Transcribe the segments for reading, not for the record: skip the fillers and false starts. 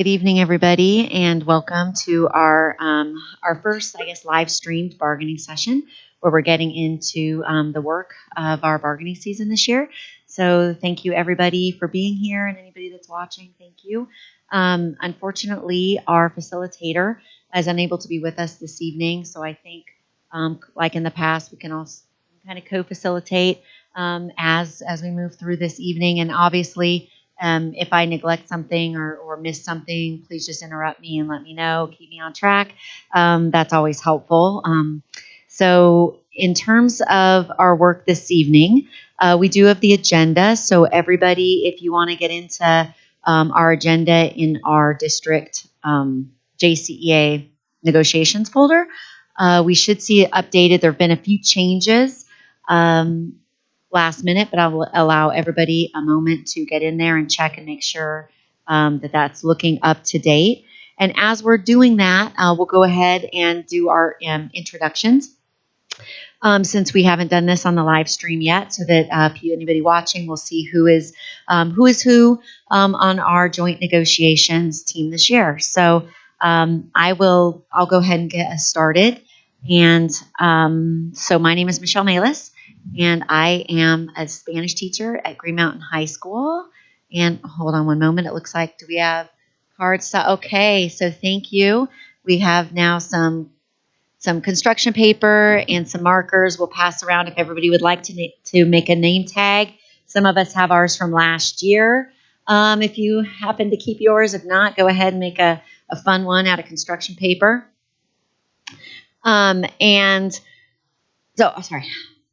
Good evening, everybody, and welcome to our first, live streamed bargaining session, where we're getting into the work of our bargaining season this year. So, thank you, everybody, for being here, and anybody that's watching, thank you. Unfortunately, our facilitator is unable to be with us this evening, so I think, like in the past, we can also kind of co-facilitate as we move through this evening, and obviously. If I neglect something or miss something, please just interrupt me and let me know. Keep me on track. That's always helpful. So in terms of our work this evening, we do have the agenda. So everybody, if you want to get into our agenda in our district JCEA negotiations folder, we should see it updated. There have been a few changes. Last minute, but I will allow everybody a moment to get in there and check and make sure that that's looking up to date. And as we're doing that, we'll go ahead and do our introductions. Since we haven't done this on the live stream yet, so that anybody watching will see who is who on our joint negotiations team this year. So I'll go ahead and get us started. And so my name is Michelle Malis. And I am a Spanish teacher at Green Mountain High School. And hold on one moment. It looks like, do we have cards? Okay, so thank you. We have now some construction paper and some markers. We'll pass around if everybody would like to make a name tag. Some of us have ours from last year. If you happen to keep yours, if not, go ahead and make a fun one out of construction paper.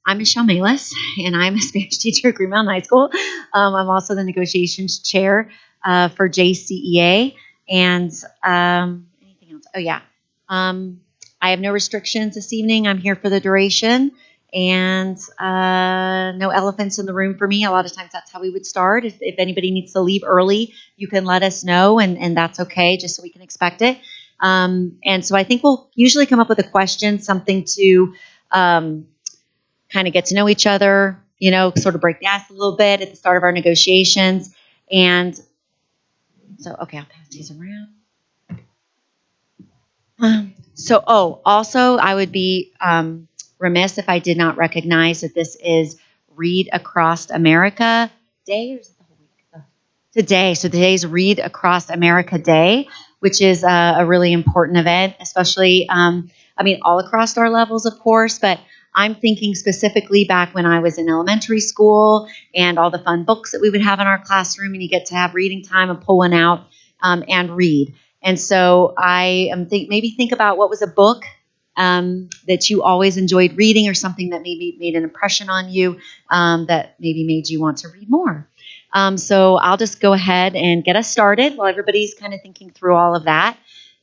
I'm Michelle Malis, and I'm a Spanish teacher at Green Mountain High School. I'm also the negotiations chair for JCEA. And anything else? Oh, yeah. I have no restrictions this evening. I'm here for the duration. And no elephants in the room for me. A lot of times that's how we would start. If anybody needs to leave early, you can let us know, and that's okay, just so we can expect it. And so I think we'll usually come up with a question, something to kind of get to know each other, sort of break the ice a little bit at the start of our negotiations. And so, okay, I'll pass these around. Also, I would be remiss if I did not recognize that this is Read Across America Day, or is it the whole week? Today. So today's Read Across America Day, which is a really important event, especially, all across our levels, of course, but I'm thinking specifically back when I was in elementary school and all the fun books that we would have in our classroom, and you get to have reading time and pull one out and read. And so I think about what was a book that you always enjoyed reading, or something that maybe made an impression on you that maybe made you want to read more. So I'll just go ahead and get us started while everybody's kind of thinking through all of that.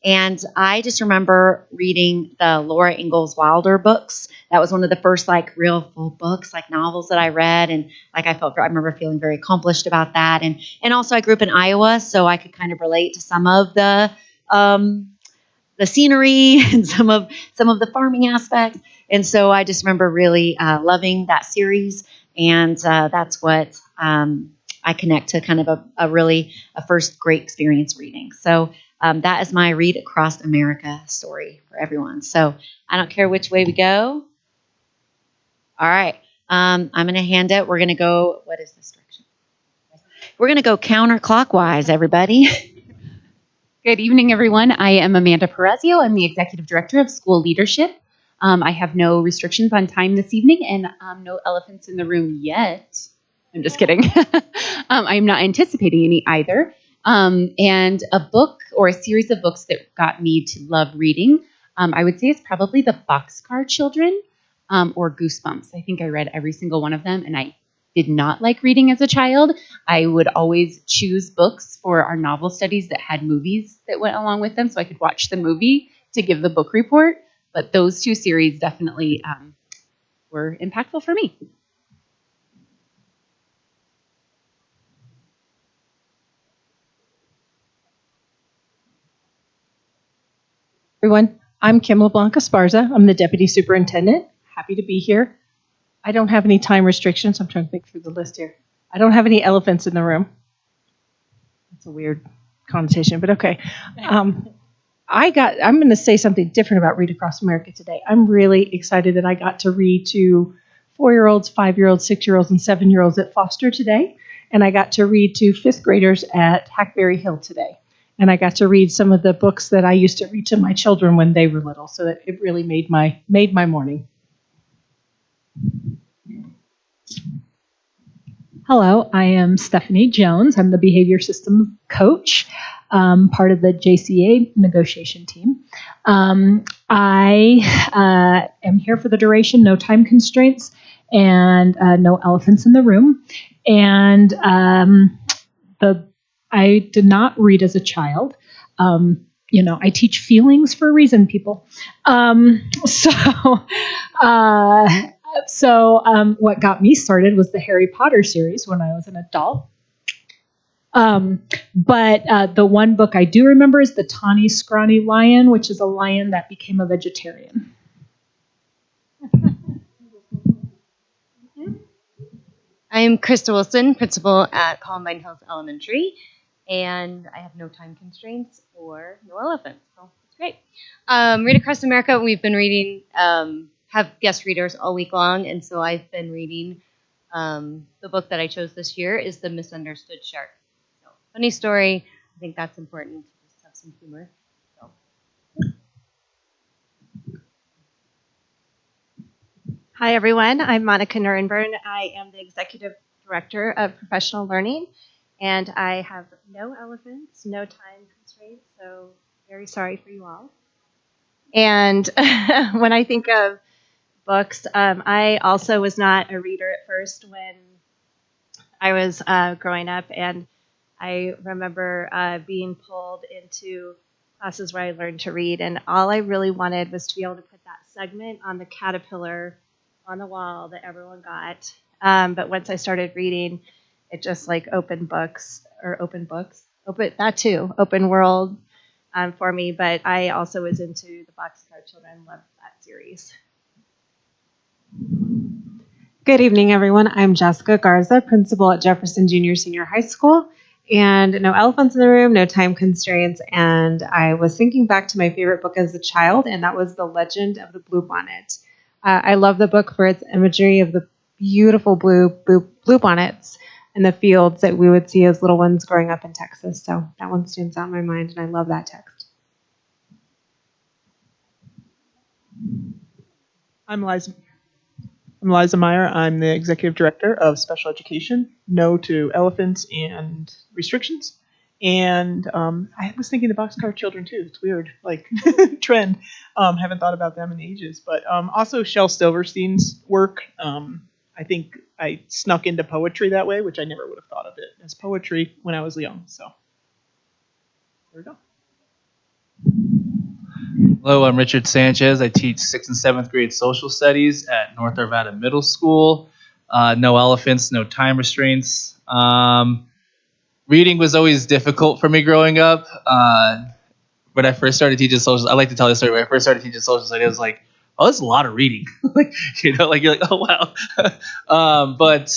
And I just remember reading the Laura Ingalls Wilder books. That was one of the first real full books, novels that I read. And I remember feeling very accomplished about that. And also I grew up in Iowa, so I could kind of relate to some of the scenery and some of the farming aspects. And so I just remember really loving that series. And that's what I connect to kind of a first great experience reading. So that is my Read Across America story for everyone. So I don't care which way we go. All right. I'm going to hand it. We're going to go, what is this direction? We're going to go counterclockwise, everybody. Good evening, everyone. I am Amanda Perezio. I'm the Executive Director of School Leadership. I have no restrictions on time this evening, and no elephants in the room yet. I'm just kidding. I'm not anticipating any either. And a book or a series of books that got me to love reading, I would say it's probably The Boxcar Children or Goosebumps. I think I read every single one of them, and I did not like reading as a child. I would always choose books for our novel studies that had movies that went along with them, so I could watch the movie to give the book report. But those two series definitely were impactful for me. Everyone, I'm Kim LeBlanc Esparza. I'm the Deputy Superintendent. Happy to be here. I don't have any time restrictions. I'm trying to think through the list here. I don't have any elephants in the room. That's a weird connotation, but okay. I'm going to say something different about Read Across America today. I'm really excited that I got to read to 4-year-olds, 5-year-olds, 6-year-olds, and 7-year-olds at Foster today. And I got to read to 5th graders at Hackberry Hill today. And I got to read some of the books that I used to read to my children when they were little. So that it really made my morning. Hello, I am Stephanie Jones. I'm the Behavior Systems Coach, part of the Jcea negotiation team. I am here for the duration, no time constraints, and no elephants in the room. And I did not read as a child. I teach feelings for a reason, people. So what got me started was the Harry Potter series when I was an adult. But the one book I do remember is The Tawny Scrawny Lion, which is a lion that became a vegetarian. I'm Krista Wilson, principal at Columbine Hills Elementary, and I have no time constraints or no elephants, so it's great. Read Across America, we've been reading, have guest readers all week long, and so I've been reading, the book that I chose this year is The Misunderstood Shark. So, funny story, I think that's important to just have some humor. So. Hi, everyone. I'm Monica Nurenburn. I am the Executive Director of Professional Learning, and I have no elephants, no time constraints, so very sorry for you all. And when I think of books, I also was not a reader at first when I was growing up, and I remember being pulled into classes where I learned to read, and all I really wanted was to be able to put that segment on the caterpillar on the wall that everyone got. But once I started reading, it just like open world for me. But I also was into the Boxcar Children, loved that series. Good evening, everyone. I'm Jessica Garza, principal at Jefferson Junior Senior High School. And no elephants in the room, no time constraints. And I was thinking back to my favorite book as a child, and that was The Legend of the Bluebonnet. I love the book for its imagery of the beautiful bluebonnets in the fields that we would see as little ones growing up in Texas. So that one stands out in my mind, and I love that text. I'm Liza Meyer. I'm the Executive Director of Special Education. No to elephants and restrictions. And I was thinking the Boxcar Children too. It's weird, like trend. Haven't thought about them in ages. But also Shel Silverstein's work. I think I snuck into poetry that way, which I never would have thought of it as poetry when I was young. So there we go. Hello, I'm Richard Sanchez. I teach 6th and 7th grade social studies at North Arvada Middle School. No elephants, no time restraints. Reading was always difficult for me growing up. When I first started teaching social, I like to tell this story. When I first started teaching social studies, I was like, "Oh, that's a lot of reading." You're like, "Oh wow." But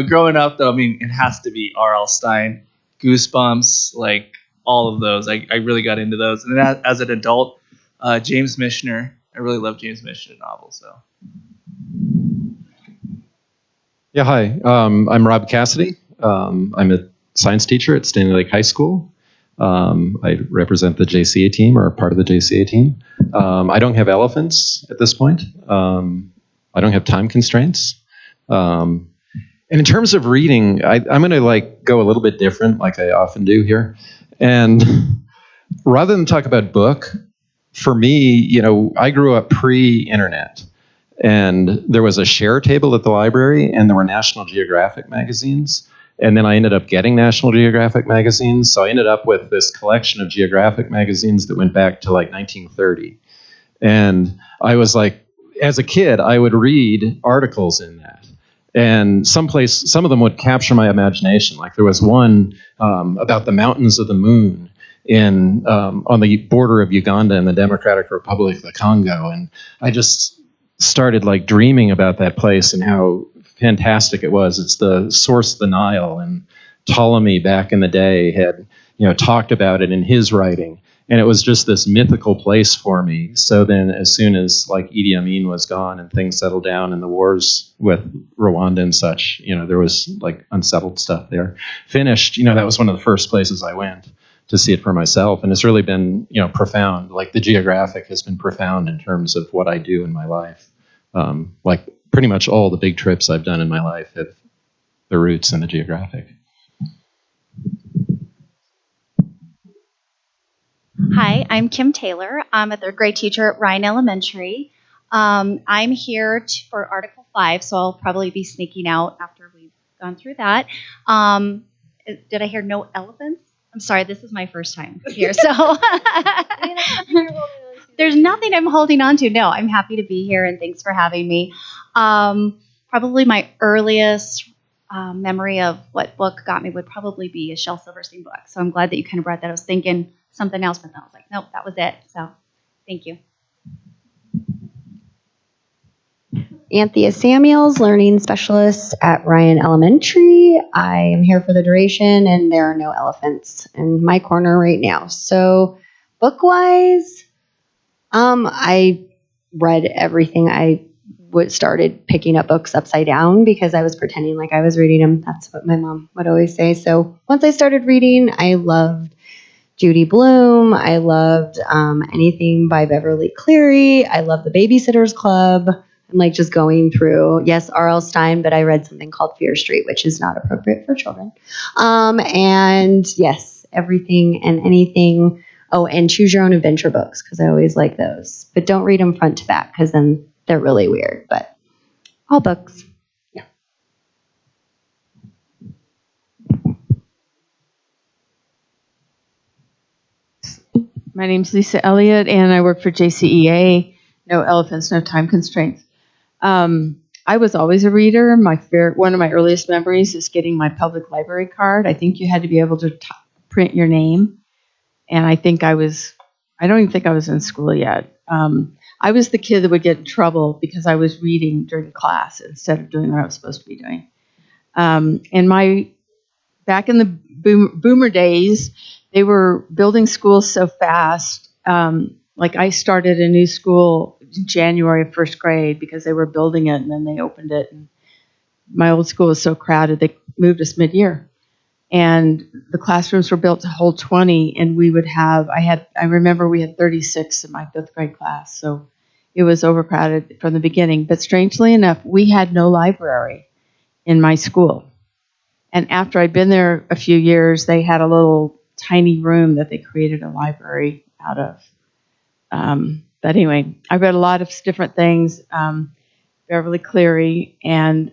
growing up, though, I mean, it has to be R.L. Stine, Goosebumps, like all of those. I really got into those, and then as an adult, James Michener. I really love James Michener novels. So. Yeah, hi. I'm Rob Cassidy. I'm a science teacher at Stanley Lake High School. I represent the Jcea team, or part of the Jcea team. I don't have elephants at this point. I don't have time constraints. And in terms of reading, I'm going to go a little bit different, like I often do here. And rather than talk about book, for me, I grew up pre-internet. And there was a share table at the library, and there were National Geographic magazines. And then I ended up getting National Geographic magazines. So I ended up with this collection of geographic magazines that went back to 1930. And I was as a kid, I would read articles in that. And some of them would capture my imagination. Like there was one about the mountains of the moon on the border of Uganda and the Democratic Republic of the Congo. And I just started dreaming about that place and how fantastic it was. It's the source of the Nile, and Ptolemy back in the day had talked about it in his writing. And it was just this mythical place for me. So then as soon as like Idi Amin was gone and things settled down and the wars with Rwanda and such, there was like unsettled stuff there. Finished, that was one of the first places I went to see it for myself. And it's really been, profound. Like the geographic has been profound in terms of what I do in my life. Like pretty much all the big trips I've done in my life have their roots in the geographic. Hi, I'm Kim Taylor. I'm a third grade teacher at Ryan Elementary. I'm here for Article 5, so I'll probably be sneaking out after we've gone through that. Did I hear no elephants? I'm sorry, this is my first time here, so there's nothing I'm holding on to. No, I'm happy to be here, and thanks for having me. Probably my earliest memory of what book got me would probably be a Shel Silverstein book, so I'm glad that you kind of brought that. I was thinking something else, but then I was like, nope, that was it. So thank you. Anthea Samuels, Learning Specialist at Ryan Elementary. I am here for the duration, and there are no elephants in my corner right now. So book-wise, I read everything. I started picking up books upside down because I was pretending like I was reading them. That's what my mom would always say. So once I started reading, I loved Judy Blume. I loved anything by Beverly Cleary. I love The Babysitter's Club. I'm like just going through, yes, R.L. Stine, but I read something called Fear Street, which is not appropriate for children. And yes, everything and anything. Oh, and Choose Your Own Adventure books, because I always like those. But don't read them front to back, because then they're really weird. But all books. Yeah. My name's Lisa Elliott, and I work for JCEA. No elephants, no time constraints. I was always a reader. One of my earliest memories is getting my public library card. I think you had to be able to print your name. And I don't even think I was in school yet. I was the kid that would get in trouble because I was reading during class instead of doing what I was supposed to be doing. Back in the boomer days, they were building schools so fast. Like I started a new school in January of first grade because they were building it and then they opened it. And my old school was so crowded, they moved us mid-year. And the classrooms were built to hold 20, and I remember we had 36 in my fifth grade class, so it was overcrowded from the beginning. But strangely enough, we had no library in my school. And after I'd been there a few years, they had a little tiny room that they created a library out of. But anyway, I read a lot of different things, Beverly Cleary, and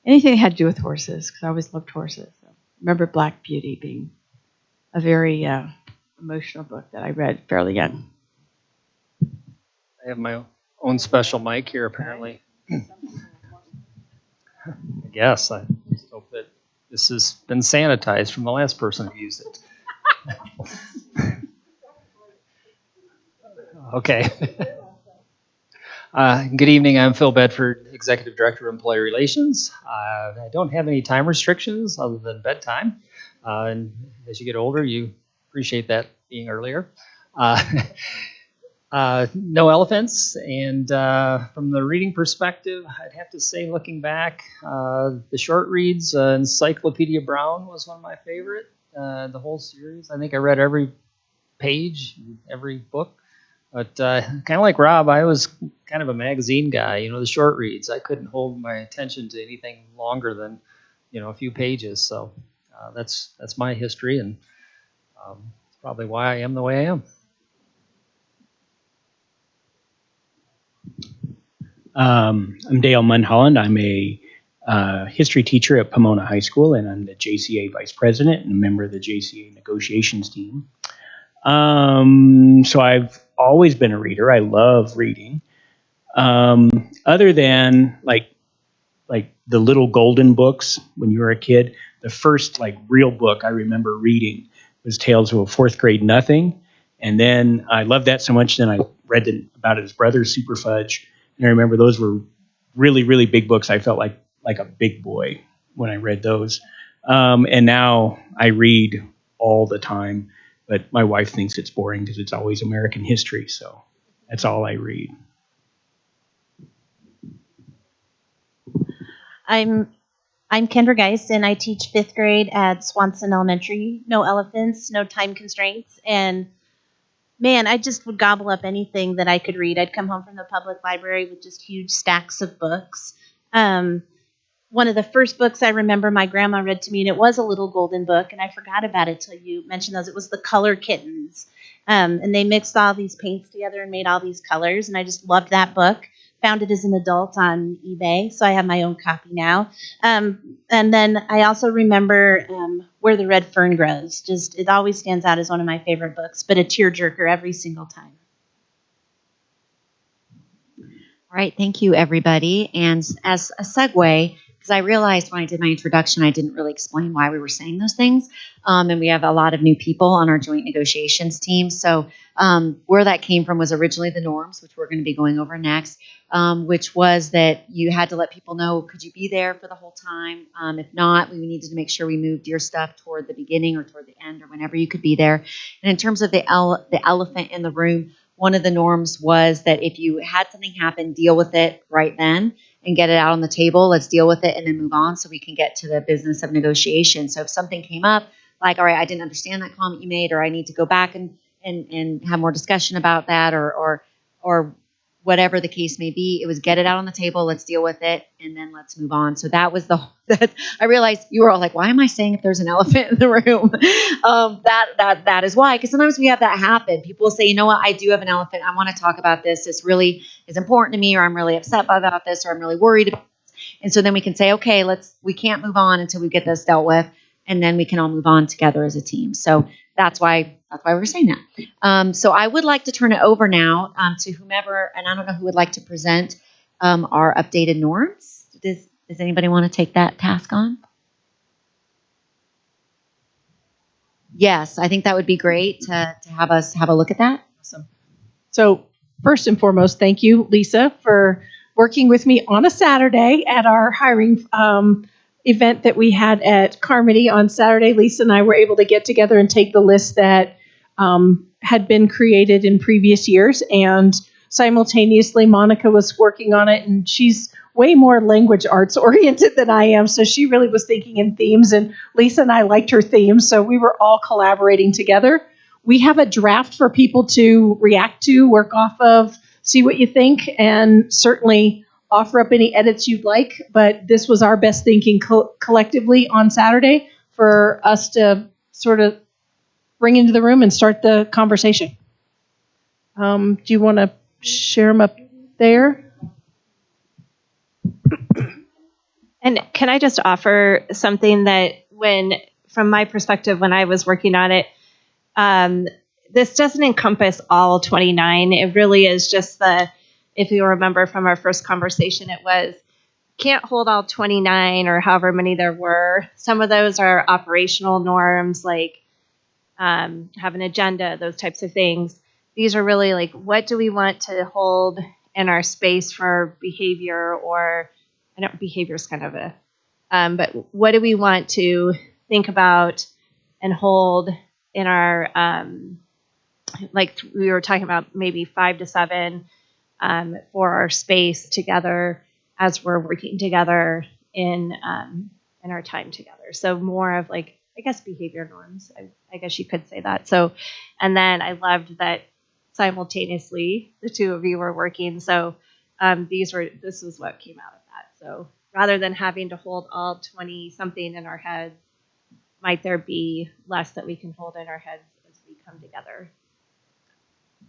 anything that had to do with horses, because I always loved horses. Remember Black Beauty being a very emotional book that I read fairly young. I have my own special mic here, apparently. I guess. I just hope that this has been sanitized from the last person who used it. Okay. Good evening. I'm Phil Bedford, Executive Director of Employee Relations. I don't have any time restrictions other than bedtime. And as you get older, you appreciate that being earlier. No elephants. And from the reading perspective, I'd have to say, looking back, the short reads, Encyclopedia Brown was one of my favorite. The whole series. I think I read every page, every book. But kind of like Rob, I was kind of a magazine guy, the short reads. I couldn't hold my attention to anything longer than, a few pages. So that's my history, and it's probably why I am the way I am. I'm Dale Mulholland. I'm a history teacher at Pomona High School, and I'm the JCA Vice President and a member of the JCA negotiations team. So I've always been a reader. I love reading. Other than like the little golden books when you were a kid, the first real book I remember reading was Tales of a Fourth Grade Nothing. And then I loved that so much, then I read about his brother, Super Fudge. And I remember those were really, really big books. I felt like a big boy when I read those. And now I read all the time, but my wife thinks it's boring because it's always American history, so that's all I read. I'm Kendra Geist, and I teach 5th grade at Swanson Elementary. No elephants, no time constraints, and man, I just would gobble up anything that I could read. I'd come home from the public library with just huge stacks of books. One of the first books I remember my grandma read to me, and it was a little golden book, and I forgot about it till you mentioned those. It was The Color Kittens. And they mixed all these paints together and made all these colors, and I just loved that book. Found it as an adult on eBay, so I have my own copy now. And then I also remember Where the Red Fern Grows. Just, it always stands out as one of my favorite books, but a tearjerker every single time. All right, thank you, everybody. And as a segue, because I realized when I did my introduction, I didn't really explain why we were saying those things. And we have a lot of new people on our joint negotiations team. So where that came from was originally the norms, which we're going to be going over next, which was that you had to let people know, could you be there for the whole time? If not, we needed to make sure we moved your stuff toward the beginning or toward the end or whenever you could be there. And in terms of the elephant in the room, one of the norms was that if you had something happen, deal with it right then and get it out on the table. Let's deal with it and then move on so we can get to the business of negotiation. So if something came up, like, all right, I didn't understand that comment you made, or I need to go back and have more discussion about that, or whatever the case may be, it was get it out on the table, let's deal with it, and then let's move on. So that was that. I realized you were all like, why am I saying if there's an elephant in the room? That is why, because sometimes we have that happen. People will say, you know what, I do have an elephant. I want to talk about this. This really is important to me, or I'm really upset about this, or I'm really worried about this. And so then we can say, okay, we can't move on until we get this dealt with, and then we can all move on together as a team. So that's why we're saying that. So I would like to turn it over now to whomever, and I don't know who would like to present our updated norms. Does anybody want to take that task on? Yes, I think that would be great to have us have a look at that. Awesome. So first and foremost, thank you, Lisa, for working with me on a Saturday at our hiring event that we had at Carmody on Saturday. Lisa and I were able to get together and take the list that had been created in previous years, and simultaneously Monica was working on it, and she's way more language arts oriented than I am, so she really was thinking in themes, and Lisa and I liked her themes, so we were all collaborating together. We have a draft for people to react to, work off of, see what you think, and certainly offer up any edits you'd like, but this was our best thinking collectively on Saturday for us to sort of bring into the room and start the conversation. Do you want to share them up there? And can I just offer something that from my perspective, when I was working on it, this doesn't encompass all 29. It really is just if you remember from our first conversation, it was can't hold all 29 or however many there were. Some of those are operational norms, like have an agenda, those types of things. These are really like, what do we want to hold in our space for behavior, or I don't, behavior is kind of but what do we want to think about and hold in our, like we were talking about maybe 5 to 7 for our space together as we're working together in our time together. So more of like, I guess, behavior norms. I guess you could say that. So, and then I loved that simultaneously the two of you were working. So this was what came out of that. So rather than having to hold all 20 something in our heads, might there be less that we can hold in our heads as we come together?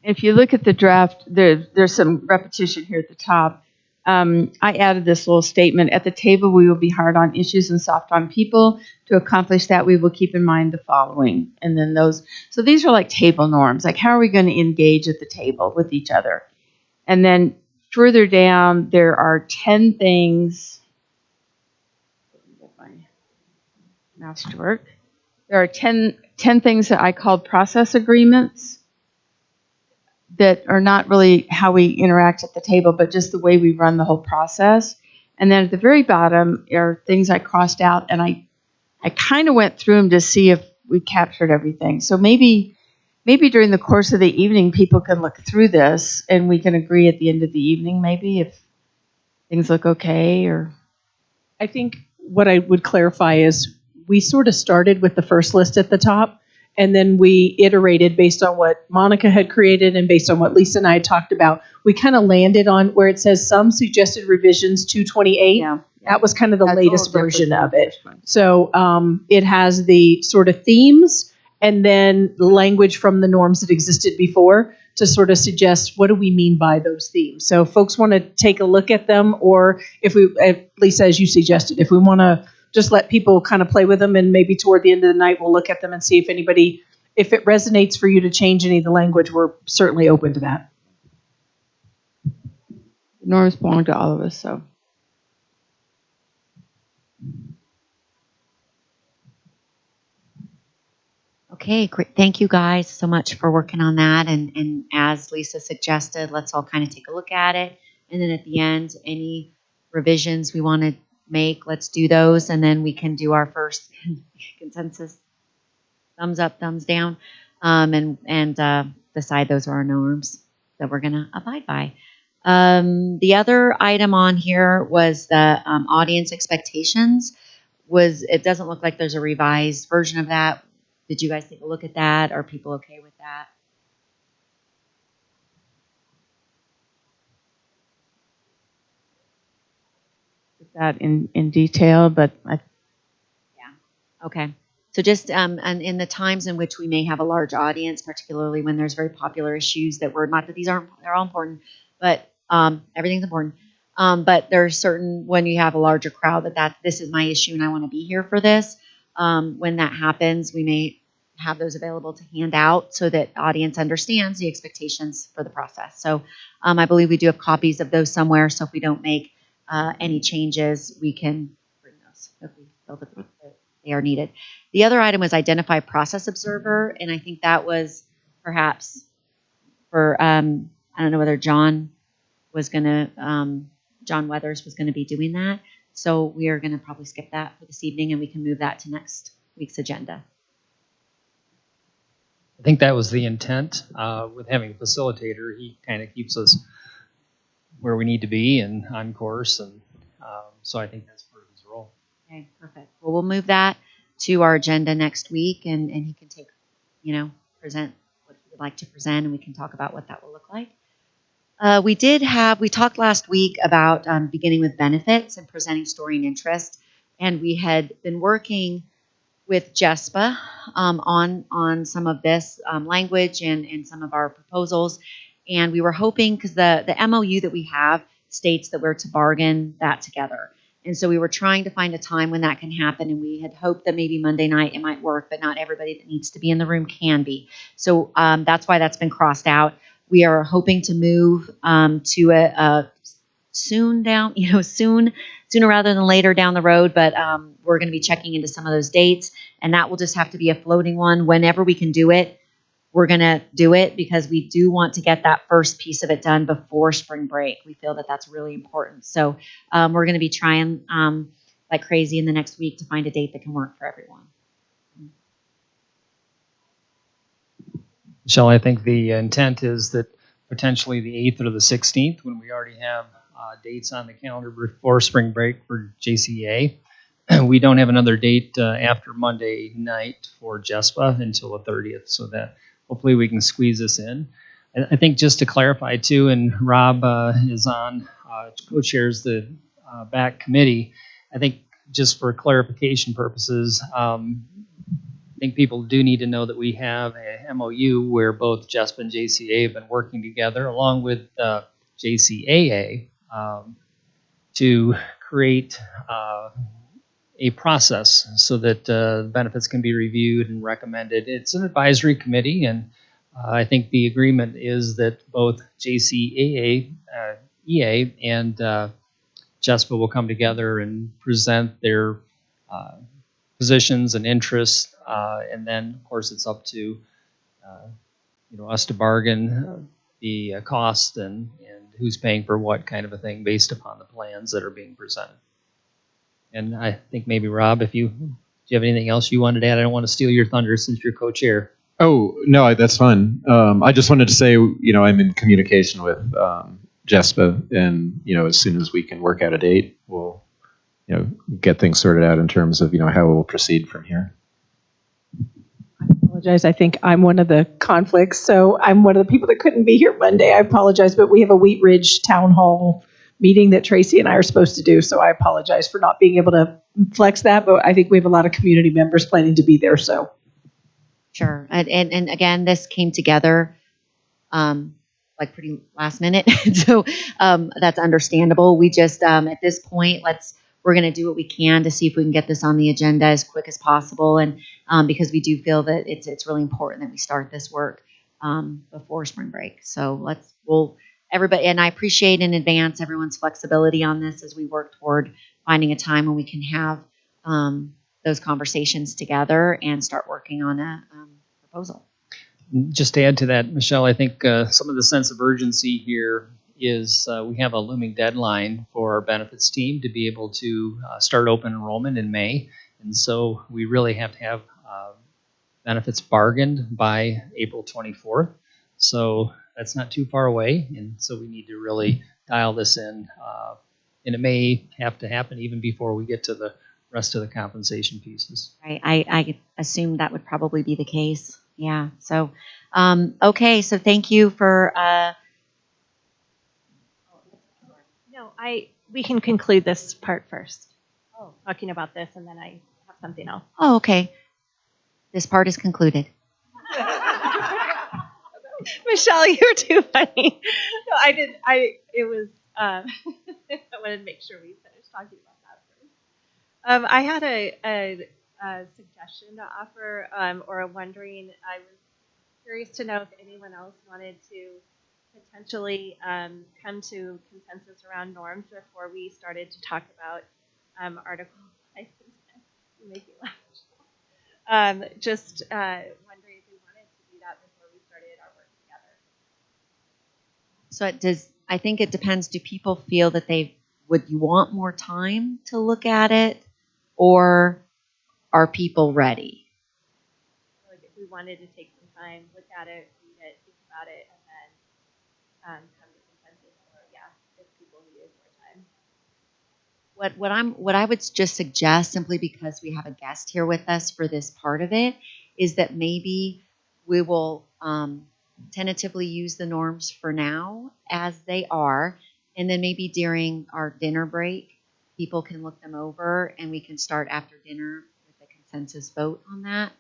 If you look at the draft, there's some repetition here at the top. I added this little statement. At the table, we will be hard on issues and soft on people. To accomplish that, we will keep in mind the following. And then so these are like table norms. Like, how are we going to engage at the table with each other? And then further down, there are 10 things. Get my mouse to work. There are 10 things that I called process agreements, that are not really how we interact at the table, but just the way we run the whole process. And then at the very bottom are things I crossed out, and I kind of went through them to see if we captured everything. So maybe during the course of the evening, people can look through this and we can agree at the end of the evening, maybe if things look okay or. I think what I would clarify is we sort of started with the first list at the top, and then we iterated based on what Monica had created and based on what Lisa and I had talked about. We kind of landed on where it says some suggested revisions to 28. Yeah. That was kind of the That's latest a little version different of than the it. first one. So it has the sort of themes and then language from the norms that existed before to sort of suggest what do we mean by those themes. So if folks want to take a look at them, or if we, at least as you suggested, if we want to just let people kind of play with them, and maybe toward the end of the night we'll look at them and see if it resonates for you to change any of the language, we're certainly open to that. Norms belong to all of us, so. Okay, great. Thank you guys so much for working on that. And as Lisa suggested, let's all kind of take a look at it. And then at the end, any revisions we want to make, let's do those. And then we can do our first consensus, thumbs up, thumbs down, and decide those are our norms that we're going to abide by. The other item on here was the audience expectations. It doesn't look like there's a revised version of that. Did you guys take a look at that? Are people okay with that? That in detail, but Okay. So just and in the times in which we may have a large audience, particularly when there's very popular issues that we're not that they're all important, but everything's important. But there's certain when you have a larger crowd that this is my issue and I want to be here for this. When that happens, we may have those available to hand out so that audience understands the expectations for the process. So I believe we do have copies of those somewhere. So if we don't make any changes, we can bring those if we feel that they are needed. The other item was identify process observer, and I think that was perhaps for I don't know whether John Weathers was going to be doing that. So we are going to probably skip that for this evening, and we can move that to next week's agenda. I think that was the intent with having a facilitator. He kind of keeps us where we need to be and on course, and so I think that's part of his role. Okay, perfect. Well, we'll move that to our agenda next week, and he can present what he would like to present, and we can talk about what that will look like. We talked last week about beginning with benefits and presenting story and interest, and we had been working with JESPA on some of this language and some of our proposals, and we were hoping, because the MOU that we have states that we're to bargain that together. And so we were trying to find a time when that can happen, and we had hoped that maybe Monday night it might work, but not everybody that needs to be in the room can be. So that's why that's been crossed out. We are hoping to move to a sooner rather than later down the road, but we're going to be checking into some of those dates, and that will just have to be a floating one. Whenever we can do it, we're going to do it, because we do want to get that first piece of it done before spring break. We feel that that's really important. So we're going to be trying like crazy in the next week to find a date that can work for everyone. Michelle, I think the intent is that potentially the 8th or the 16th, when we already have dates on the calendar before spring break for Jcea. We don't have another date after Monday night for JESPA until the 30th, so that hopefully we can squeeze this in. I think just to clarify too, and Rob is on, co-chairs the back committee. I think just for clarification purposes, I think people do need to know that we have a MOU where both JESPA and Jcea have been working together, along with Jcea, to create a process so that benefits can be reviewed and recommended. It's an advisory committee, and I think the agreement is that both Jcea EA and JESPA will come together and present their positions and interests, and then of course it's up to us to bargain the cost and who's paying for what kind of a thing based upon the plans that are being presented. And I think maybe Rob, if you you have anything else you wanted to add? I don't want to steal your thunder since you're co-chair. Oh, no, that's fine. I just wanted to say, I'm in communication with JESPA, and, as soon as we can work out a date, we'll, get things sorted out in terms of, how we'll proceed from here. I apologize. I think I'm one of the conflicts, so I'm one of the people that couldn't be here Monday. I apologize, but we have a Wheat Ridge Town Hall meeting that Tracy and I are supposed to do, so I apologize for not being able to flex that, but I think we have a lot of community members planning to be there, so. Sure. And again, this came together like pretty last minute. So that's understandable. We just, at this point, we're going to do what we can to see if we can get this on the agenda as quick as possible. And because we do feel that it's really important that we start this work before spring break. So everybody, and I appreciate in advance everyone's flexibility on this as we work toward finding a time when we can have those conversations together and start working on a proposal. Just to add to that, Michelle, I think some of the sense of urgency here is we have a looming deadline for our benefits team to be able to start open enrollment in May. And so we really have to have benefits bargained by April 24th. So that's not too far away. And so we need to really dial this in. And it may have to happen even before we get to the rest of the compensation pieces. Right. I assume that would probably be the case. Yeah. So, okay. So thank you for. No, we can conclude this part first. Oh, talking about this, and then I have something else. Oh, okay. This part is concluded. Michelle, you're too funny. No, I did. It was. I wanted to make sure we finished talking about that first. I had a suggestion to offer, or wondering. I was curious to know if anyone else wanted to potentially come to consensus around norms before we started to talk about Article 5. You make me laugh. Just wondering if we wanted to do that before we started our work together. So I think it depends. Do people feel that would you want more time to look at it, or are people ready? Like if we wanted to take some time, look at it, read it, think about it, and then come to consensus, or if people needed more time. What I would just suggest, simply because we have a guest here with us for this part of it, is that maybe we will tentatively use the norms for now as they are, and then maybe during our dinner break, people can look them over, and we can start after dinner with a consensus vote on that.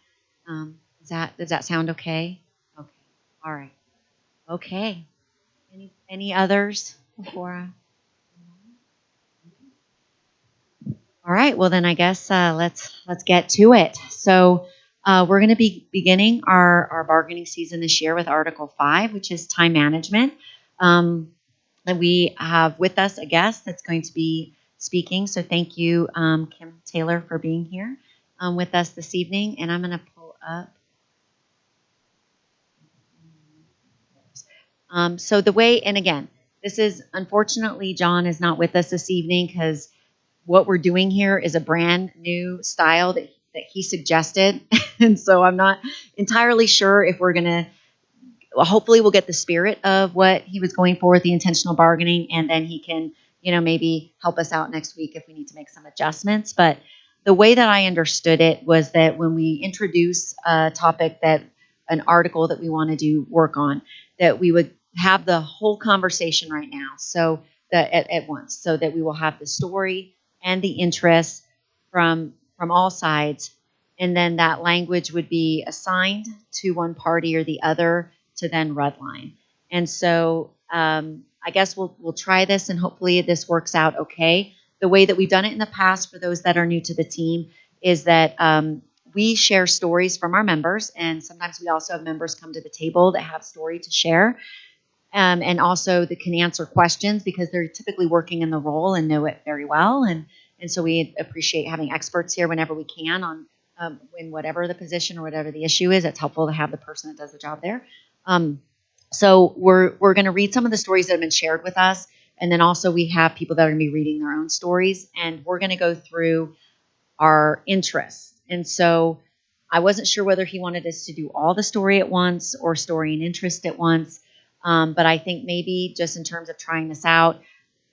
Does that sound okay? Okay. All right. Okay. Any others before? All right. Well, then I guess let's get to it. So we're going to be beginning our bargaining season this year with Article 5, which is time management. And we have with us a guest that's going to be speaking. So thank you, Kim Taylor, for being here with us this evening. And I'm going to pull up. So the way, and again, this is, unfortunately, John is not with us this evening because what we're doing here is a brand new style that he suggested. And so I'm not entirely sure if we're going to, hopefully we'll get the spirit of what he was going for with the intentional bargaining, and then he can, maybe help us out next week if we need to make some adjustments. But the way that I understood it was that when we introduce a topic, an article that we want to do work on, that we would have the whole conversation right now, so that at once, so that we will have the story and the interest from all sides, and then that language would be assigned to one party or the other to then redline. And so I guess we'll try this, and hopefully this works out okay. The way that we've done it in the past, for those that are new to the team, is that we share stories from our members, and sometimes we also have members come to the table that have story to share, and also that can answer questions because they're typically working in the role and know it very well. And so we appreciate having experts here whenever we can on in whatever the position or whatever the issue is. It's helpful to have the person that does the job there. So we're going to read some of the stories that have been shared with us, and then also we have people that are going to be reading their own stories, and we're going to go through our interests And so I wasn't sure whether he wanted us to do all the story at once or story and interest at once. But I think maybe just in terms of trying this out,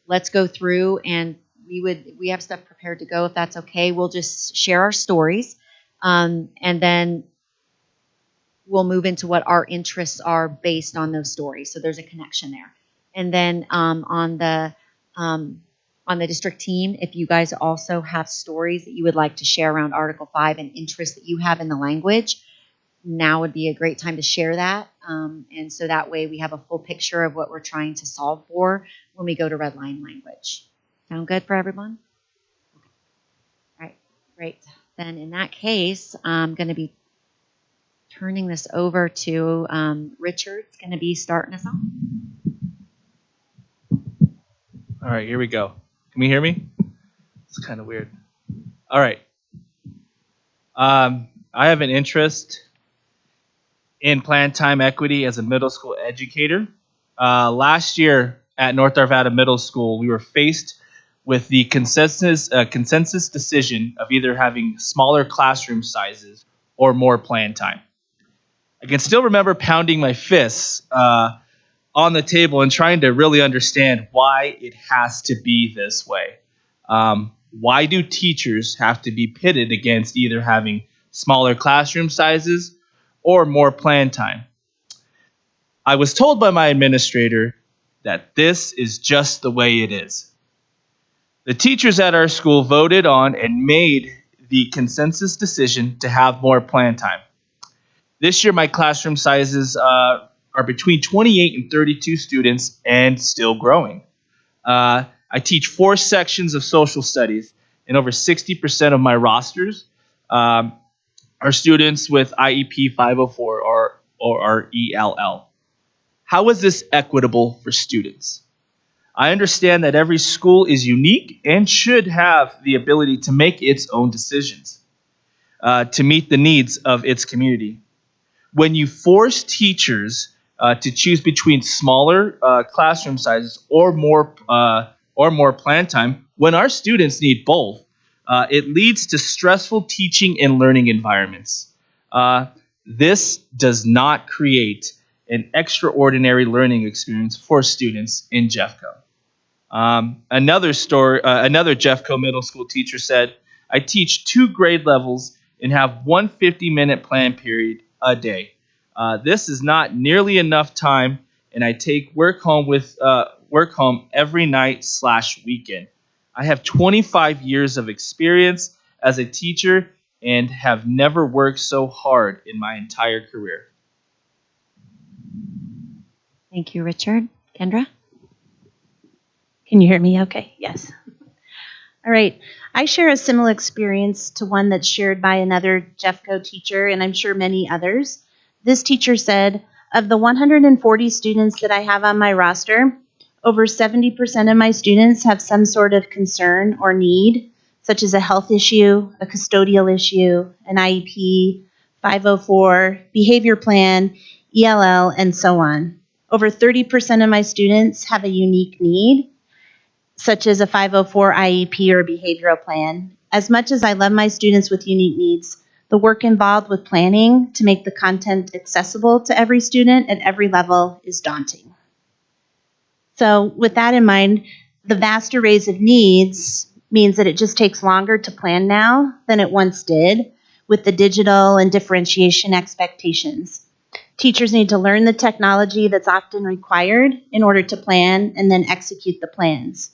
let's go through and we have stuff prepared to go if that's okay. We'll just share our stories, and then we'll move into what our interests are based on those stories. So there's a connection there. And then on the district team, if you guys also have stories that you would like to share around Article 5 and interests that you have in the language, now would be a great time to share that. And so that way we have a full picture of what we're trying to solve for when we go to red line language. Sound good for everyone? Okay. All right, great. Then in that case, I'm going to be turning this over to Richard's going to be starting us off. All right, here we go. Can you hear me? It's kind of weird. All right. I have an interest in plan time equity as a middle school educator. Last year at North Arvada Middle School, we were faced with the consensus decision of either having smaller classroom sizes or more plan time. I can still remember pounding my fists on the table and trying to really understand why it has to be this way. Why do teachers have to be pitted against either having smaller classroom sizes or more plan time? I was told by my administrator that this is just the way it is. The teachers at our school voted on and made the consensus decision to have more plan time. This year, my classroom sizes are between 28 and 32 students and still growing. I teach 4 sections of social studies, and over 60% of my rosters are students with IEP 504 or ELL. How is this equitable for students? I understand that every school is unique and should have the ability to make its own decisions to meet the needs of its community. When you force teachers to choose between smaller classroom sizes or more plan time, when our students need both, it leads to stressful teaching and learning environments. This does not create an extraordinary learning experience for students in Jeffco. Another Jeffco middle school teacher said, I teach 2 grade levels and have one 50-minute plan period a day. This is not nearly enough time, and I take work home every night/weekend. I have 25 years of experience as a teacher and have never worked so hard in my entire career. Thank you, Richard. Kendra? Can you hear me okay? Yes. All right. I share a similar experience to one that's shared by another Jeffco teacher, and I'm sure many others. This teacher said, of the 140 students that I have on my roster, over 70% of my students have some sort of concern or need, such as a health issue, a custodial issue, an IEP, 504, behavior plan, ELL, and so on. Over 30% of my students have a unique need, such as a 504 IEP or behavioral plan. As much as I love my students with unique needs, the work involved with planning to make the content accessible to every student at every level is daunting. So with that in mind, the vast arrays of needs means that it just takes longer to plan now than it once did with the digital and differentiation expectations. Teachers need to learn the technology that's often required in order to plan and then execute the plans.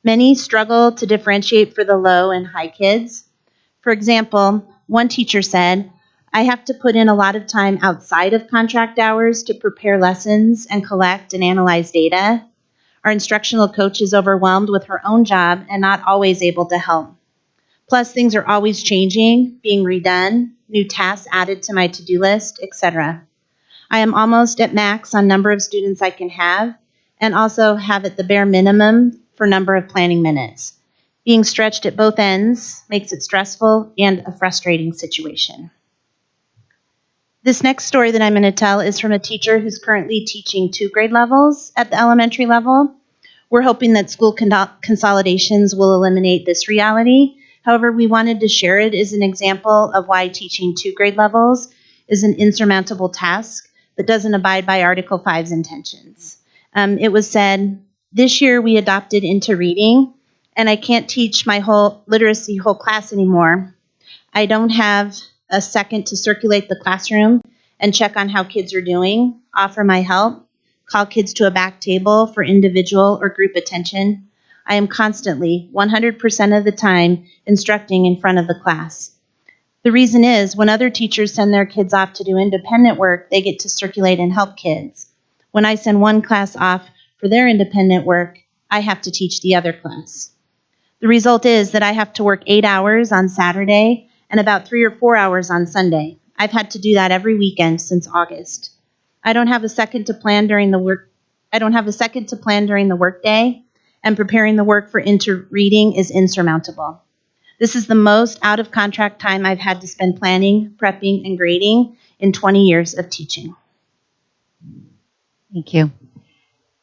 Many struggle to differentiate for the low and high kids. For example, one teacher said, I have to put in a lot of time outside of contract hours to prepare lessons and collect and analyze data. Our instructional coach is overwhelmed with her own job and not always able to help. Plus, things are always changing, being redone, new tasks added to my to-do list, etc. I am almost at max on number of students I can have and also have at the bare minimum for number of planning minutes. Being stretched at both ends makes it stressful and a frustrating situation. This next story that I'm going to tell is from a teacher who's currently teaching 2 grade levels at the elementary level. We're hoping that school consolidations will eliminate this reality However, we wanted to share it as an example of why teaching 2 grade levels is an insurmountable task that doesn't abide by Article 5's intentions. It was said, this year we adopted into reading, and I can't teach my whole literacy whole class anymore. I don't have a second to circulate the classroom and check on how kids are doing, offer my help, call kids to a back table for individual or group attention. I am constantly, 100% of the time, instructing in front of the class. The reason is, when other teachers send their kids off to do independent work, they get to circulate and help kids. When I send one class off for their independent work, I have to teach the other class. The result is that I have to work 8 hours on Saturday and about 3 or 4 hours on Sunday. I've had to do that every weekend since August. I don't have a second to plan during the workday, and preparing the work for inter-reading is insurmountable. This is the most out-of-contract time I've had to spend planning, prepping, and grading in 20 years of teaching. Thank you.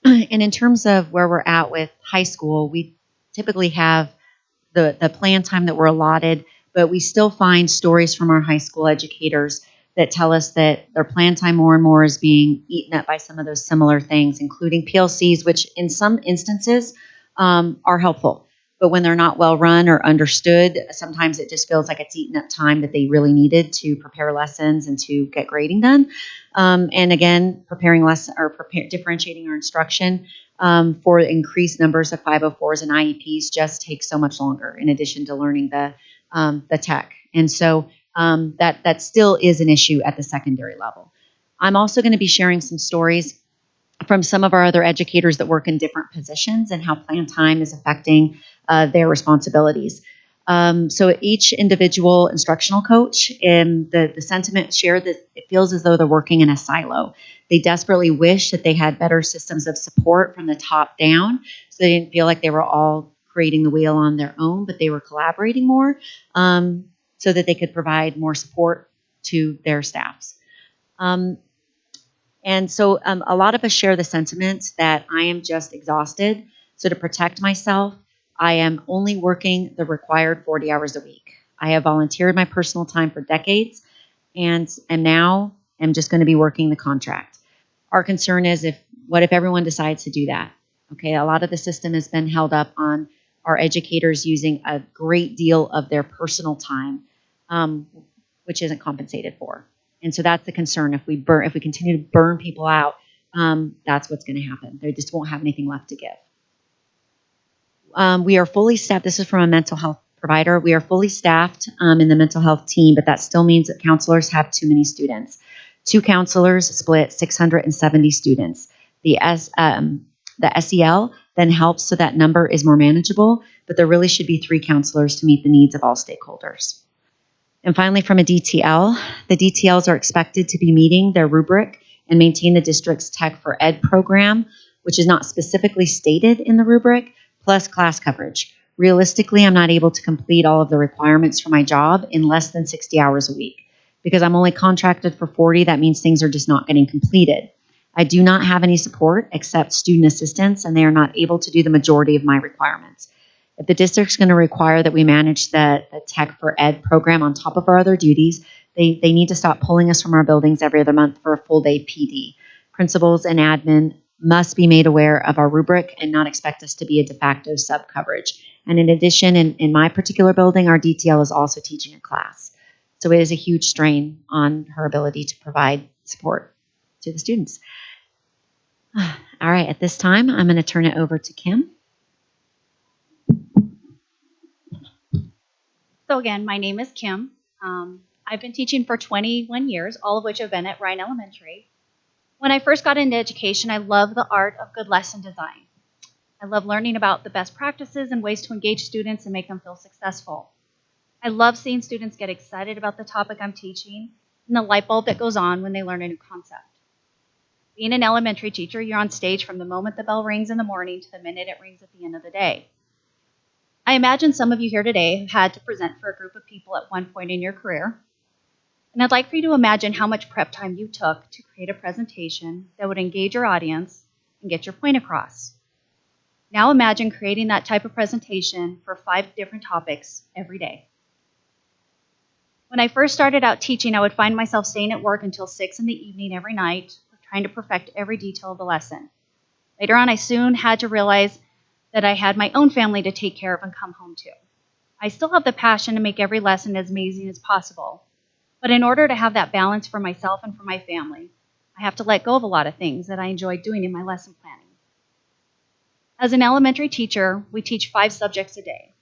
And in terms of where we're at with high school, we typically have the plan time that we're allotted, but we still find stories from our high school educators that tell us that their plan time more and more is being eaten up by some of those similar things, including PLCs, which in some instances are helpful. But when they're not well run or understood, sometimes it just feels like it's eaten up time that they really needed to prepare lessons and to get grading done. And again, differentiating our instruction for increased numbers of 504s and IEPs just takes so much longer, in addition to learning the tech. And so that still is an issue at the secondary level. I'm also going to be sharing some stories from some of our other educators that work in different positions and how plan time is affecting their responsibilities. So each individual instructional coach, and the sentiment shared that it feels as though they're working in a silo. They desperately wish that they had better systems of support from the top down, so they didn't feel like they were all creating the wheel on their own, but they were collaborating more so that they could provide more support to their staffs. And so a lot of us share the sentiment that I am just exhausted. So to protect myself, I am only working the required 40 hours a week. I have volunteered my personal time for decades, and now I'm just going to be working the contract. Our concern is, what if everyone decides to do that? Okay, a lot of the system has been held up on our educators using a great deal of their personal time, which isn't compensated for. And so that's the concern. If we continue to burn people out, that's what's going to happen. They just won't have anything left to give. We are fully staffed. This is from a mental health provider. We are fully staffed in the mental health team, but that still means that counselors have too many students. 2 counselors split 670 students. The SEL then helps so that number is more manageable, but there really should be 3 counselors to meet the needs of all stakeholders. And finally, from a DTL, the DTLs are expected to be meeting their rubric and maintain the district's Tech for Ed program, which is not specifically stated in the rubric, plus class coverage. Realistically, I'm not able to complete all of the requirements for my job in less than 60 hours a week. Because I'm only contracted for 40, that means things are just not getting completed. I do not have any support except student assistance, and they are not able to do the majority of my requirements. If the district's going to require that we manage the Tech for Ed program on top of our other duties, they need to stop pulling us from our buildings every other month for a full day PD. Principals and admin must be made aware of our rubric and not expect us to be a de facto sub-coverage. And in addition, in my particular building, our DTL is also teaching a class. So it is a huge strain on her ability to provide support to the students. All right, at this time, I'm going to turn it over to Kim. So again, my name is Kim. I've been teaching for 21 years, all of which have been at Ryan Elementary. When I first got into education, I loved the art of good lesson design. I love learning about the best practices and ways to engage students and make them feel successful. I love seeing students get excited about the topic I'm teaching and the light bulb that goes on when they learn a new concept. Being an elementary teacher, you're on stage from the moment the bell rings in the morning to the minute it rings at the end of the day. I imagine some of you here today have had to present for a group of people at one point in your career. And I'd like for you to imagine how much prep time you took to create a presentation that would engage your audience and get your point across. Now imagine creating that type of presentation for 5 different topics every day. When I first started out teaching, I would find myself staying at work until 6 in the evening every night, trying to perfect every detail of the lesson. Later on, I soon had to realize that I had my own family to take care of and come home to. I still have the passion to make every lesson as amazing as possible, but in order to have that balance for myself and for my family, I have to let go of a lot of things that I enjoyed doing in my lesson planning. As an elementary teacher, we teach 5 subjects a day.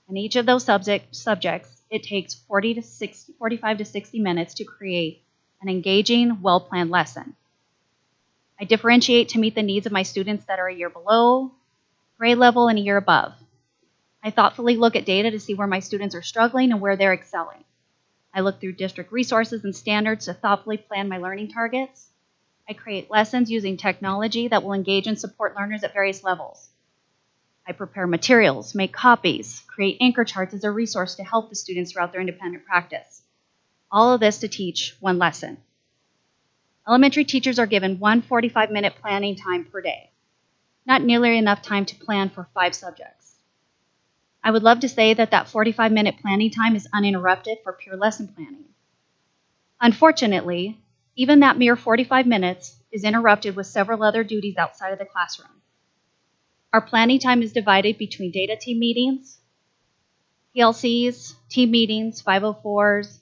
And each of those subjects, it takes 45 to 60 minutes to create an engaging, well-planned lesson. I differentiate to meet the needs of my students that are a year below, grade level, and a year above. I thoughtfully look at data to see where my students are struggling and where they're excelling. I look through district resources and standards to thoughtfully plan my learning targets. I create lessons using technology that will engage and support learners at various levels. I prepare materials, make copies, create anchor charts as a resource to help the students throughout their independent practice. All of this to teach one lesson. Elementary teachers are given one 45-minute planning time per day. Not nearly enough time to plan for 5 subjects. I would love to say that 45-minute planning time is uninterrupted for pure lesson planning. Unfortunately, even that mere 45 minutes is interrupted with several other duties outside of the classroom. Our planning time is divided between data team meetings, PLCs, team meetings, 504s,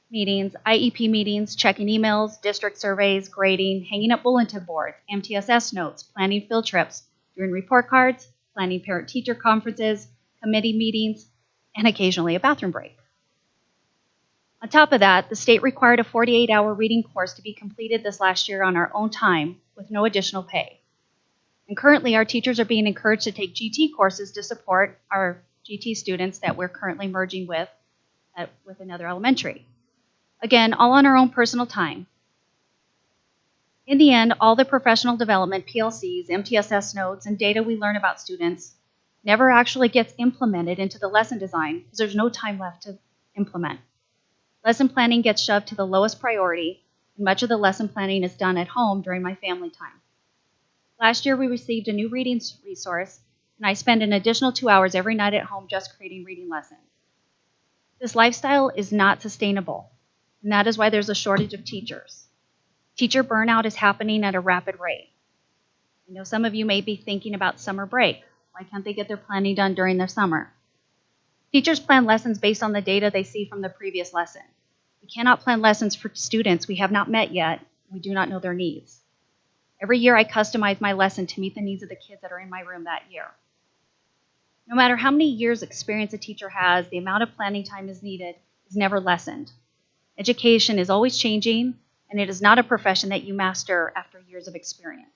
meetings, IEP meetings, checking emails, district surveys, grading, hanging up bulletin boards, MTSS notes, planning field trips, doing report cards, planning parent-teacher conferences, committee meetings, and occasionally a bathroom break. On top of that, the state required a 48-hour reading course to be completed this last year on our own time with no additional pay. And currently, our teachers are being encouraged to take GT courses to support our GT students that we're currently merging with another elementary. Again, all on our own personal time. In the end, all the professional development, PLCs, MTSS notes, and data we learn about students never actually gets implemented into the lesson design because there's no time left to implement. Lesson planning gets shoved to the lowest priority, and much of the lesson planning is done at home during my family time. Last year, we received a new reading resource, and I spend an additional 2 hours every night at home just creating reading lessons. This lifestyle is not sustainable, and that is why there's a shortage of teachers. Teacher burnout is happening at a rapid rate. I know some of you may be thinking about summer break. Why can't they get their planning done during their summer? Teachers plan lessons based on the data they see from the previous lesson. We cannot plan lessons for students we have not met yet. We do not know their needs. Every year I customize my lesson to meet the needs of the kids that are in my room that year. No matter how many years experience a teacher has, the amount of planning time is needed is never lessened. Education is always changing, and it is not a profession that you master after years of experience.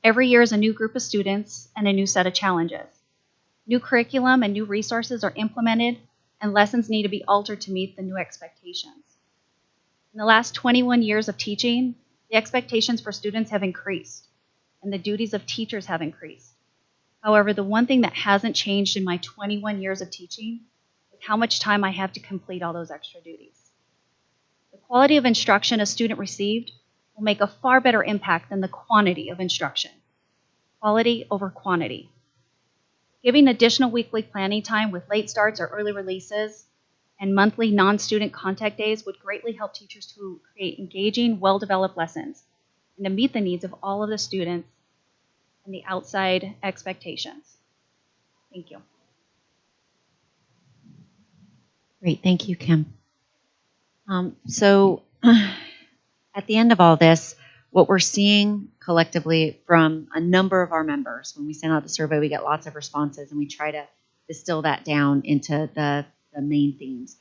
Every year is a new group of students and a new set of challenges. New curriculum and new resources are implemented, and lessons need to be altered to meet the new expectations. In the last 21 years of teaching, the expectations for students have increased, and the duties of teachers have increased. However, the one thing that hasn't changed in my 21 years of teaching is how much time I have to complete all those extra duties. The quality of instruction a student received will make a far better impact than the quantity of instruction. Quality over quantity. Giving additional weekly planning time with late starts or early releases and monthly non-student contact days would greatly help teachers to create engaging, well-developed lessons and to meet the needs of all of the students and the outside expectations. Thank you. Great, thank you, Kim. So at the end of all this, what we're seeing collectively from a number of our members, when we send out the survey, we get lots of responses, and we try to distill that down into the main themes.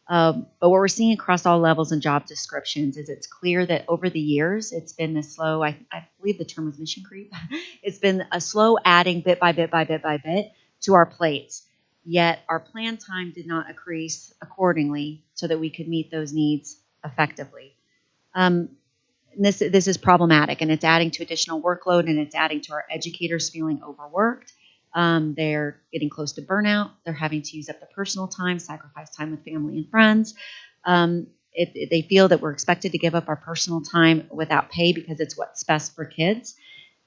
But what we're seeing across all levels and job descriptions is it's clear that over the years, it's been this slow, I believe the term was mission creep. It's been a slow adding bit by bit by bit by bit to our plates. Yet our plan time did not increase accordingly so that we could meet those needs effectively. This is problematic, and it's adding to additional workload, and it's adding to our educators feeling overworked. They're getting close to burnout. They're having to use up the personal time, sacrifice time with family and friends. They feel that we're expected to give up our personal time without pay because it's what's best for kids.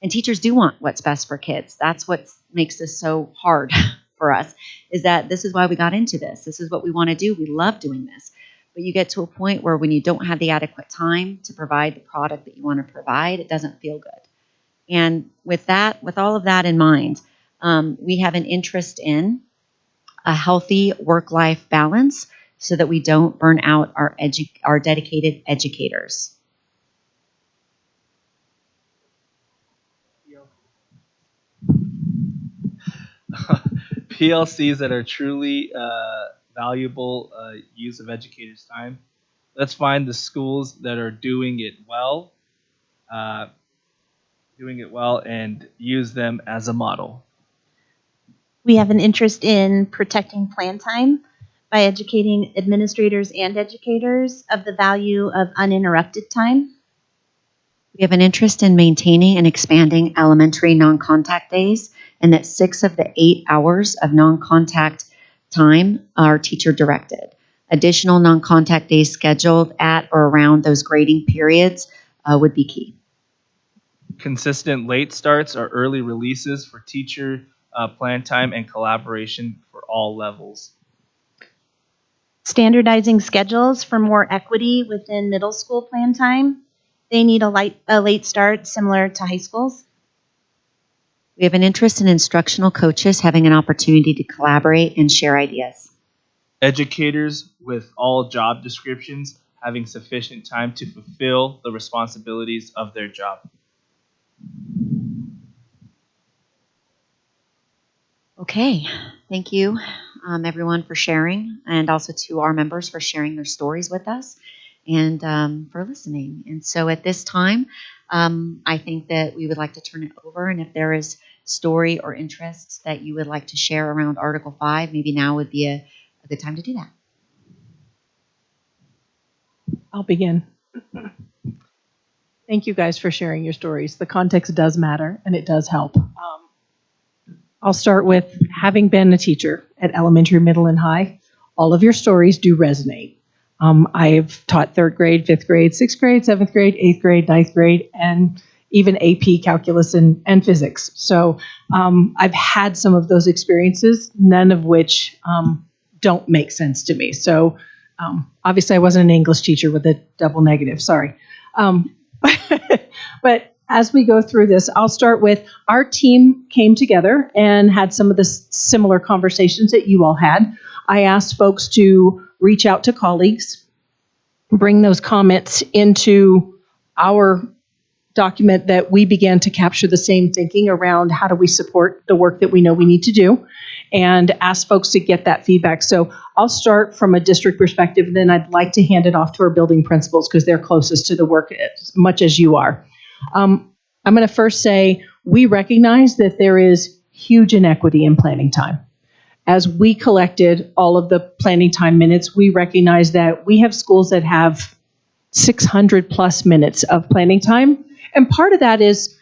And teachers do want what's best for kids. That's what makes this so hard for us, is that this is why we got into this. This is what we want to do. We love doing this. But you get to a point where when you don't have the adequate time to provide the product that you want to provide, it doesn't feel good. And with all of that in mind, we have an interest in a healthy work-life balance so that we don't burn out our dedicated educators. PLCs that are truly valuable use of educators' time. Let's find the schools that are doing it well, and use them as a model. We have an interest in protecting plan time by educating administrators and educators of the value of uninterrupted time. We have an interest in maintaining and expanding elementary non-contact days, and that 6 of the 8 hours of non-contact time are teacher-directed. Additional non-contact days scheduled at or around those grading periods would be key. Consistent late starts or early releases for teacher plan time and collaboration for all levels. Standardizing schedules for more equity within middle school plan time. They need a late start similar to high schools. We have an interest in instructional coaches having an opportunity to collaborate and share ideas. Educators with all job descriptions having sufficient time to fulfill the responsibilities of their job. Okay, thank you everyone for sharing, and also to our members for sharing their stories with us and for listening. And so at this time, I think that we would like to turn it over, and if there is story or interests that you would like to share around Article 5, maybe now would be a good time to do that. I'll begin. Thank you guys for sharing your stories. The context does matter, and it does help. I'll start with having been a teacher at elementary, middle, and high. All of your stories do resonate. I've taught 3rd grade, 5th grade, 6th grade, 7th grade, 8th grade, 9th grade, and even AP calculus and physics. So I've had some of those experiences, none of which don't make sense to me. So obviously I wasn't an English teacher with a double negative, sorry. But as we go through this, I'll start with our team came together and had some of the similar conversations that you all had. I asked folks to reach out to colleagues, bring those comments into our document that we began to capture the same thinking around how do we support the work that we know we need to do, and ask folks to get that feedback. So I'll start from a district perspective, then I'd like to hand it off to our building principals because they're closest to the work as much as you are. I'm going to first say we recognize that there is huge inequity in planning time. As we collected all of the planning time minutes, we recognize that we have schools that have 600 plus minutes of planning time. And part of that is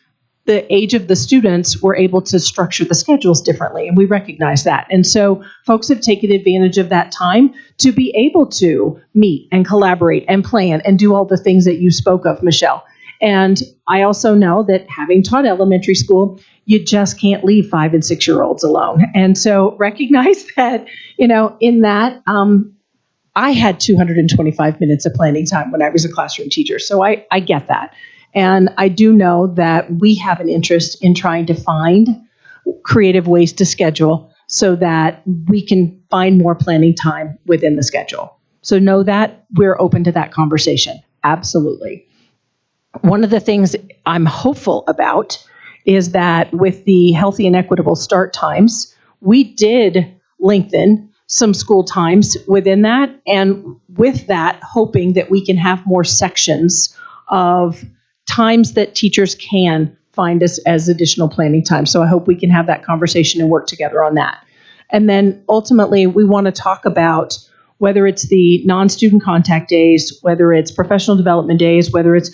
the age of the students were able to structure the schedules differently, and we recognize that. And so folks have taken advantage of that time to be able to meet and collaborate and plan and do all the things that you spoke of, Michelle. And I also know that having taught elementary school, you just can't leave 5- and 6-year-olds alone. And so recognize that, in that, I had 225 minutes of planning time when I was a classroom teacher. So I get that. And I do know that we have an interest in trying to find creative ways to schedule so that we can find more planning time within the schedule. So know that we're open to that conversation. Absolutely. One of the things I'm hopeful about is that with the healthy and equitable start times, we did lengthen some school times within that. And with that, hoping that we can have more sections of times that teachers can find us as additional planning time. So I hope we can have that conversation and work together on that. And then ultimately, we want to talk about whether it's the non-student contact days, whether it's professional development days, whether it's,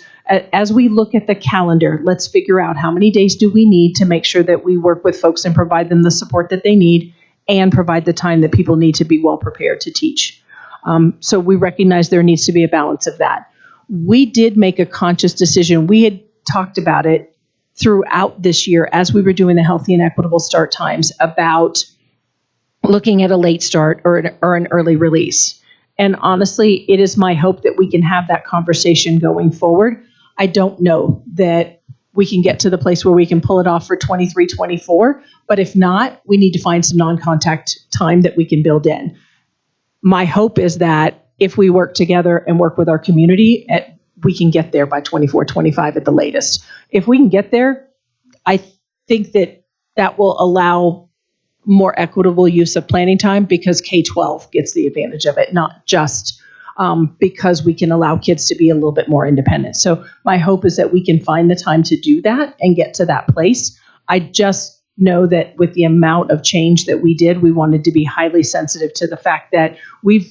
as we look at the calendar, let's figure out how many days do we need to make sure that we work with folks and provide them the support that they need and provide the time that people need to be well prepared to teach. So we recognize there needs to be a balance of that. We did make a conscious decision. We had talked about it throughout this year as we were doing the healthy and equitable start times about looking at a late start or an early release. And honestly, it is my hope that we can have that conversation going forward. I don't know that we can get to the place where we can pull it off for 23, 24, but if not, we need to find some non-contact time that we can build in. My hope is that if we work together and work with our community, we can get there by 24, 25 at the latest. If we can get there, I think that will allow more equitable use of planning time because K-12 gets the advantage of it, not just because we can allow kids to be a little bit more independent. So my hope is that we can find the time to do that and get to that place. I just know that with the amount of change that we did, we wanted to be highly sensitive to the fact that we've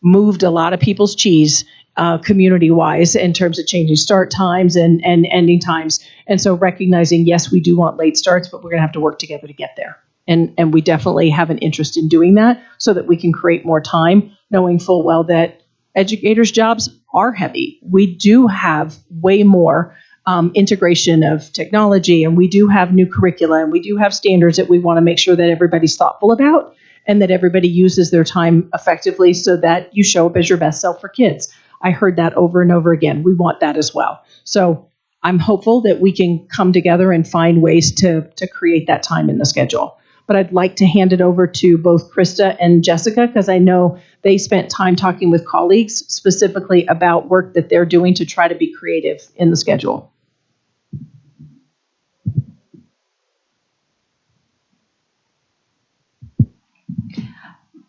moved a lot of people's cheese community-wise in terms of changing start times and ending times. And so recognizing, yes, we do want late starts, but we're going to have to work together to get there. And we definitely have an interest in doing that so that we can create more time, knowing full well that educators' jobs are heavy. We do have way more integration of technology, and we do have new curricula, and we do have standards that we want to make sure that everybody's thoughtful about and that everybody uses their time effectively so that you show up as your best self for kids. I heard that over and over again. We want that as well. So I'm hopeful that we can come together and find ways to create that time in the schedule. But I'd like to hand it over to both Krista and Jessica because I know they spent time talking with colleagues specifically about work that they're doing to try to be creative in the schedule.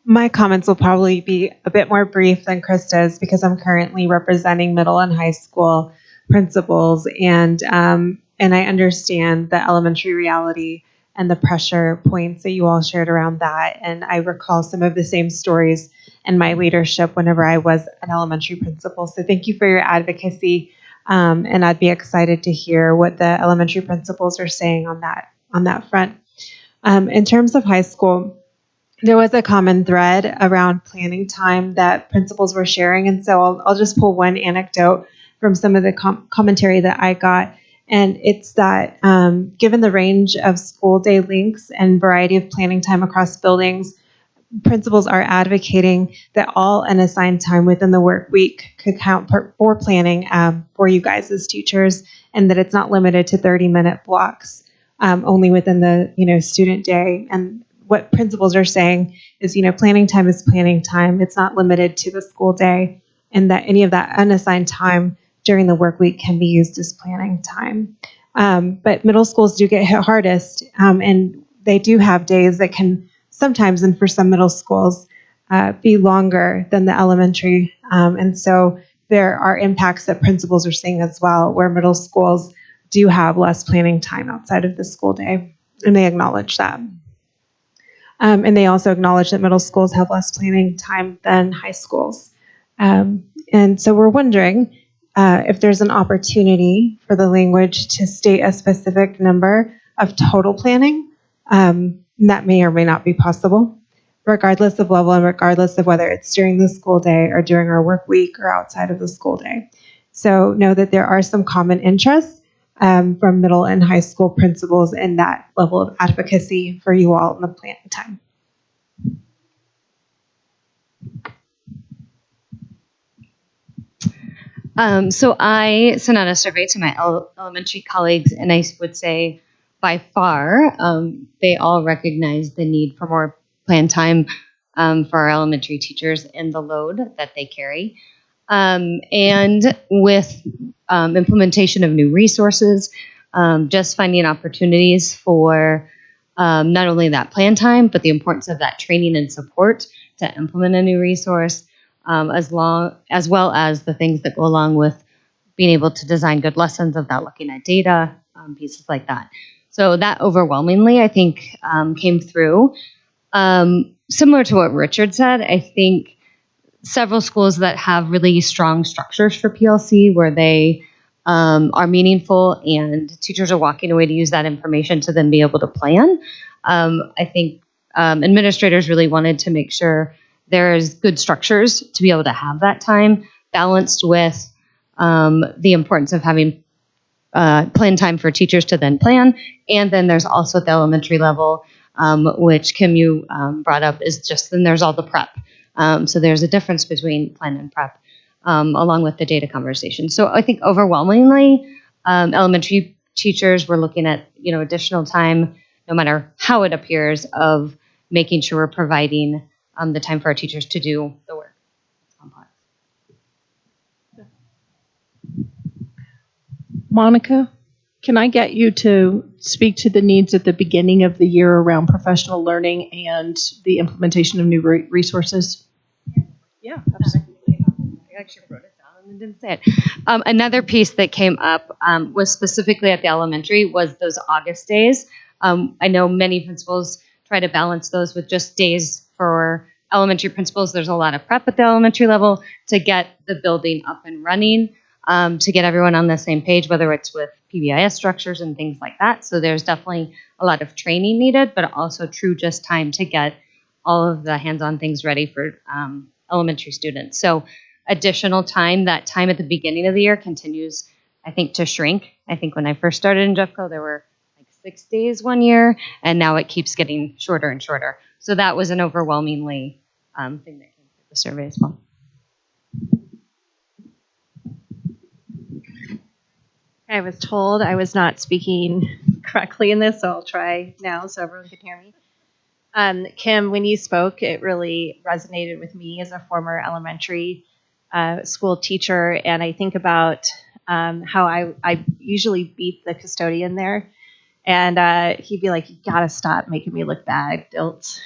My comments will probably be a bit more brief than Krista's because I'm currently representing middle and high school principals, and I understand the elementary reality and the pressure points that you all shared around that. And I recall some of the same stories in my leadership whenever I was an elementary principal. So thank you for your advocacy, and I'd be excited to hear what the elementary principals are saying on that front. In terms of high school, there was a common thread around planning time that principals were sharing. And so I'll just pull one anecdote from some of the commentary that I got. And it's that given the range of school day lengths and variety of planning time across buildings, principals are advocating that all unassigned time within the work week could count for planning for you guys as teachers, and that it's not limited to 30-minute blocks only within the student day. And what principals are saying is, planning time is planning time. It's not limited to the school day, and that any of that unassigned time during the work week can be used as planning time. But middle schools do get hit hardest, and they do have days that can sometimes, and for some middle schools, be longer than the elementary. And so there are impacts that principals are seeing as well, where middle schools do have less planning time outside of the school day, and they acknowledge that. And they also acknowledge that middle schools have less planning time than high schools. And so we're wondering if there's an opportunity for the language to state a specific number of total planning. That may or may not be possible, regardless of level and regardless of whether it's during the school day or during our work week or outside of the school day. So know that there are some common interests from middle and high school principals in that level of advocacy for you all in the planning time. So I sent out a survey to my elementary colleagues, and I would say by far they all recognize the need for more planned time for our elementary teachers and the load that they carry. And with implementation of new resources, just finding opportunities for not only that plan time, but the importance of that training and support to implement a new resource, as well as the things that go along with being able to design good lessons without looking at data, pieces like that. So that overwhelmingly, I think, came through. Similar to what Richard said, I think several schools that have really strong structures for PLC where they are meaningful and teachers are walking away to use that information to then be able to plan. I think administrators really wanted to make sure there's good structures to be able to have that time balanced with the importance of having plan time for teachers to then plan. And then there's also at the elementary level, which Kim, you brought up, is just then there's all the prep. So there's a difference between plan and prep, along with the data conversation. So I think overwhelmingly, elementary teachers were looking at, additional time, no matter how it appears, of making sure we're providing the time for our teachers to do the work. It's complex. Monica, can I get you to speak to the needs at the beginning of the year around professional learning and the implementation of new resources? Yeah, absolutely. I actually wrote it down and didn't say it. Another piece that came up was specifically at the elementary was those August days. I know many principals try to balance those with just days for elementary principals. There's a lot of prep at the elementary level to get the building up and running, to get everyone on the same page, whether it's with PBIS structures and things like that. So there's definitely a lot of training needed, but also true just time to get all of the hands-on things ready for elementary students. So additional time, that time at the beginning of the year continues, I think, to shrink. I think when I first started in Jeffco, there were like 6 days one year, and now it keeps getting shorter and shorter. So that was an overwhelmingly thing that came through the survey as well. I was told I was not speaking correctly in this, so I'll try now so everyone can hear me. Kim, when you spoke, it really resonated with me as a former elementary school teacher, and I think about how I usually beat the custodian there, and he'd be like, "You gotta stop making me look bad."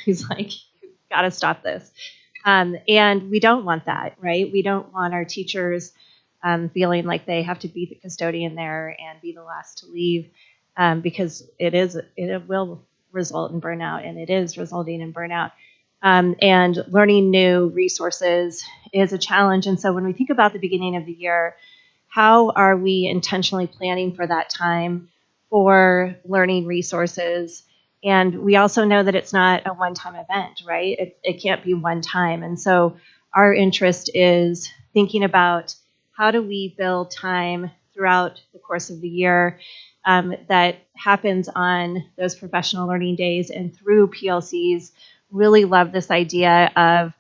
He's like, "You gotta stop this," and we don't want that, right? We don't want our teachers feeling like they have to beat the custodian there and be the last to leave, because it will result in burnout, and it is resulting in burnout. And learning new resources is a challenge. And so when we think about the beginning of the year, how are we intentionally planning for that time for learning resources? And we also know that it's not a one-time event, right? It can't be one time. And so our interest is thinking about how do we build time throughout the course of the year that happens on those professional learning days and through PLCs. Really love this idea of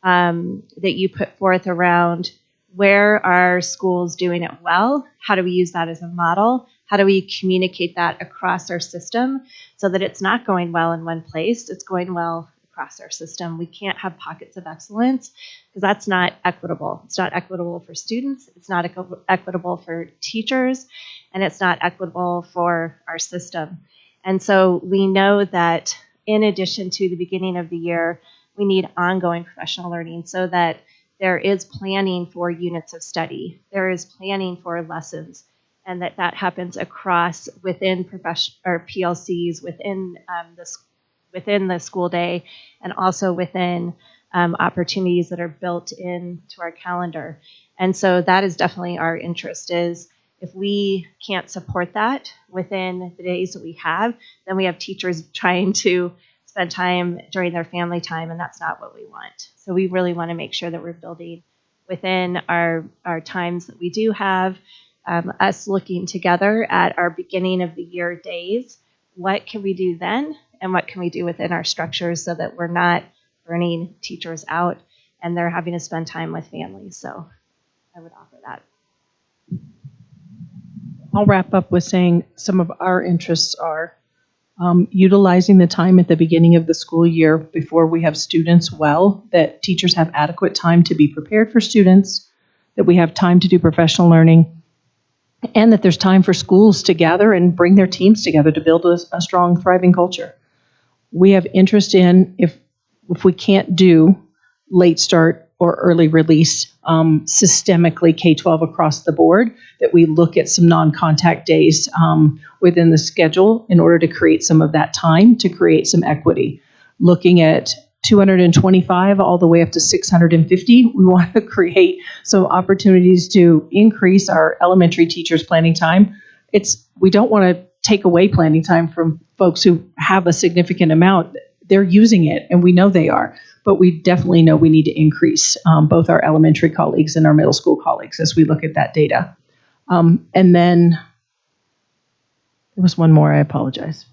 that you put forth around where are schools doing it well? How do we use that as a model? How do we communicate that across our system so that it's not going well in one place, it's going well across our system? We can't have pockets of excellence because that's not equitable. It's not equitable for students, it's not equitable for teachers, and it's not equitable for our system. And so we know that in addition to the beginning of the year, we need ongoing professional learning so that there is planning for units of study, there is planning for lessons, and that happens across within PLCs, within the school day, and also within opportunities that are built into our calendar. And so that is definitely our interest. Is if we can't support that within the days that we have, then we have teachers trying to spend time during their family time, and that's not what we want. So we really want to make sure that we're building within our times that we do have, us looking together at our beginning of the year days. What can we do then, and what can we do within our structures so that we're not burning teachers out and they're having to spend time with families? So I would offer that. I'll wrap up with saying some of our interests are utilizing the time at the beginning of the school year before we have students well, that teachers have adequate time to be prepared for students, that we have time to do professional learning, and that there's time for schools to gather and bring their teams together to build a strong, thriving culture. We have interest in, if we can't do late start or early release systemically K-12 across the board, that we look at some non-contact days within the schedule in order to create some of that time, to create some equity. Looking at 225 all the way up to 650, we want to create some opportunities to increase our elementary teachers' planning time. We don't want to take away planning time from folks who have a significant amount. They're using it, and we know they are. But we definitely know we need to increase both our elementary colleagues and our middle school colleagues as we look at that data. And then There was one more. I apologize.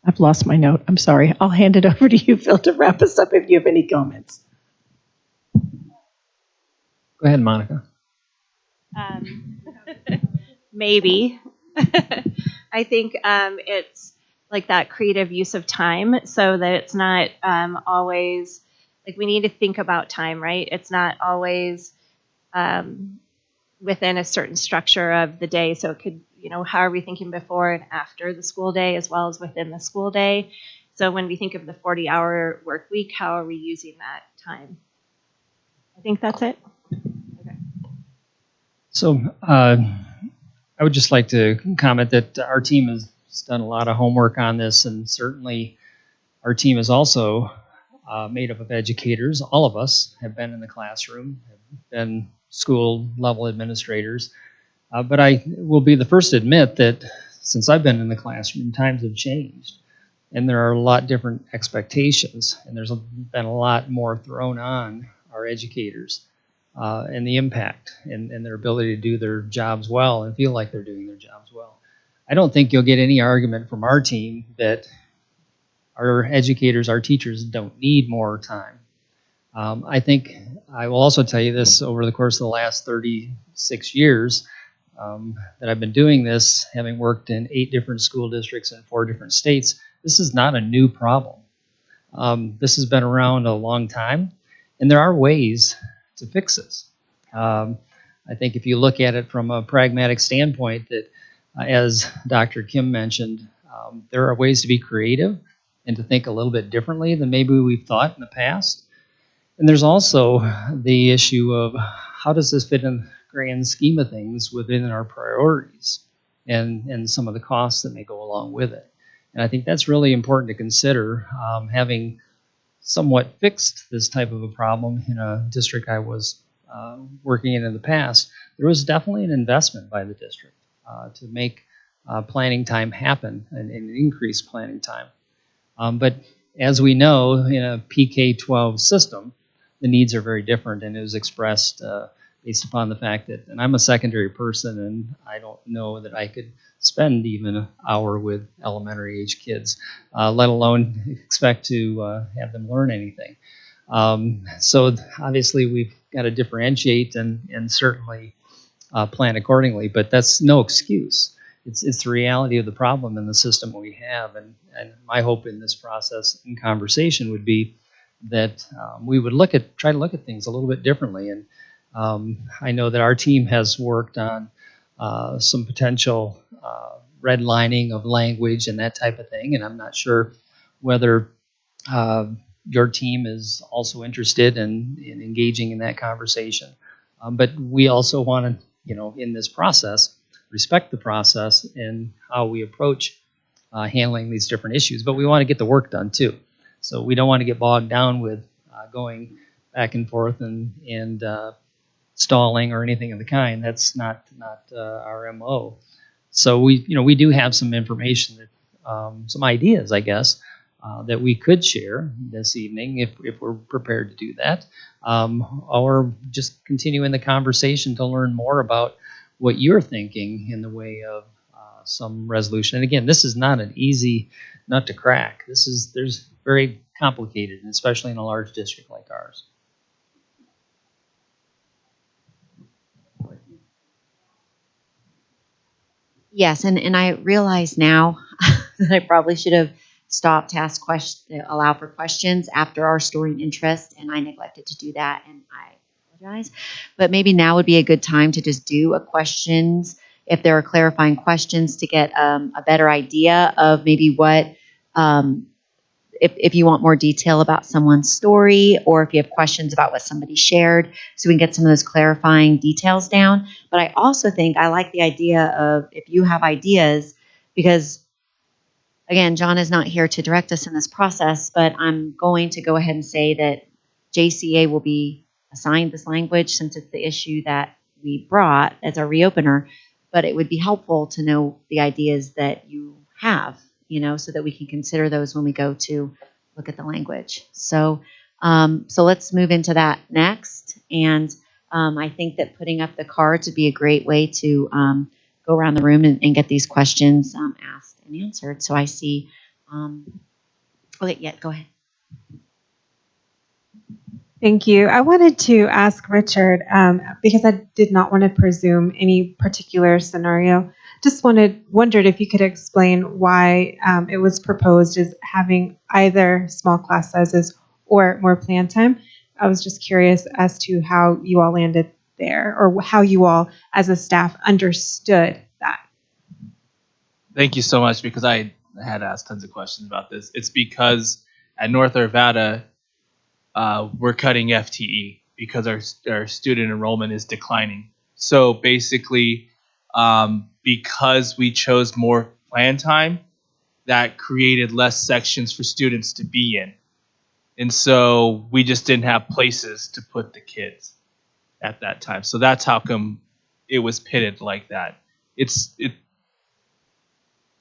I've lost my note. I'm sorry. I'll hand it over to you, Phil, to wrap us up if you have any comments. Go ahead, Monica. Maybe. I think it's like that creative use of time so that it's not always, like we need to think about time, right? It's not always within a certain structure of the day. So it could, how are we thinking before and after the school day as well as within the school day? So when we think of the 40-hour work week, how are we using that time? I think that's it. Okay. So I would just like to comment that our team has done a lot of homework on this, and certainly our team is also made up of educators. All of us have been in the classroom, have been school level administrators. But I will be the first to admit that since I've been in the classroom, times have changed. And there are a lot different expectations. And there's been a lot more thrown on our educators and the impact and their ability to do their jobs well and feel like they're doing their jobs well. I don't think you'll get any argument from our team that our educators, our teachers don't need more time. I think I will also tell you this over the course of the last 36 years that I've been doing this, having worked in 8 different school districts in 4 different states, this is not a new problem. This has been around a long time, and there are ways to fix this. I think if you look at it from a pragmatic standpoint, that as Dr. Kim mentioned, there are ways to be creative and to think a little bit differently than maybe we've thought in the past. And there's also the issue of how does this fit in the grand scheme of things within our priorities and some of the costs that may go along with it. And I think that's really important to consider, having somewhat fixed this type of a problem in a district I was working in the past. There was definitely an investment by the district to make planning time happen and increase planning time. But as we know, in a PK-12 system, the needs are very different, and it was expressed based upon the fact that, and I'm a secondary person, and I don't know that I could spend even an hour with elementary age kids, let alone expect to have them learn anything. So obviously we've got to differentiate and certainly plan accordingly, but that's no excuse. It's the reality of the problem in the system we have, and my hope in this process and conversation would be that we would try to look at things a little bit differently. And I know that our team has worked on some potential redlining of language and that type of thing, and I'm not sure whether your team is also interested in engaging in that conversation. But we also want to, in this process, respect the process and how we approach handling these different issues. But we want to get the work done too. So we don't want to get bogged down with going back and forth and stalling or anything of the kind. That's not our MO. So we do have some information that some ideas, I guess, that we could share this evening if we're prepared to do that, or just continue in the conversation to learn more about what you're thinking in the way of some resolution. And again, this is not an easy nut to crack. There's very complicated, and especially in a large district like ours. Yes, and I realize now that I probably should have stopped to allow for questions after our story and interest, and I neglected to do that, and I apologize. But maybe now would be a good time to just do a questions, if there are clarifying questions, to get a better idea of maybe what, if you want more detail about someone's story, or if you have questions about what somebody shared, so we can get some of those clarifying details down. But I also think I like the idea of, if you have ideas, because again, John is not here to direct us in this process, but I'm going to go ahead and say that Jcea will be assigned this language since it's the issue that we brought as our reopener. But it would be helpful to know the ideas that you have, so that we can consider those when we go to look at the language. So, so let's move into that next. And I think that putting up the cards would be a great way to go around the room and get these questions asked and answered. So I see. Okay, yeah, go ahead. Thank you. I wanted to ask Richard, because I did not want to presume any particular scenario. Just wondered if you could explain why it was proposed as having either small class sizes or more plan time. I was just curious as to how you all landed there, or how you all as a staff understood that. Thank you so much, because I had asked tons of questions about this. It's because at North Arvada, we're cutting FTE because our student enrollment is declining. So basically, because we chose more plan time, that created less sections for students to be in. And so we just didn't have places to put the kids at that time. So that's how come it was pitted like that.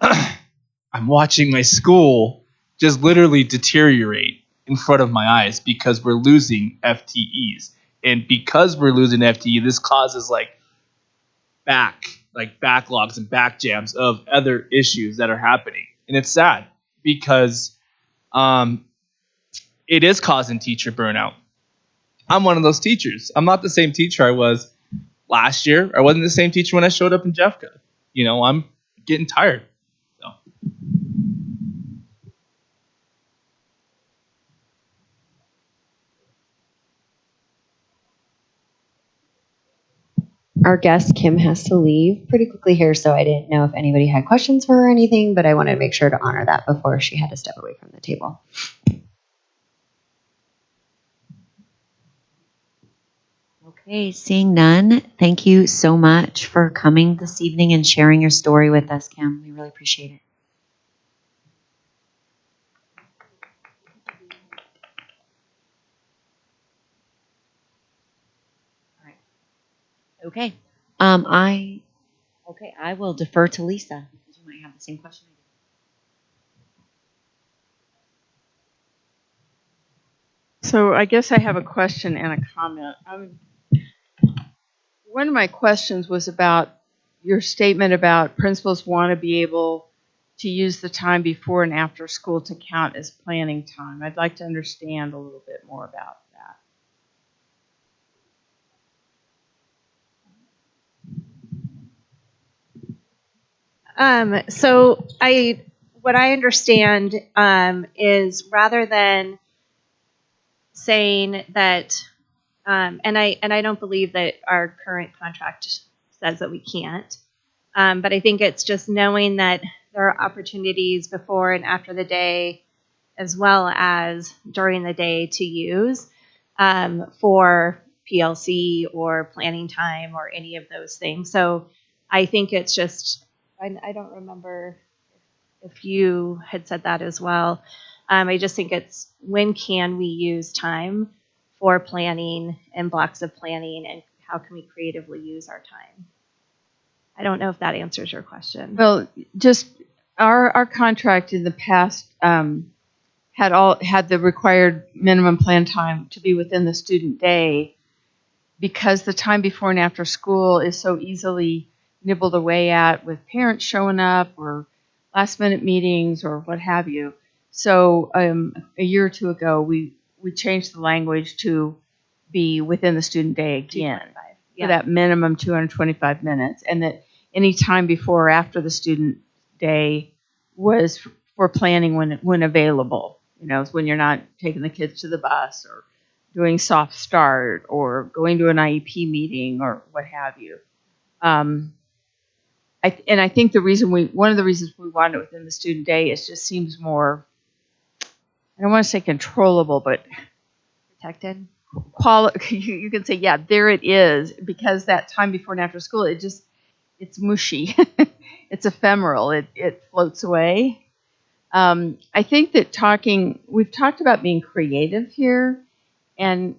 I'm watching my school just literally deteriorate in front of my eyes because we're losing FTEs. And because we're losing FTE, this causes backlogs and back jams of other issues that are happening. And it's sad because it is causing teacher burnout. I'm one of those teachers. I'm not the same teacher I was last year. I wasn't the same teacher when I showed up in Jeffco. I'm getting tired. So. Our guest, Kim, has to leave pretty quickly here, so I didn't know if anybody had questions for her or anything, but I wanted to make sure to honor that before she had to step away from the table. Okay, seeing none, thank you so much for coming this evening and sharing your story with us, Kim. We really appreciate it. All right. Okay. I will defer to Lisa because you might have the same question I do. So I guess I have a question and a comment. One of my questions was about your statement about principals want to be able to use the time before and after school to count as planning time. I'd like to understand a little bit more about that. So what I understand is rather than saying that, and I don't believe that our current contract says that we can't, but I think it's just knowing that there are opportunities before and after the day, as well as during the day to use for PLC or planning time or any of those things. So I think it's just, I don't remember if you had said that as well. I just think it's when can we use time for planning and blocks of planning, and how can we creatively use our time? I don't know if that answers your question. Well, just our contract in the past had the required minimum plan time to be within the student day, because the time before and after school is so easily nibbled away at with parents showing up or last minute meetings or what have you. So a year or two ago, we changed the language to be within the student day again for that minimum 225 minutes, and that any time before or after the student day was for planning when available. When you're not taking the kids to the bus or doing soft start or going to an IEP meeting or what have you. I think one of the reasons we want it within the student day is just seems more, I don't want to say controllable, but protected. You can say, yeah, there it is, because that time before and after school, it's mushy. It's ephemeral. It floats away. I think that we've talked about being creative here, and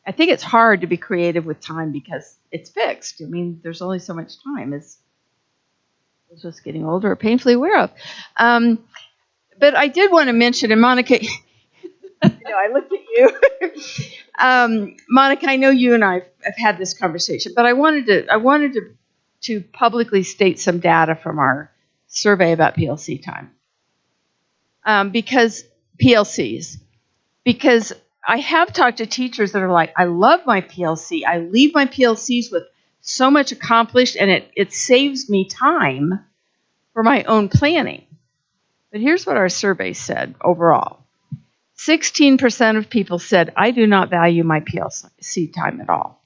I think it's hard to be creative with time because it's fixed. I mean, there's only so much time. was just getting older, painfully aware of. But I did want to mention, and Monica, I looked at you. Monica, I know you and I have had this conversation, but I wanted to publicly state some data from our survey about PLC time. Because I have talked to teachers that are like, I love my PLC. I leave my PLCs with so much accomplished, and it saves me time for my own planning. But here's what our survey said overall. 16% of people said, I do not value my PLC time at all.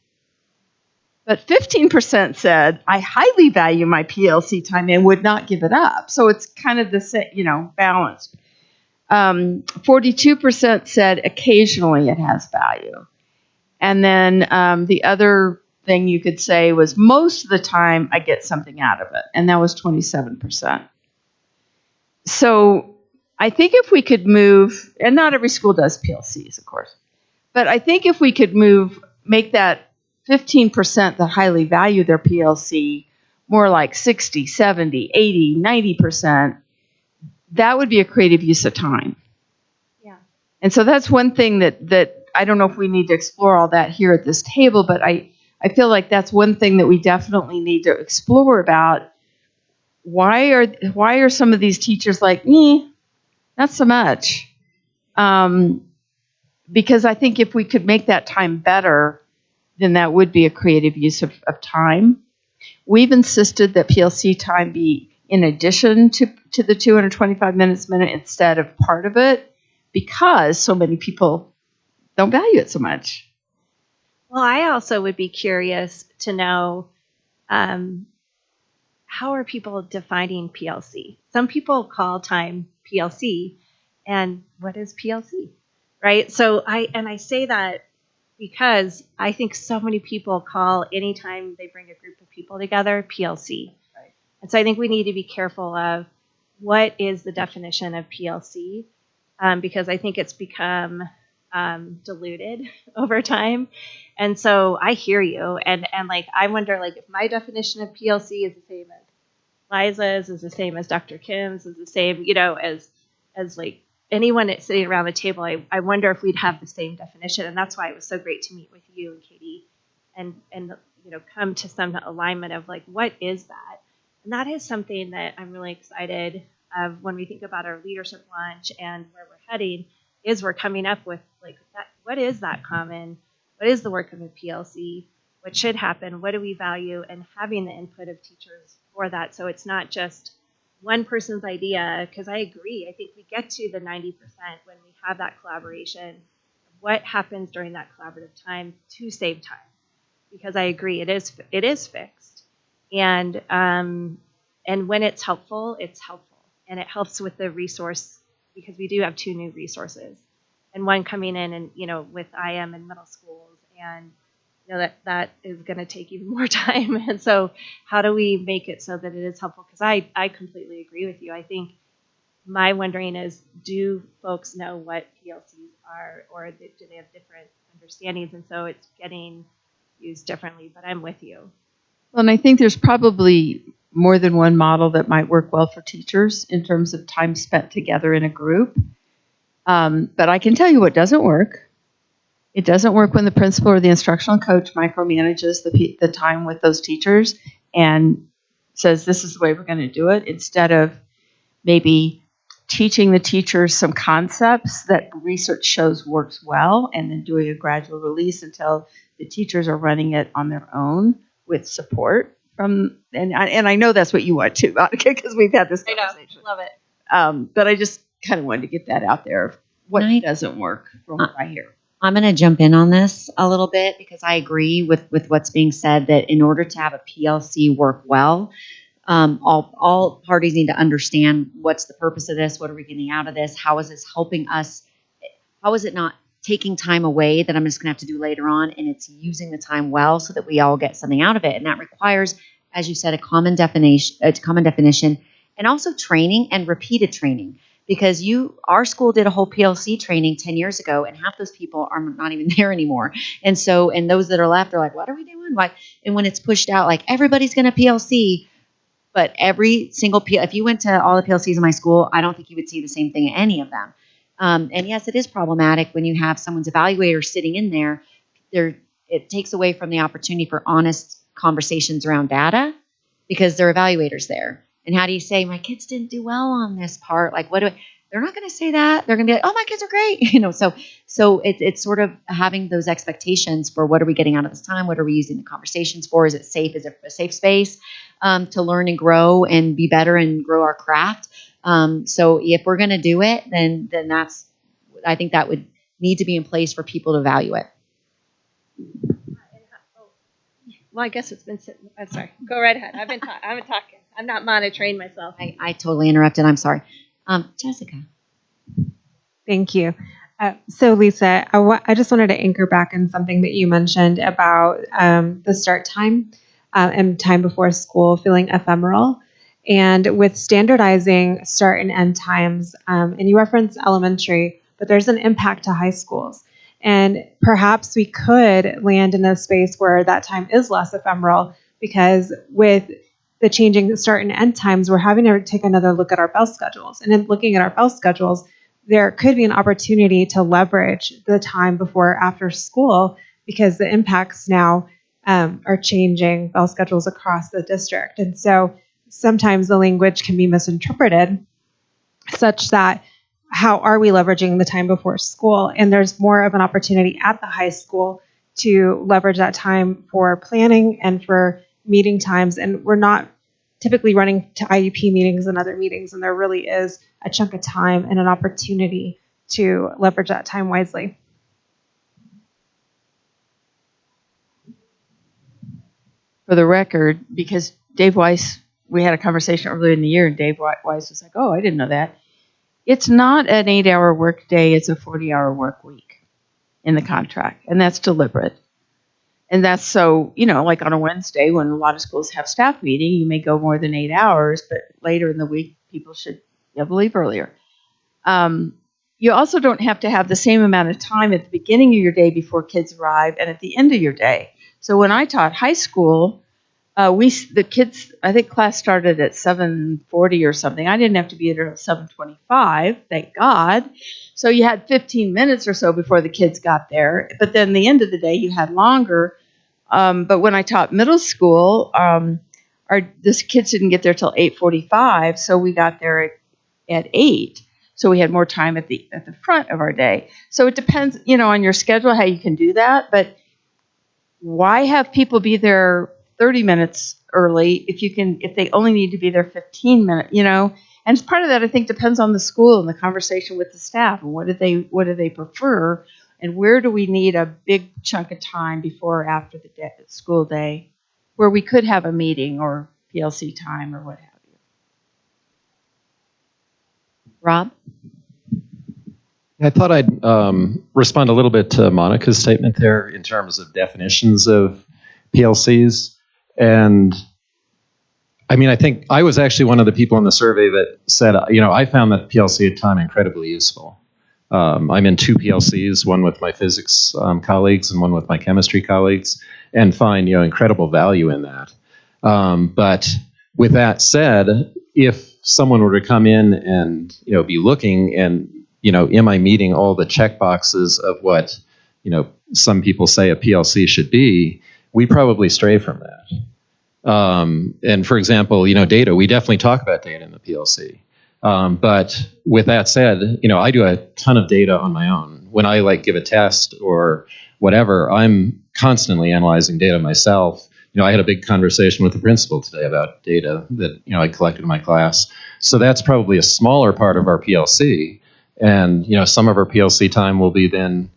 But 15% said, I highly value my PLC time and would not give it up. So it's kind of the balanced. 42% said occasionally it has value. And then the other thing you could say was most of the time I get something out of it. And that was 27%. So I think if we could move, and not every school does PLCs, of course, but I think if we could make that 15% that highly value their PLC more like 60, 70, 80, 90%, that would be a creative use of time. Yeah. And so that's one thing that I don't know if we need to explore all that here at this table, but I feel like that's one thing that we definitely need to explore about. Why are some of these teachers like, not so much? Because I think if we could make that time better, then that would be a creative use of time. We've insisted that PLC time be in addition to the 225 minutes a minute instead of part of it, because so many people don't value it so much. Well, I also would be curious to know how are people defining PLC? Some people call time PLC, and what is PLC, right? So I say that because I think so many people call anytime they bring a group of people together PLC. Right. And so I think we need to be careful of what is the definition of PLC, because I think it's become diluted over time. And so I hear you, and like I wonder like if my definition of PLC is the same as Liza's, is the same as Dr. Kim's, is the same, as like anyone that's sitting around the table, I wonder if we'd have the same definition. And that's why it was so great to meet with you and Katie and come to some alignment of like, what is that? And that is something that I'm really excited of when we think about our leadership lunch and where we're heading, is we're coming up with like that, what is that common? What is the work of a PLC? What should happen? What do we value? And having the input of teachers for that. So it's not just one person's idea, because I agree. I think we get to the 90% when we have that collaboration. What happens during that collaborative time to save time? Because I agree, it is fixed. And when it's helpful, and it helps with the resource, because we do have 2 new resources, and one coming in and with IM in middle schools, and that is going to take even more time. And so how do we make it so that it is helpful? Because I completely agree with you. I think my wondering is, do folks know what PLCs are, or do they have different understandings? And so it's getting used differently, but I'm with you. Well, and I think there's probably more than one model that might work well for teachers in terms of time spent together in a group. But I can tell you what doesn't work. It doesn't work when the principal or the instructional coach micromanages the time with those teachers and says, this is the way we're going to do it, instead of maybe teaching the teachers some concepts that research shows works well, and then doing a gradual release until the teachers are running it on their own with support from, and I know that's what you want too, Monica, because we've had this conversation. I know, love it. But I just kind of wanted to get that out there. What doesn't work from what I hear. I'm going to jump in on this a little bit, because I agree with what's being said, that in order to have a PLC work well, all parties need to understand what's the purpose of this, what are we getting out of this, how is this helping us, how is it not taking time away that I'm just going to have to do later on, and it's using the time well so that we all get something out of it. And that requires, as you said, a common definition, and also training and repeated training. Because our school did a whole PLC training 10 years ago, and half those people are not even there anymore. And those that are left are like, what are we doing? Why? And when it's pushed out, like, everybody's going to PLC, But every single if you went to all the PLCs in my school, I don't think you would see the same thing in any of them. And yes, it is problematic when you have someone's evaluator sitting in there. It takes away from the opportunity for honest conversations around data because their evaluators there. And how do you say my kids didn't do well on this part? Like, they're not going to say that. They're going to be like, oh, my kids are great. So it's sort of having those expectations for what are we getting out of this time? What are we using the conversations for? Is it safe? Is it a safe space to learn and grow and be better and grow our craft? So if we're going to do it, then I think that would need to be in place for people to value it. Well, I guess it's been sitting. I'm sorry. Go right ahead. I've been talking. I'm not monitoring myself. I totally interrupted. I'm sorry. Jessica. Thank you. So Lisa, I just wanted to anchor back on something that you mentioned about the start time and time before school feeling ephemeral. And with standardizing start and end times, and you referenced elementary, but there's an impact to high schools. And perhaps we could land in a space where that time is less ephemeral because with the changing start and end times, we're having to take another look at our bell schedules. And in looking at our bell schedules, there could be an opportunity to leverage the time before after school because the impacts now are changing bell schedules across the district. And so sometimes the language can be misinterpreted such that how are we leveraging the time before school? And there's more of an opportunity at the high school to leverage that time for planning and for meeting times. And we're not typically running to IUP meetings and other meetings, and there really is a chunk of time and an opportunity to leverage that time wisely. For the record, because Dave Weiss, we had a conversation earlier in the year, and Dave Weiss was like, oh, I didn't know that. It's not an 8-hour work day, it's a 40-hour work week in the contract, and that's deliberate. And that's so, like on a Wednesday when a lot of schools have staff meeting, you may go more than 8 hours, but later in the week, people should be able to leave earlier. You also don't have to have the same amount of time at the beginning of your day before kids arrive and at the end of your day. So when I taught high school, the kids, I think class started at 7:40 or something. I didn't have to be there at 7:25, thank God. So you had 15 minutes or so before the kids got there. But then the end of the day, you had longer. But when I taught middle school, the kids didn't get there till 8:45, so we got there at 8. So we had more time at the front of our day. So it depends, on your schedule how you can do that. But why have people be there 30 minutes early if they only need to be there 15 minutes, And part of that, I think, depends on the school and the conversation with the staff and what do they prefer, and where do we need a big chunk of time before or after the school day, where we could have a meeting or PLC time or what have you. Rob? I thought I'd respond a little bit to Monica's statement there in terms of definitions of PLCs. And I mean, I think I was actually one of the people in the survey that said, I found that PLC time incredibly useful. I'm in 2 PLCs, one with my physics colleagues and one with my chemistry colleagues, and find, incredible value in that. But with that said, if someone were to come in and, be looking and, am I meeting all the check boxes of what, some people say a PLC should be, we probably stray from that. And for example, data, we definitely talk about data in the PLC. But with that said, I do a ton of data on my own. When I give a test or whatever, I'm constantly analyzing data myself. I had a big conversation with the principal today about data that, I collected in my class. So that's probably a smaller part of our PLC. And, some of our PLC time will be then,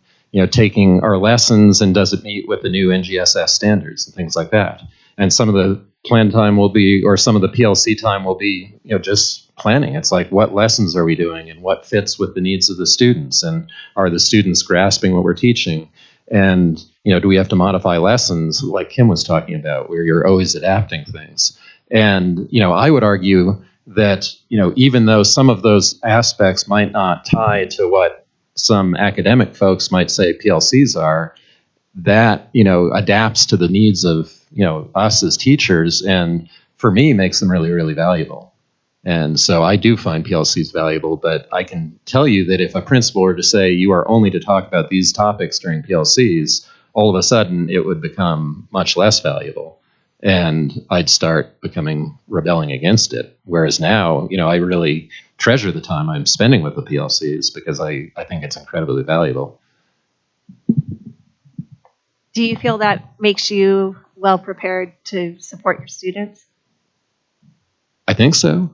taking our lessons and does it meet with the new NGSS standards and things like that. And some of the plan time will be, or some of the PLC time will be, just planning. It's like, what lessons are we doing and what fits with the needs of the students? And are the students grasping what we're teaching? And, do we have to modify lessons like Kim was talking about, where you're always adapting things? And, I would argue that, even though some of those aspects might not tie to what some academic folks might say PLCs are, that, adapts to the needs of, us as teachers. And for me, makes them really, really valuable. And so I do find PLCs valuable, but I can tell you that if a principal were to say you are only to talk about these topics during PLCs, all of a sudden it would become much less valuable. And I'd start rebelling against it. Whereas now, I really treasure the time I'm spending with the PLCs because I think it's incredibly valuable. Do you feel that makes you well prepared to support your students? I think so.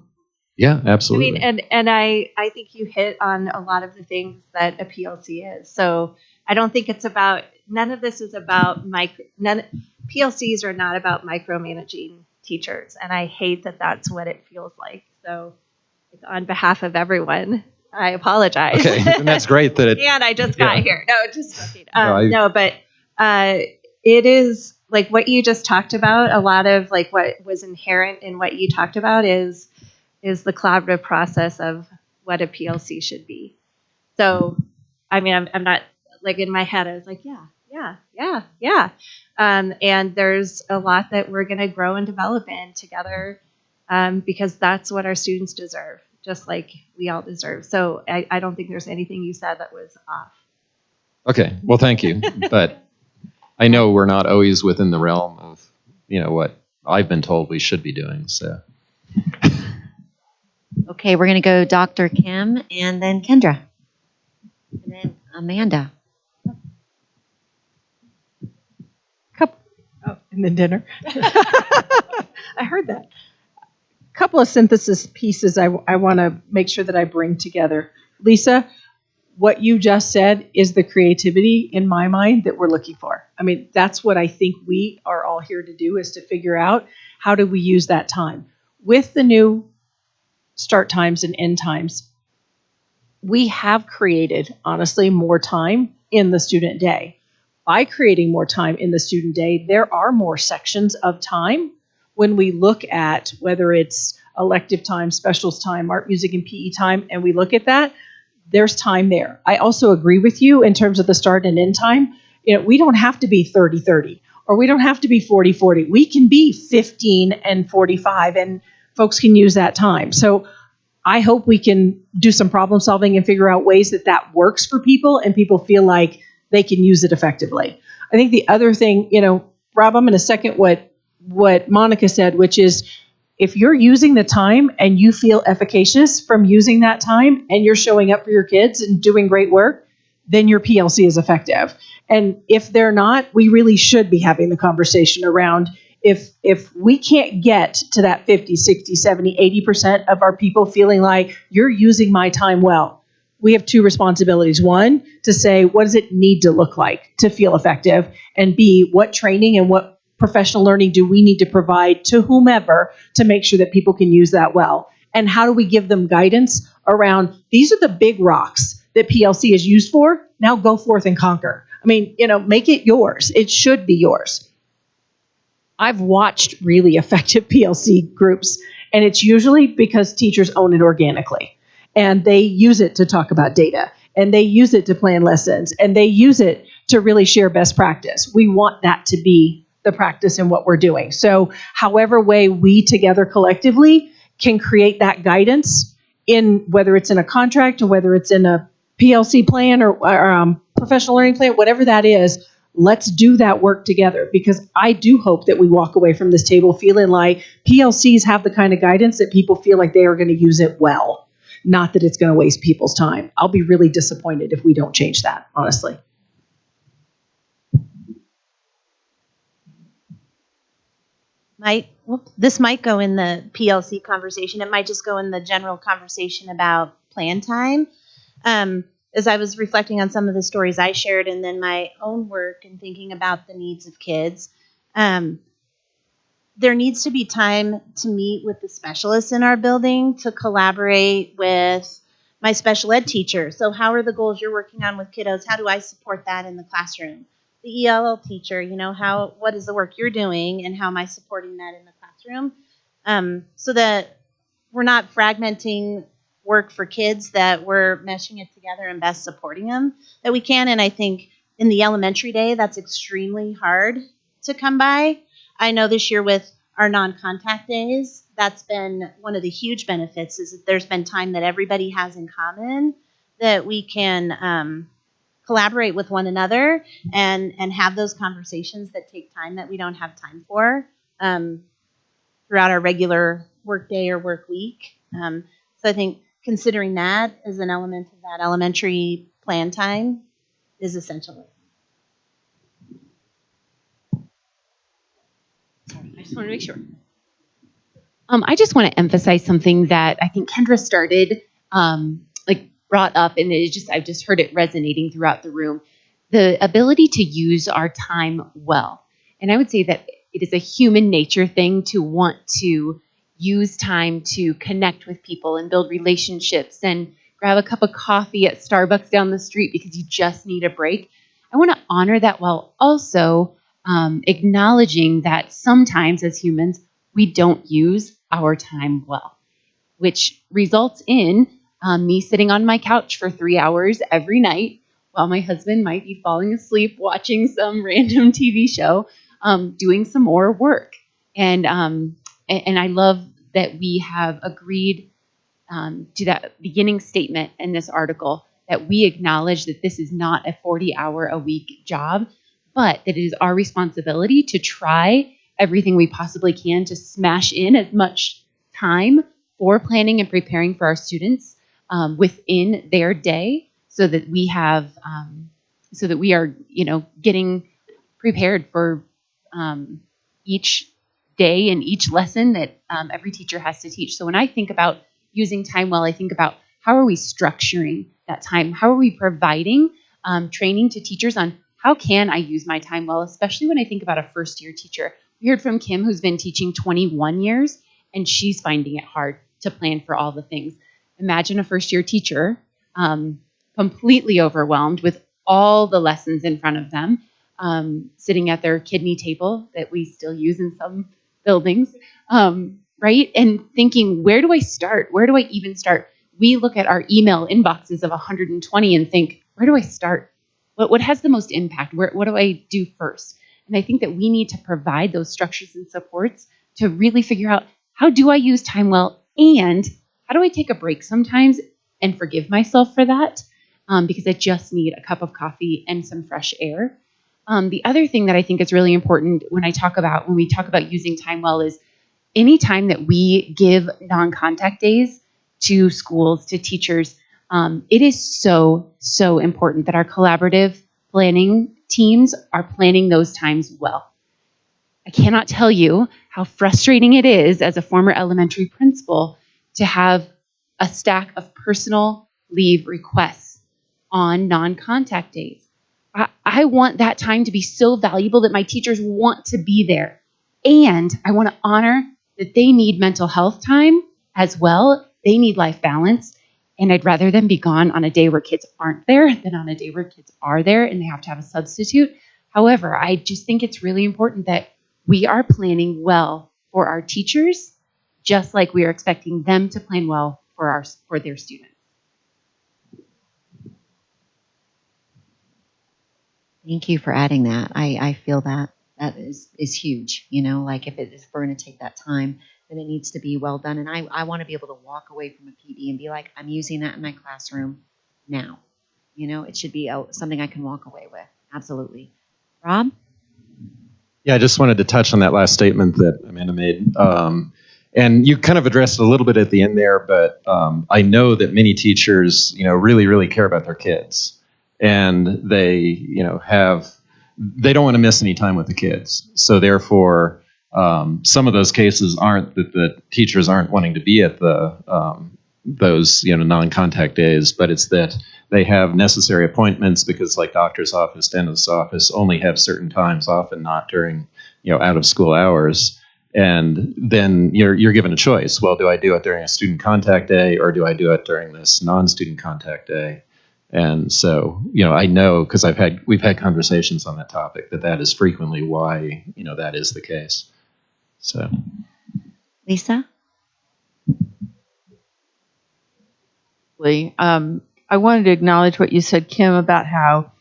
Yeah, absolutely. I mean, and I think you hit on a lot of the things that a PLC is. So I don't think it's about, none of this is about PLCs are not about micromanaging teachers. And I hate that that's what it feels like. So on behalf of everyone, I apologize. Okay, and that's great that it. And I just got here. No, just joking. But it is like what you just talked about. A lot of like what was inherent in what you talked about is the collaborative process of what a PLC should be. So, I mean, I'm not like in my head. I was like, yeah. And there's a lot that we're going to grow and develop in together because that's what our students deserve, just like we all deserve. So I don't think there's anything you said that was off. Okay, well, thank you. But I know we're not always within the realm of, what I've been told we should be doing. So. Okay, we're going to go Dr. Kim and then Kendra. And then Amanda. And then dinner. I heard that. A couple of synthesis pieces I want to make sure that I bring together. Lisa, what you just said is the creativity in my mind that we're looking for. I mean, that's what I think we are all here to do, is to figure out how do we use that time. With the new start times and end times, we have created, honestly, more time in the student day. By creating more time in the student day, there are more sections of time when we look at whether it's elective time, specials time, art, music, and PE time, and we look at that, there's time there. I also agree with you in terms of the start and end time. We don't have to be 30-30, or we don't have to be 40-40. We can be 15 and 45, and folks can use that time. So I hope we can do some problem solving and figure out ways that works for people and people feel like they can use it effectively. I think the other thing, Rob, I'm going to second what Monica said, which is if you're using the time and you feel efficacious from using that time and you're showing up for your kids and doing great work, then your PLC is effective. And if they're not, we really should be having the conversation around if we can't get to that 50, 60, 70, 80% of our people feeling like you're using my time well, we have two responsibilities. One, to say, what does it need to look like to feel effective? And B, what training and what professional learning do we need to provide to whomever to make sure that people can use that well? And how do we give them guidance around, these are the big rocks that PLC is used for. Now go forth and conquer. I mean, make it yours. It should be yours. I've watched really effective PLC groups, and it's usually because teachers own it organically. And they use it to talk about data, and they use it to plan lessons, and they use it to really share best practice. We want that to be the practice in what we're doing. So however way we together collectively can create that guidance, in whether it's in a contract or whether it's in a PLC plan or professional learning plan, whatever that is, let's do that work together, because I do hope that we walk away from this table feeling like PLCs have the kind of guidance that people feel like they are going to use it well. Not that it's going to waste people's time. I'll be really disappointed if we don't change that, honestly. This might go in the PLC conversation. It might just go in the general conversation about plan time. As I was reflecting on some of the stories I shared and then my own work and thinking about the needs of kids, there needs to be time to meet with the specialists in our building, to collaborate with my special ed teacher. So how are the goals you're working on with kiddos? How do I support that in the classroom? The ELL teacher, what is the work you're doing and how am I supporting that in the classroom? So that we're not fragmenting work for kids, that we're meshing it together and best supporting them that we can. And I think in the elementary day, that's extremely hard to come by. I know this year with our non-contact days, that's been one of the huge benefits, is that there's been time that everybody has in common that we can collaborate with one another and have those conversations that take time that we don't have time for throughout our regular work day or work week. So I think considering that as an element of that elementary plan time is essential. I just want to make sure. I just want to emphasize something that I think Kendra started, brought up, and I've just heard it resonating throughout the room. The ability to use our time well. And I would say that it is a human nature thing to want to use time to connect with people and build relationships and grab a cup of coffee at Starbucks down the street because you just need a break. I want to honor that while also acknowledging that sometimes as humans, we don't use our time well, which results in me sitting on my couch for 3 hours every night while my husband might be falling asleep watching some random TV show, doing some more work. And I love that we have agreed to that beginning statement in this article, that we acknowledge that this is not a 40-hour-a-week job, but that it is our responsibility to try everything we possibly can to smash in as much time for planning and preparing for our students within their day, so that we have, so that we are, getting prepared for each day and each lesson that every teacher has to teach. So when I think about using time well, I think about how are we structuring that time? How are we providing training to teachers on how can I use my time well, especially when I think about a first-year teacher. We heard from Kim, who's been teaching 21 years, and she's finding it hard to plan for all the things. Imagine a first-year teacher completely overwhelmed with all the lessons in front of them, sitting at their kidney table that we still use in some buildings, right? And thinking, where do I start? Where do I even start? We look at our email inboxes of 120 and think, where do I start? What has the most impact? What do I do first? And I think that we need to provide those structures and supports to really figure out, how do I use time well, and how do I take a break sometimes and forgive myself for that, because I just need a cup of coffee and some fresh air. The other thing that I think is really important when we talk about using time well is any time that we give non-contact days to schools, to teachers, it is so, so important that our collaborative planning teams are planning those times well. I cannot tell you how frustrating it is as a former elementary principal to have a stack of personal leave requests on non-contact days. I want that time to be so valuable that my teachers want to be there. And I want to honor that they need mental health time as well. They need life balance. And I'd rather them be gone on a day where kids aren't there than on a day where kids are there and they have to have a substitute. However, I just think it's really important that we are planning well for our teachers, just like we are expecting them to plan well for their students. Thank you for adding that. I feel that is huge. Like if we're going to take that time, then it needs to be well done. And I want to be able to walk away from a PD and be like, I'm using that in my classroom now. It should be something I can walk away with. Absolutely. Rob? Yeah, I just wanted to touch on that last statement that Amanda made. And you kind of addressed it a little bit at the end there, but I know that many teachers, really, really care about their kids. And they, they don't want to miss any time with the kids. So therefore, some of those cases aren't that the teachers aren't wanting to be at those non-contact days, but it's that they have necessary appointments because, like doctor's office, dentist's office, only have certain times, often not during out of school hours. And then you're given a choice. Well, do I do it during a student contact day, or do I do it during this non-student contact day? And so, I know because we've had conversations on that topic that is frequently why that is the case. So, Lisa? I wanted to acknowledge what you said, Kim, about how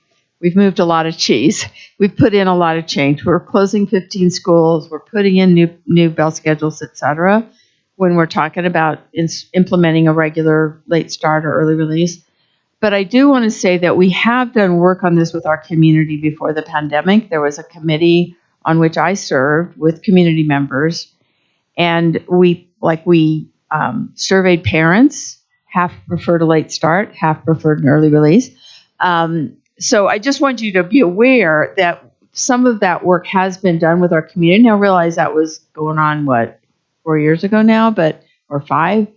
We've moved a lot of cheese. We've put in a lot of change. We're closing 15 schools. We're putting in new bell schedules, et cetera, when we're talking about implementing a regular late start or early release. But I do want to say that we have done work on this with our community before the pandemic. There was a committee on which I served with community members, and we surveyed parents. Half preferred a late start, half preferred an early release. So I just want you to be aware that some of that work has been done with our community. Now, I realize that was going on, 4 years ago now, or 5.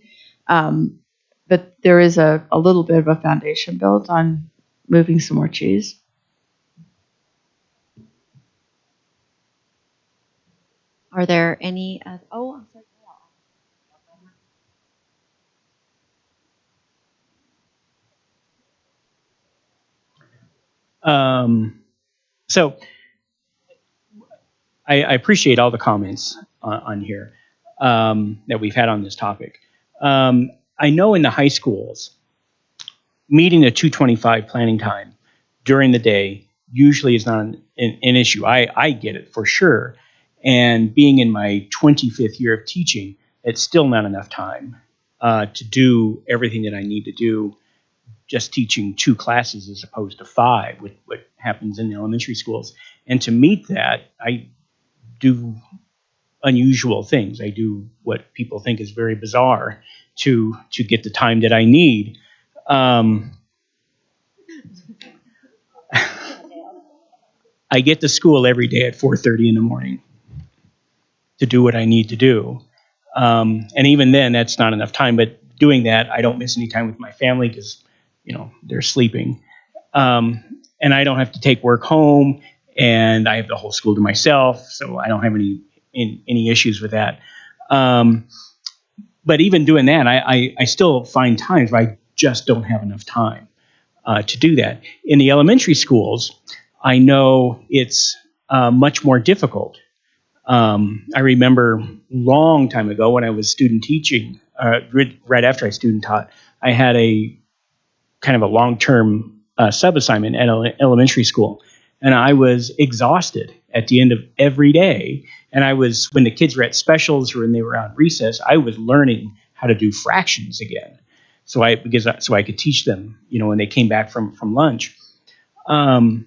But there is a little bit of a foundation built on moving some more cheese. Are there any? I'm sorry. So I appreciate all the comments on here that we've had on this topic. I know in the high schools, meeting a 2:25 planning time during the day usually is not an issue. I get it for sure. And being in my 25th year of teaching, it's still not enough time to do everything that I need to do just teaching 2 classes as opposed to 5, with what happens in the elementary schools. And to meet that, I do unusual things. I do what people think is very bizarre to get the time that I need. I get to school every day at 4:30 in the morning to do what I need to do. And even then, that's not enough time. But doing that, I don't miss any time with my family because, they're sleeping. And I don't have to take work home, and I have the whole school to myself, so I don't have any issues with that. But even doing that, I still find times where I just don't have enough time to do that. In the elementary schools, I know it's much more difficult. I remember long time ago when I was student teaching, right after I student taught, I had a kind of a long-term sub-assignment at elementary school. And I was exhausted at the end of every day. And when the kids were at specials or when they were on recess, I was learning how to do fractions again. So I could teach them, when they came back from lunch. And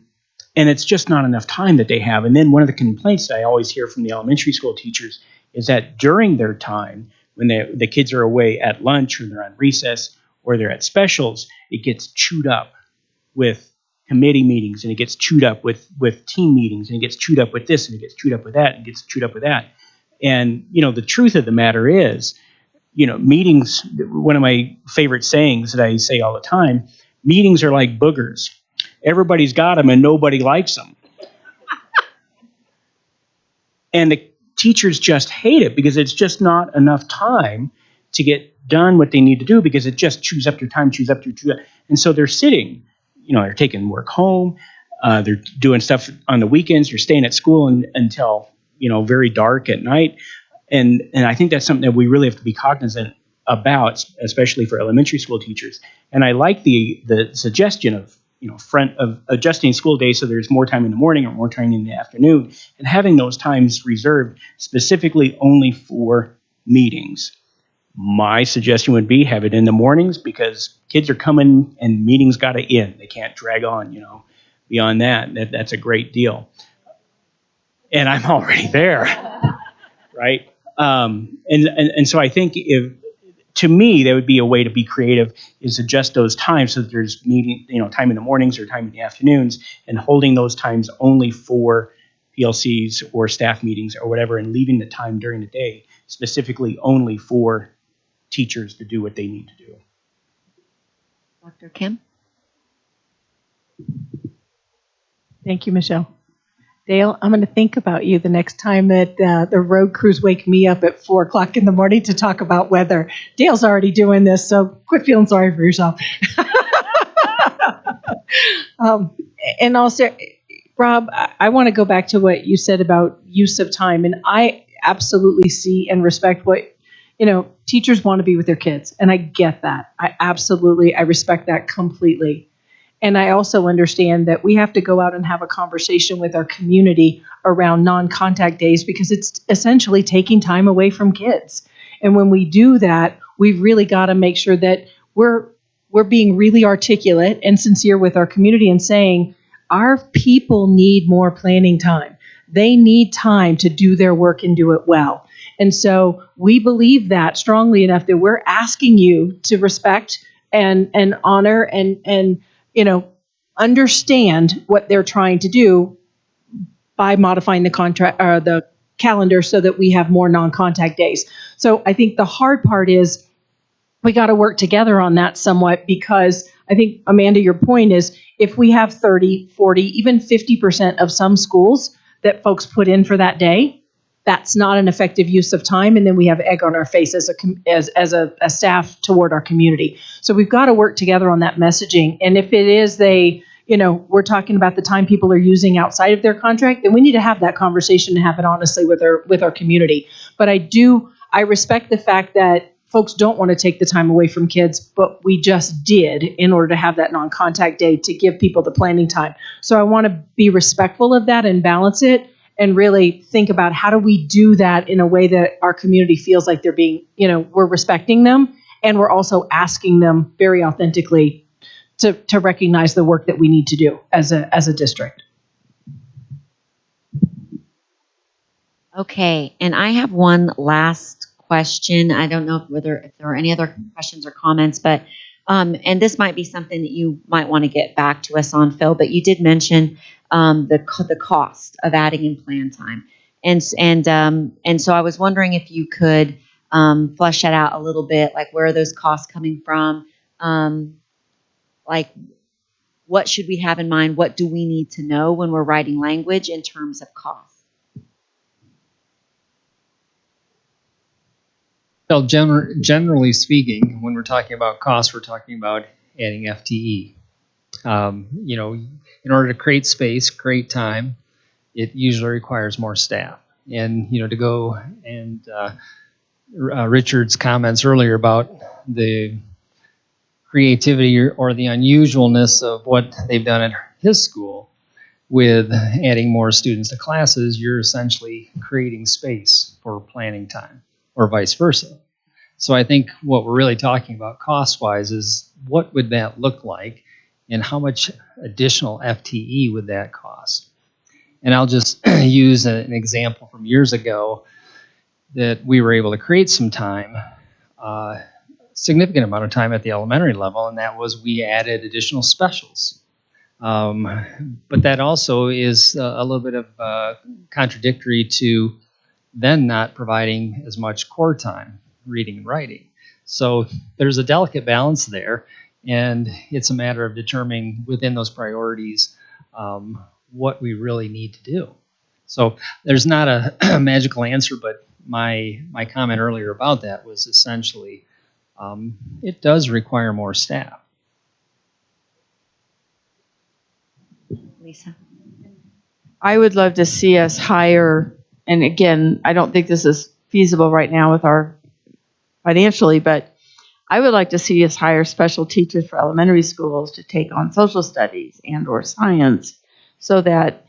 it's just not enough time that they have. And then one of the complaints that I always hear from the elementary school teachers is that during their time, when the kids are away at lunch or they're on recess or they're at specials, it gets chewed up with committee meetings, and it gets chewed up with team meetings, and it gets chewed up with this, and it gets chewed up with that, and it gets chewed up with that. And, the truth of the matter is, meetings, one of my favorite sayings that I say all the time, meetings are like boogers. Everybody's got them and nobody likes them. And the teachers just hate it because it's just not enough time to get done what they need to do, because it just chews up your time. And so they're sitting, they're taking work home. They're doing stuff on the weekends. They're staying at school until, very dark at night. And I think that's something that we really have to be cognizant about, especially for elementary school teachers. And I like the suggestion of, adjusting school days so there's more time in the morning or more time in the afternoon, and having those times reserved specifically only for meetings. My suggestion would be have it in the mornings, because kids are coming and meetings got to end. They can't drag on, beyond that. That's a great deal. And I'm already there, right? And so I think to me, there would be a way to be creative is adjust those times so that there's meeting, time in the mornings or time in the afternoons, and holding those times only for PLCs or staff meetings or whatever, and leaving the time during the day specifically only for teachers to do what they need to do. Dr. Kim? Thank you, Michelle. Dale, I'm going to think about you the next time that the road crews wake me up at 4 o'clock in the morning to talk about weather. Dale's already doing this, so quit feeling sorry for yourself. And also, Rob, I want to go back to what you said about use of time. And I absolutely see and respect what, teachers want to be with their kids. And I get that. I respect that completely. And I also understand that we have to go out and have a conversation with our community around non-contact days because it's essentially taking time away from kids. And when we do that, we've really got to make sure that we're being really articulate and sincere with our community and saying our people need more planning time. They need time to do their work and do it well. And so we believe that strongly enough that we're asking you to respect and honor and understand what they're trying to do by modifying the contract or the calendar so that we have more non-contact days. So I think the hard part is we got to work together on that somewhat because I think, Amanda, your point is if we have 30, 40, even 50% of some schools that folks put in for that day, that's not an effective use of time. And then we have egg on our face as a staff toward our community. So we've got to work together on that messaging. And if it is we're talking about the time people are using outside of their contract, then we need to have that conversation and have it honestly with our community. But I respect the fact that folks don't want to take the time away from kids, but we just did in order to have that non-contact day to give people the planning time. So I want to be respectful of that and balance it and really think about how do we do that in a way that our community feels like they're being, we're respecting them and we're also asking them very authentically to recognize the work that we need to do as a district. Okay, and I have one last question. I don't know if there are any other questions or comments, but and this might be something that you might want to get back to us on, Phil. But you did mention the cost of adding in plan time, and so I was wondering if you could flesh that out a little bit. Like, where are those costs coming from? Like, what should we have in mind? What do we need to know when we're writing language in terms of cost? Well, generally speaking, when we're talking about costs, we're talking about adding FTE. In order to create space, create time, it usually requires more staff. And, to go and Richard's comments earlier about the creativity or the unusualness of what they've done at his school with adding more students to classes, you're essentially creating space for planning time, or vice versa. So I think what we're really talking about cost-wise is what would that look like and how much additional FTE would that cost? And I'll just use an example from years ago that we were able to create some time, significant amount of time at the elementary level, and that was we added additional specials. But that also is a little bit of contradictory to then not providing as much core time, reading and writing. So there's a delicate balance there, and it's a matter of determining within those priorities what we really need to do. So there's not a magical answer, but my comment earlier about that was essentially it does require more staff. Lisa? I would love to see us hire, and again, I don't think this is feasible right now with our financially, but I would like to see us hire special teachers for elementary schools to take on social studies and or science so that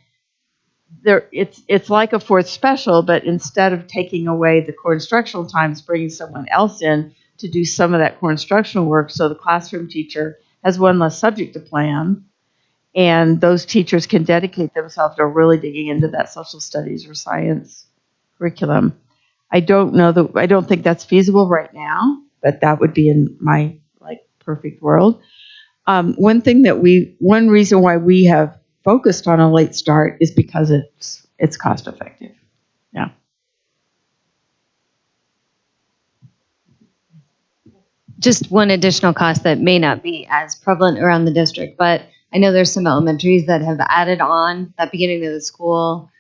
it's like a fourth special, but instead of taking away the core instructional times, bringing someone else in to do some of that core instructional work so the classroom teacher has one less subject to plan, and those teachers can dedicate themselves to really digging into that social studies or science curriculum. I don't think that's feasible right now, but that would be in my perfect world. One reason why we have focused on a late start is because it's cost effective. Yeah. Just one additional cost that may not be as prevalent around the district, but I know there's some elementaries that have added on that beginning of the school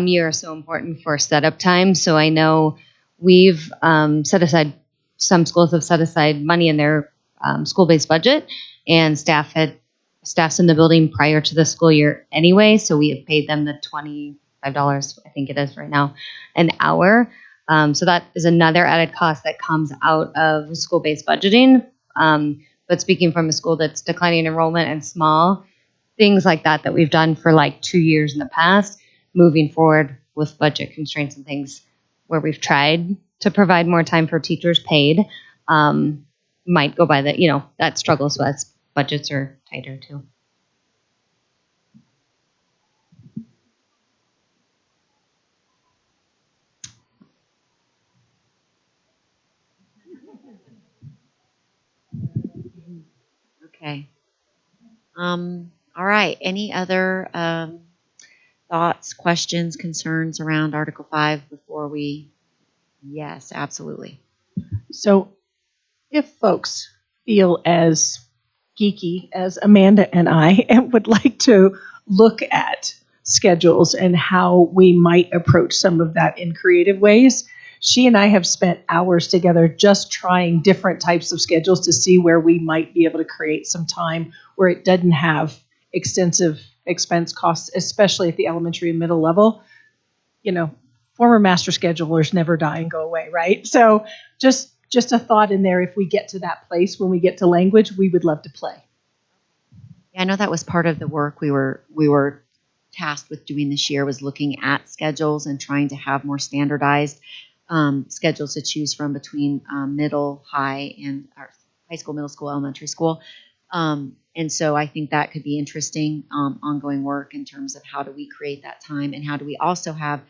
year are so important for setup time. So I know we've set aside, some schools have set aside money in their school-based budget, and staff's in the building prior to the school year anyway. So we have paid them the $25, I think it is right now, an hour. So that is another added cost that comes out of school-based budgeting But speaking from a school that's declining enrollment and small, things like that we've done for like 2 years in the past, moving forward with budget constraints and things where we've tried to provide more time for teachers paid, might go by that struggle. So as budgets are tighter too. Okay. All right. Any other thoughts, questions, concerns around Article 5 before we? Yes, absolutely. So if folks feel as geeky as Amanda and I and would like to look at schedules and how we might approach some of that in creative ways, she and I have spent hours together just trying different types of schedules to see where we might be able to create some time where it doesn't have extensive expense costs, especially at the elementary and middle level. You know, former master schedulers never die and go away, right? So just a thought in there. If we get to that place, when we get to language, we would love to play. Yeah, I know that was part of the work we were tasked with doing this year, was looking at schedules and trying to have more standardized schedules to choose from between middle, high, and high school, middle school, elementary school. And so I think that could be interesting ongoing work in terms of how do we create that time, and how do we also have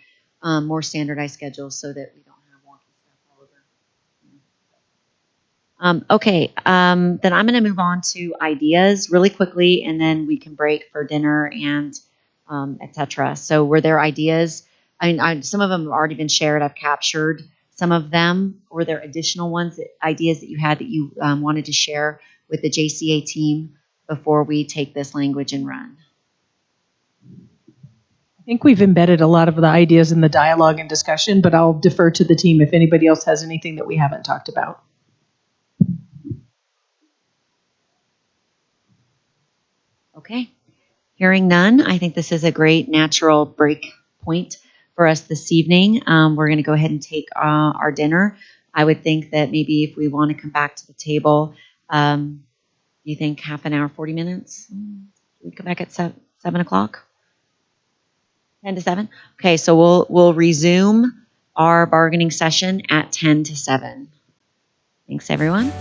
more standardized schedules so that we don't have wonky stuff all over. Okay, then I'm going to move on to ideas really quickly, and then we can break for dinner and etc. So were there ideas? I mean, some of them have already been shared. I've captured some of them. Were there additional ones, ideas that you had that you wanted to share with the JCA team before we take this language and run? I think we've embedded a lot of the ideas in the dialogue and discussion, but I'll defer to the team if anybody else has anything that we haven't talked about. Okay. Hearing none, I think this is a great natural break point for us this evening. We're going to go ahead and take our dinner. I would think that maybe if we want to come back to the table, you think half an hour, 40 minutes? We come back at 7 o'clock? 10 to 7? Okay, so we'll resume our bargaining session at 10 to 7. Thanks, everyone.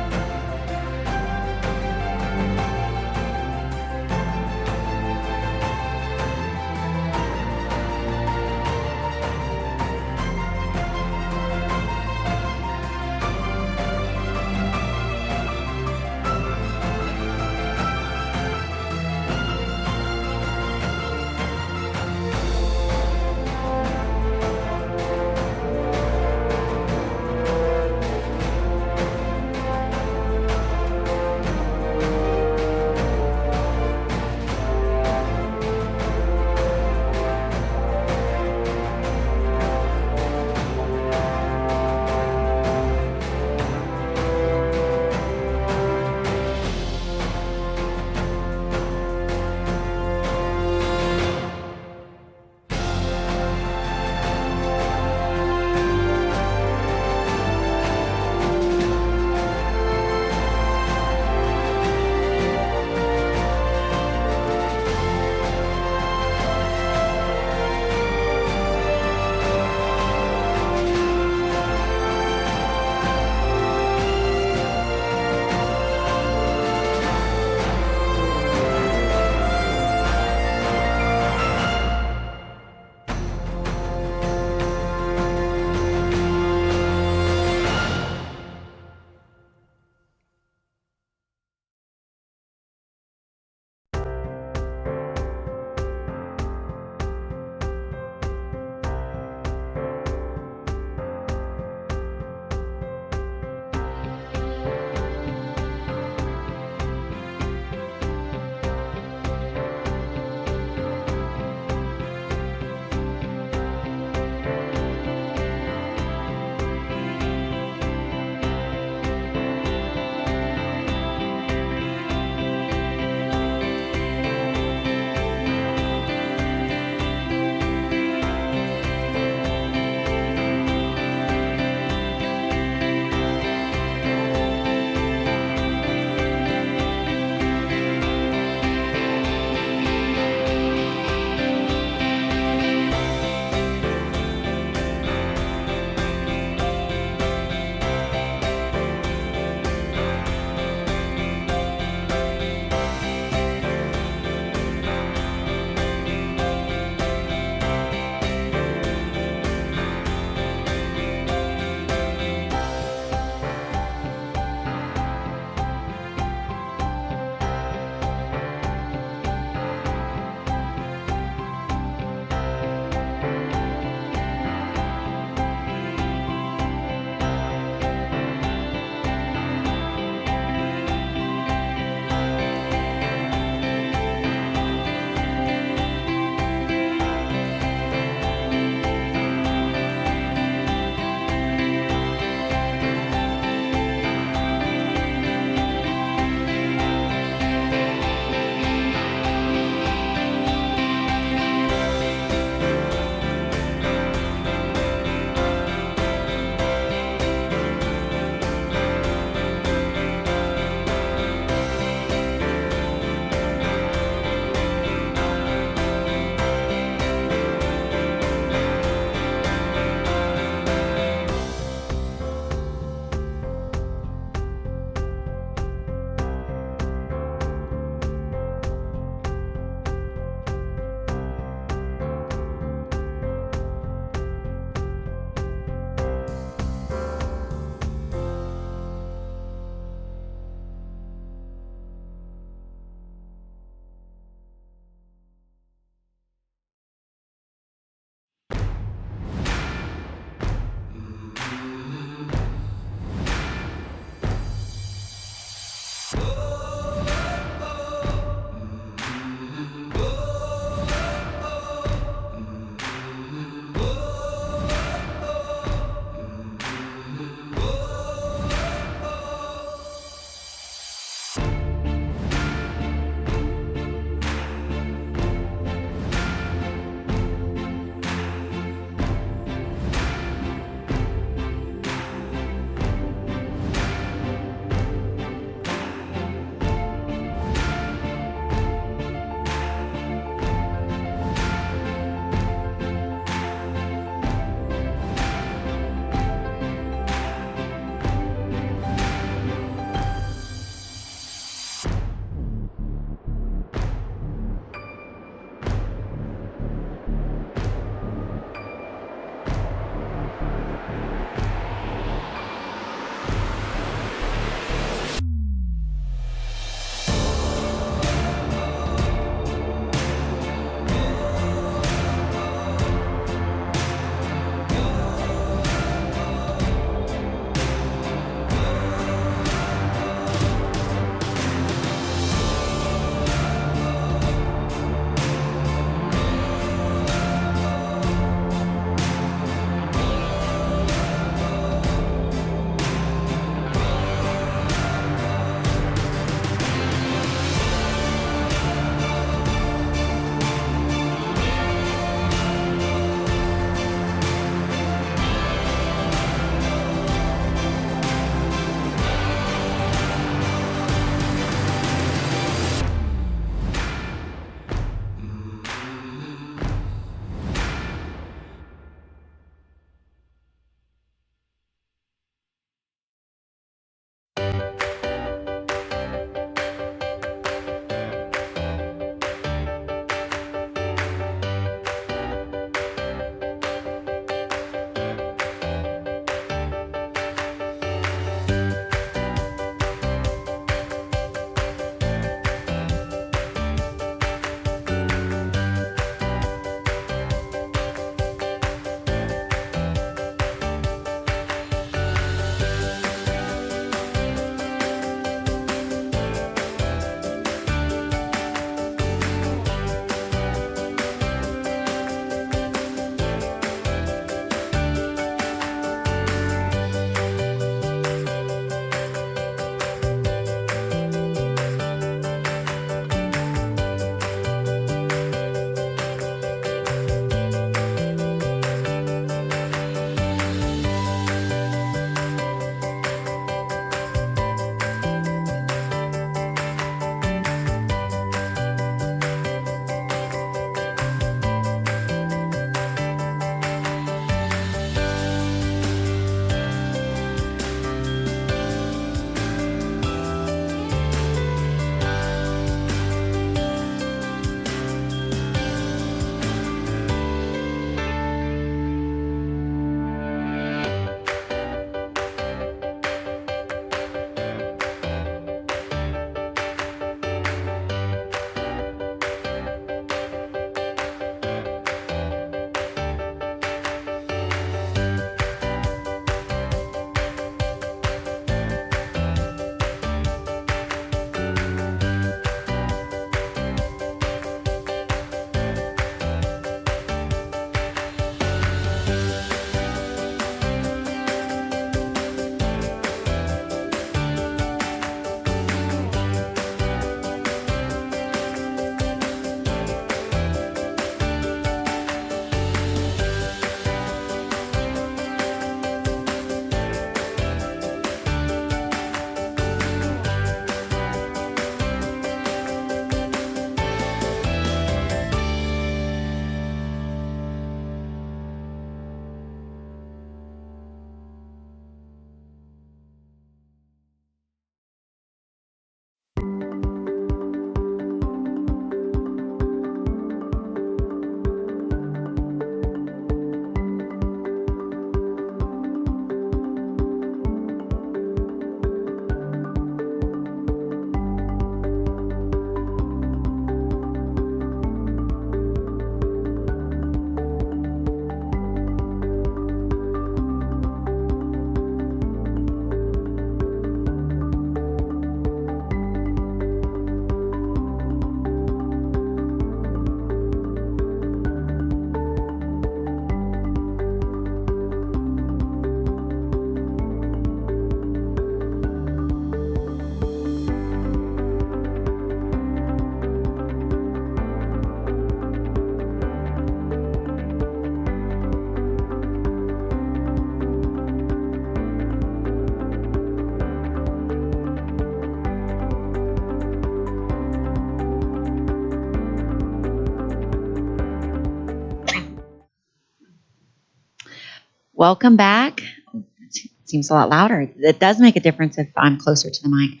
welcome back. It seems a lot louder. It does make a difference if I'm closer to the mic.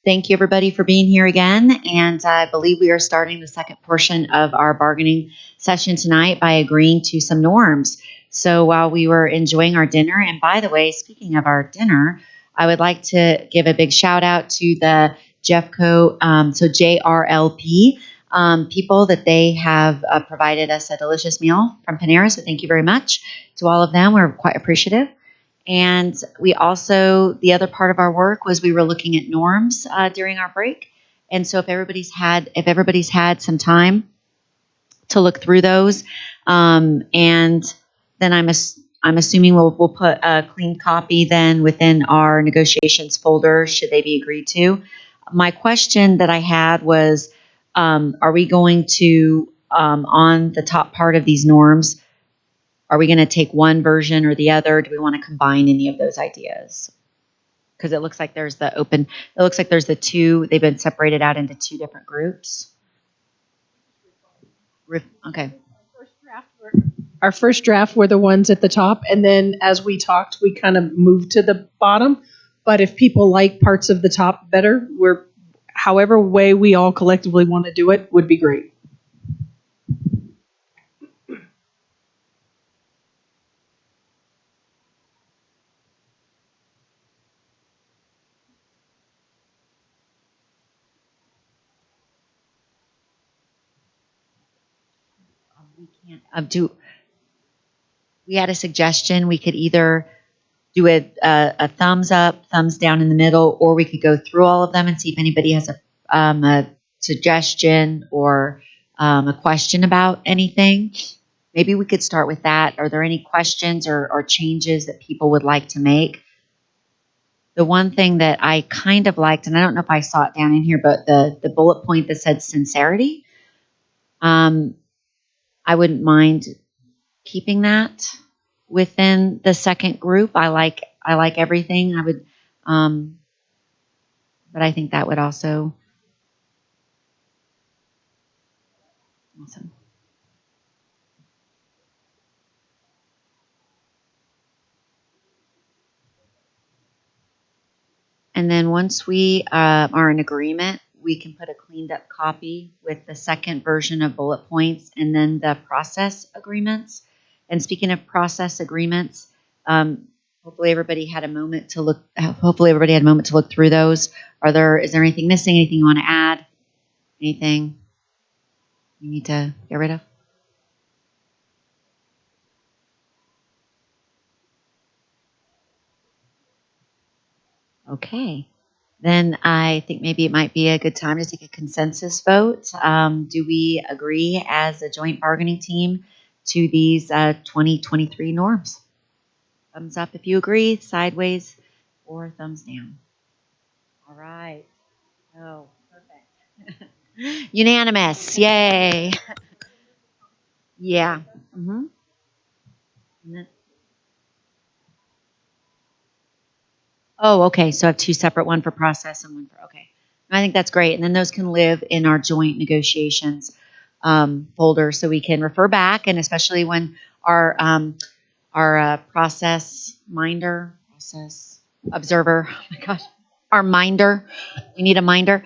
Thank you, everybody, for being here again. And I believe we are starting the second portion of our bargaining session tonight by agreeing to some norms. So while we were enjoying our dinner, and by the way, speaking of our dinner, I would like to give a big shout out to the Jeffco, so JRLP people that they have provided us a delicious meal from Panera. So thank you very much to all of them. We're quite appreciative. And we also, the other part of our work was we were looking at norms during our break. And so if everybody's had some time to look through those, and then I'm assuming we'll put a clean copy then within our negotiations folder should they be agreed to. My question that I had was, are we going to on the top part of these norms? Are we going to take one version or the other? Do we want to combine any of those ideas? Because it looks like there's the two, they've been separated out into two different groups. Okay. Our first draft were the ones at the top, and then as we talked, we kind of moved to the bottom. But if people like parts of the top better, however way we all collectively want to do it would be great. We had a suggestion. We could either do a thumbs up, thumbs down in the middle, or we could go through all of them and see if anybody has a suggestion or a question about anything. Maybe we could start with that. Are there any questions or changes that people would like to make? The one thing that I kind of liked, and I don't know if I saw it down in here, but the bullet point that said sincerity, I wouldn't mind keeping that within the second group. I like everything. I would, but I think that would also. Awesome. And then once we are in agreement, we can put a cleaned up copy with the second version of bullet points and then the process agreements. And speaking of process agreements, hopefully everybody had a moment to look. Hopefully everybody had a moment to look through those. Is there anything missing? Anything you want to add? Anything you need to get rid of? Okay. Then I think maybe it might be a good time to take a consensus vote. Do we agree as a joint bargaining team to these 2023 norms? Thumbs up if you agree, sideways, or thumbs down. All right. Oh, perfect. Unanimous. Yay. Yeah. Mm-hmm. Oh, okay. So I have two separate, one for process and one for, okay. I think that's great. And then those can live in our joint negotiations folder so we can refer back, and especially when our process observer, oh my gosh, our minder, we need a minder.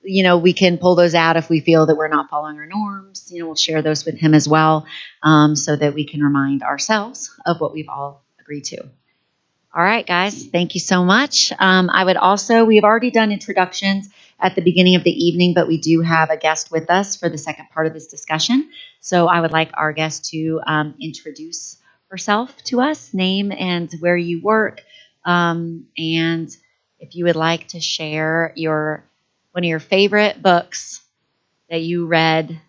We can pull those out if we feel that we're not following our norms. We'll share those with him as well, so that we can remind ourselves of what we've all agreed to. All right, guys, thank you so much. We've already done introductions at the beginning of the evening, but we do have a guest with us for the second part of this discussion. So I would like our guest to introduce herself to us, name and where you work, and if you would like to share one of your favorite books that you read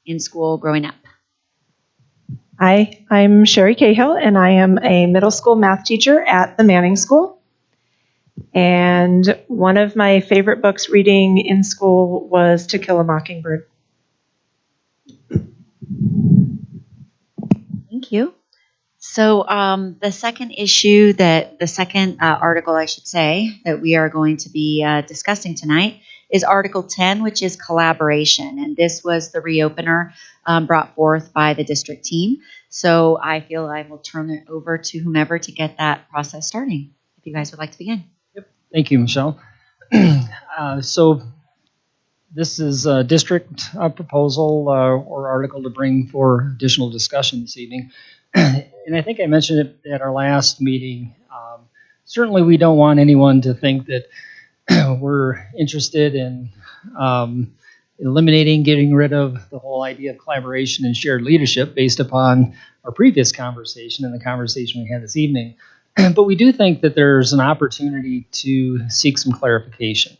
in school growing up. Hi, I'm Sherry Cahill, and I am a middle school math teacher at the Manning School. And one of my favorite books reading in school was To Kill a Mockingbird. Thank you. So the second article, I should say, that we are going to be discussing tonight is Article 10, which is collaboration. And this was the reopener brought forth by the district team. So I feel I will turn it over to whomever to get that process starting, if you guys would like to begin. Thank you, Michelle. So this is a district proposal or article to bring for additional discussion this evening. And I think I mentioned it at our last meeting. Certainly we don't want anyone to think that we're interested in eliminating, getting rid of the whole idea of collaboration and shared leadership based upon our previous conversation and the conversation we had this evening. But we do think that there's an opportunity to seek some clarification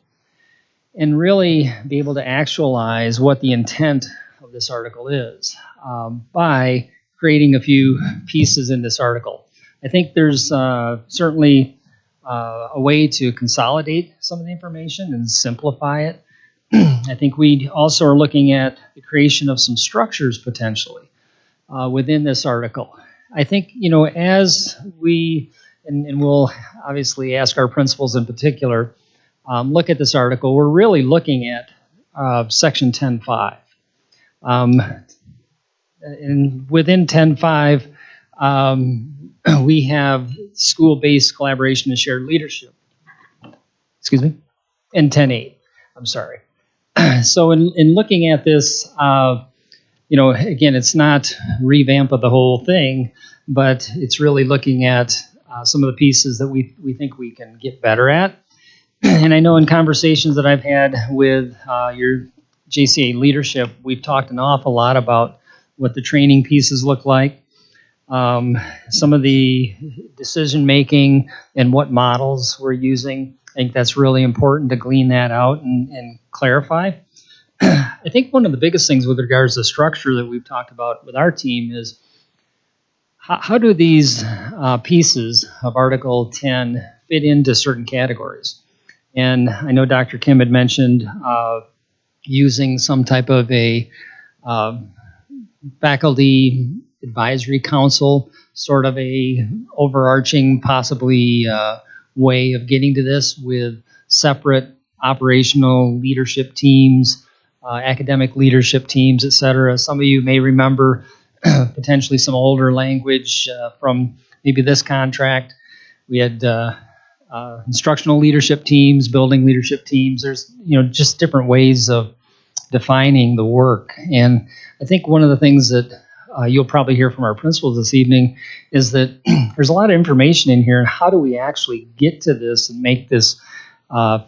and really be able to actualize what the intent of this article is by creating a few pieces in this article. I think there's certainly a way to consolidate some of the information and simplify it. I think we also are looking at the creation of some structures potentially within this article. I think, as we, and we'll obviously ask our principals in particular, look at this article, we're really looking at Section 10.5. And within 10.5, we have school-based collaboration and shared leadership. Excuse me? And 10.8, I'm sorry. So in looking at this, again, it's not revamp of the whole thing, but it's really looking at some of the pieces that we think we can get better at. And I know in conversations that I've had with your Jcea leadership, we've talked an awful lot about what the training pieces look like, some of the decision making and what models we're using. I think that's really important to glean that out and clarify. I think one of the biggest things with regards to structure that we've talked about with our team is how do these pieces of Article 10 fit into certain categories? And I know Dr. Kim had mentioned using some type of a faculty advisory council, sort of a overarching possibly way of getting to this with separate operational leadership teams, academic leadership teams, et cetera. Some of you may remember potentially some older language from maybe this contract. We had instructional leadership teams, building leadership teams. There's just different ways of defining the work. And I think one of the things that you'll probably hear from our principals this evening is that there's a lot of information in here, and how do we actually get to this and make this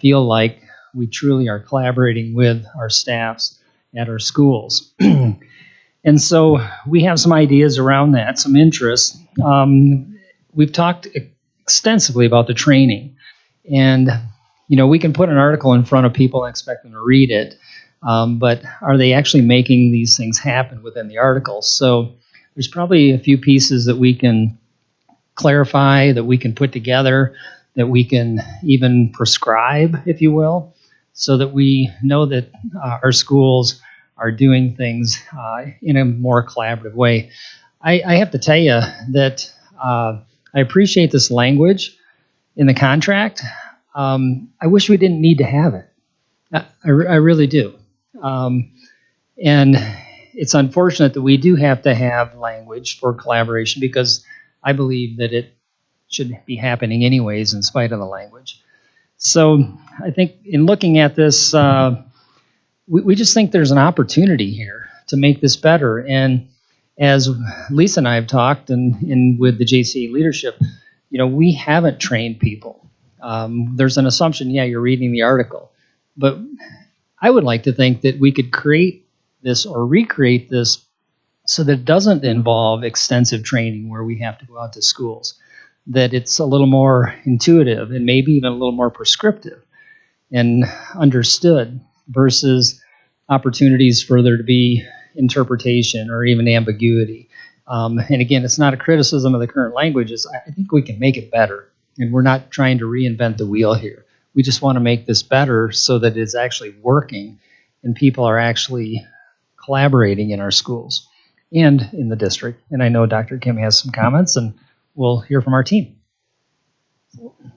feel like we truly are collaborating with our staffs at our schools. And so we have some ideas around that, some interest. We've talked extensively about the training, and we can put an article in front of people and expect them to read it, but are they actually making these things happen within the article? So there's probably a few pieces that we can clarify, that we can put together, that we can even prescribe, if you will, so that we know that our schools are doing things in a more collaborative way. I have to tell you that I appreciate this language in the contract. I wish we didn't need to have it. I really do. And it's unfortunate that we do have to have language for collaboration, because I believe that it should be happening anyways in spite of the language. So I think in looking at this, we just think there's an opportunity here to make this better. And as Lisa and I have talked, and with the Jcea leadership, we haven't trained people. There's an assumption, yeah, you're reading the article. But I would like to think that we could create this or recreate this so that it doesn't involve extensive training where we have to go out to schools, that it's a little more intuitive and maybe even a little more prescriptive and understood, versus opportunities for there to be interpretation or even ambiguity. And again, it's not a criticism of the current languages. I think we can make it better, and we're not trying to reinvent the wheel here. We just want to make this better so that it's actually working and people are actually collaborating in our schools and in the district. And I know Dr. Kim has some comments, and we'll hear from our team.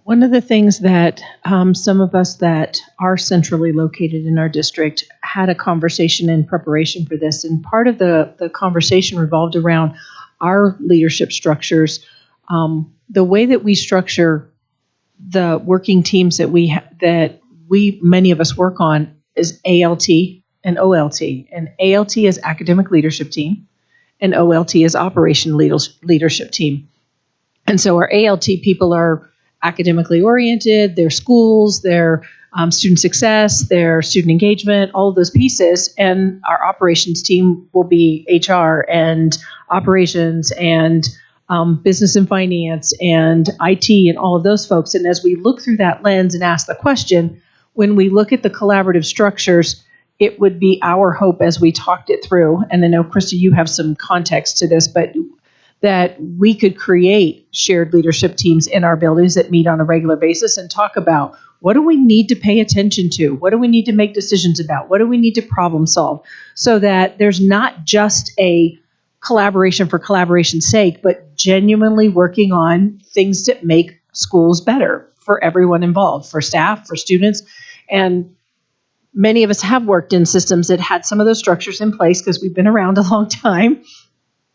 One of the things that some of us that are centrally located in our district had a conversation in preparation for this, and part of the conversation revolved around our leadership structures. The way that we structure the working teams that many of us work on is ALT and OLT. And ALT is academic leadership team, and OLT is operation leadership team. And so our ALT people are academically oriented, their schools, their student success, their student engagement, all of those pieces. And our operations team will be HR and operations and business and finance and IT and all of those folks. And as we look through that lens and ask the question, when we look at the collaborative structures, it would be our hope as we talked it through, and I know, Krista, you have some context to this, but that we could create shared leadership teams in our buildings that meet on a regular basis and talk about what do we need to pay attention to? What do we need to make decisions about? What do we need to problem solve? So that there's not just a collaboration for collaboration's sake, but genuinely working on things that make schools better for everyone involved, for staff, for students. And many of us have worked in systems that had some of those structures in place because we've been around a long time.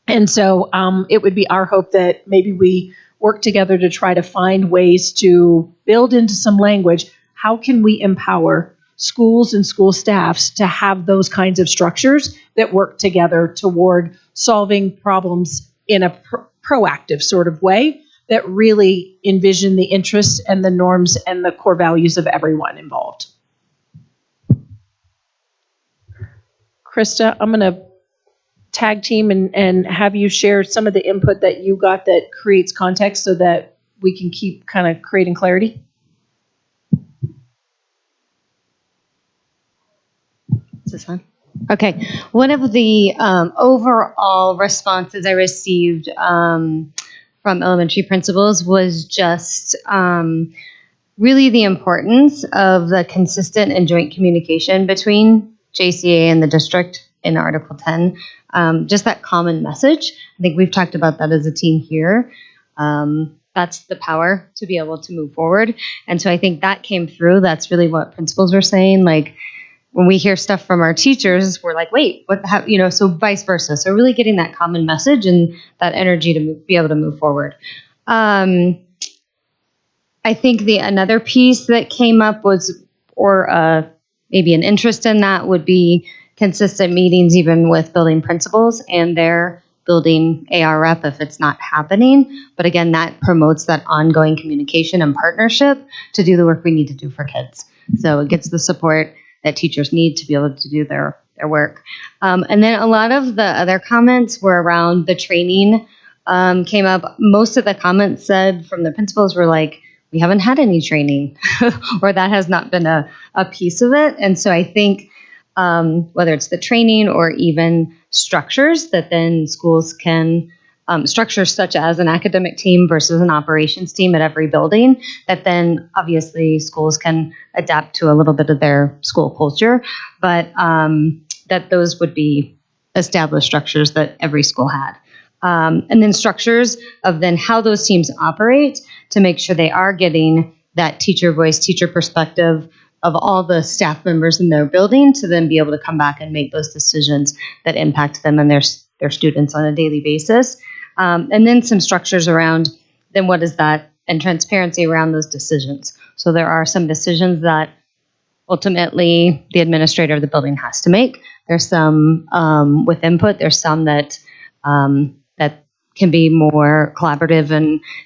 And so it would be our hope that maybe we work together to try to find ways to build into some language. How can we empower schools and school staffs to have those kinds of structures that work together toward solving problems in a proactive sort of way that really envision the interests and the norms and the core values of everyone involved? Krista, I'm going to tag team and have you share some of the input that you got that creates context so that we can keep kind of creating clarity. Is this on? Okay. One of the overall responses I received from elementary principals was just really the importance of the consistent and joint communication between Jcea and the district in Article 10. Just that common message. I think we've talked about that as a team here. That's the power to be able to move forward. And so I think that came through. That's really what principals were saying. Like when we hear stuff from our teachers, we're like, wait, what? So vice versa. So really getting that common message and that energy to be able to move forward. I think another piece that came up was, or maybe an interest in that would be consistent meetings even with building principals and their building AR rep if it's not happening. But again, that promotes that ongoing communication and partnership to do the work we need to do for kids. So it gets the support that teachers need to be able to do their work. And then a lot of the other comments were around the training came up. Most of the comments said from the principals were like, we haven't had any training or that has not been a piece of it. And so I think whether it's the training or even structures that then schools can, structures such as an academic team versus an operations team at every building, that then obviously schools can adapt to a little bit of their school culture, but that those would be established structures that every school had. And then structures of then how those teams operate to make sure they are getting that teacher voice, teacher perspective of all the staff members in their building to then be able to come back and make those decisions that impact them and their students on a daily basis. And then some structures around then what is that and transparency around those decisions. So there are some decisions that ultimately the administrator of the building has to make. There's some with input. There's some that that can be more collaborative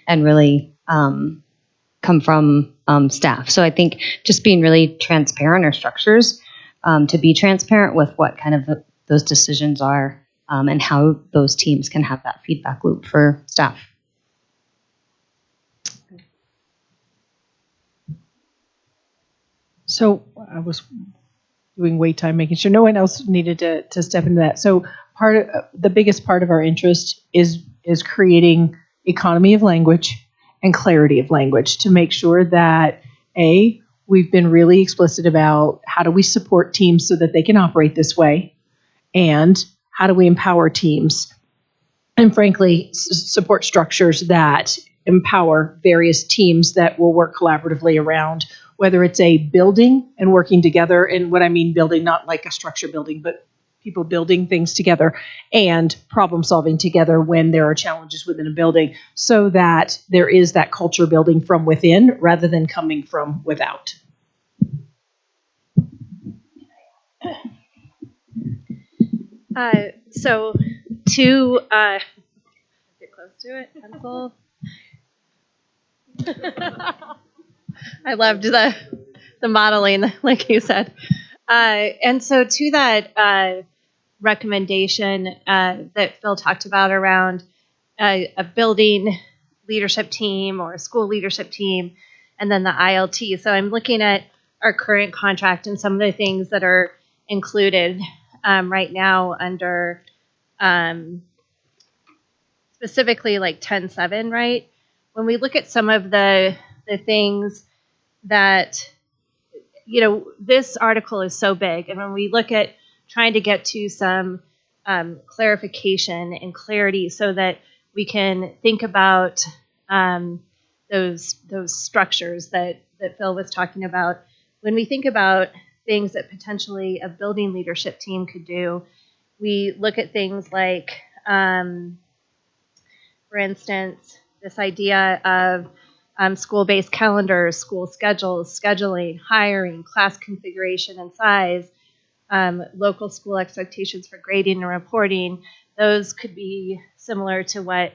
and really come from staff. So I think just being really transparent or structures to be transparent with what kind of those decisions are and how those teams can have that feedback loop for staff. So I was doing wait time, making sure no one else needed to step into that. So the biggest part of our interest is creating economy of language and clarity of language to make sure that we've been really explicit about how do we support teams so that they can operate this way, and how do we empower teams and frankly support structures that empower various teams that will work collaboratively around, whether it's a building and working together. And what I mean building, not like a structure building, but people building things together and problem solving together when there are challenges within a building, so that there is that culture building from within rather than coming from without. So to get close to it, pencil. I loved the modeling, like you said. And so to that recommendation that Phil talked about around a building leadership team or a school leadership team, and then the ILT. So I'm looking at our current contract and some of the things that are included right now under specifically like 10.7, right? When we look at some of the things that, you know, this article is so big, and when we look at trying to get to some clarification and clarity so that we can think about those structures that Phil was talking about. When we think about things that potentially a building leadership team could do, we look at things like, for instance, this idea of school-based calendars, school schedules, scheduling, hiring, class configuration and size, local school expectations for grading and reporting. Those could be similar to what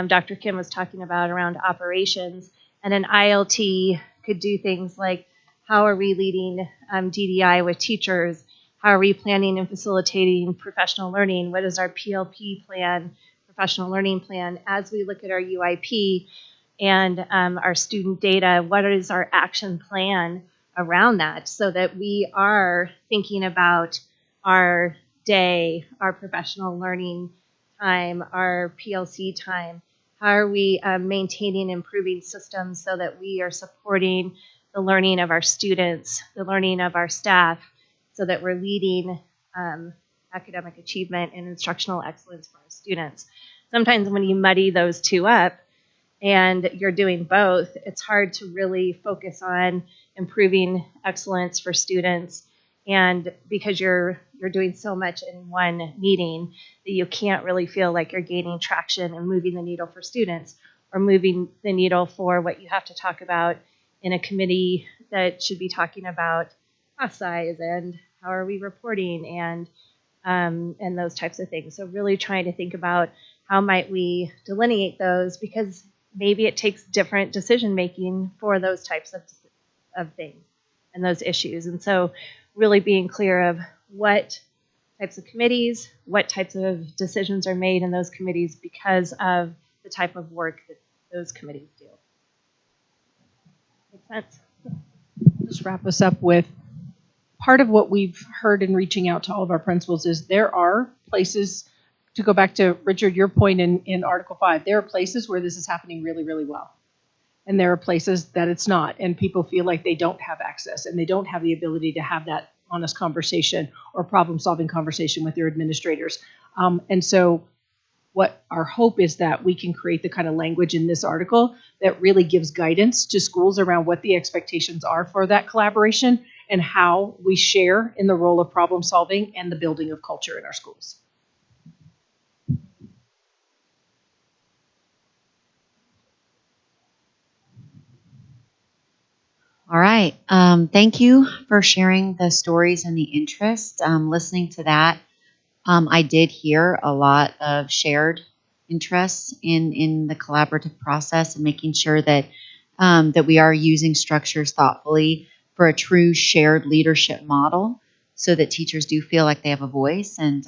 Dr. Kim was talking about around operations. And an ILT could do things like, how are we leading DDI with teachers? How are we planning and facilitating professional learning? What is our PLP plan, professional learning plan? As we look at our UIP and our student data, what is our action plan around that, so that we are thinking about our day, our professional learning time, our PLC time? How are we maintaining and improving systems so that we are supporting the learning of our students, the learning of our staff, so that we're leading academic achievement and instructional excellence for our students? Sometimes when you muddy those two up and you're doing both, it's hard to really focus on improving excellence for students, and because you're doing so much in one meeting that you can't really feel like you're gaining traction and moving the needle for students, or moving the needle for what you have to talk about in a committee that should be talking about class size and how are we reporting and those types of things. So really trying to think about how might we delineate those, because maybe it takes different decision making for those types of things and those issues. And so really being clear of what types of committees, what types of decisions are made in those committees because of the type of work that those committees do. Make sense? I'll just wrap us up with part of what we've heard in reaching out to all of our principals is there are places, to go back to Richard, your point in Article 5, there are places where this is happening really, really well. And there are places that it's not, and people feel like they don't have access and they don't have the ability to have that honest conversation or problem-solving conversation with their administrators. And so what our hope is that we can create the kind of language in this article that really gives guidance to schools around what the expectations are for that collaboration and how we share in the role of problem-solving and the building of culture in our schools. All right. Thank you for sharing the stories and the interest. Listening to that, I did hear a lot of shared interests in the collaborative process and making sure that that we are using structures thoughtfully for a true shared leadership model, so that teachers do feel like they have a voice, and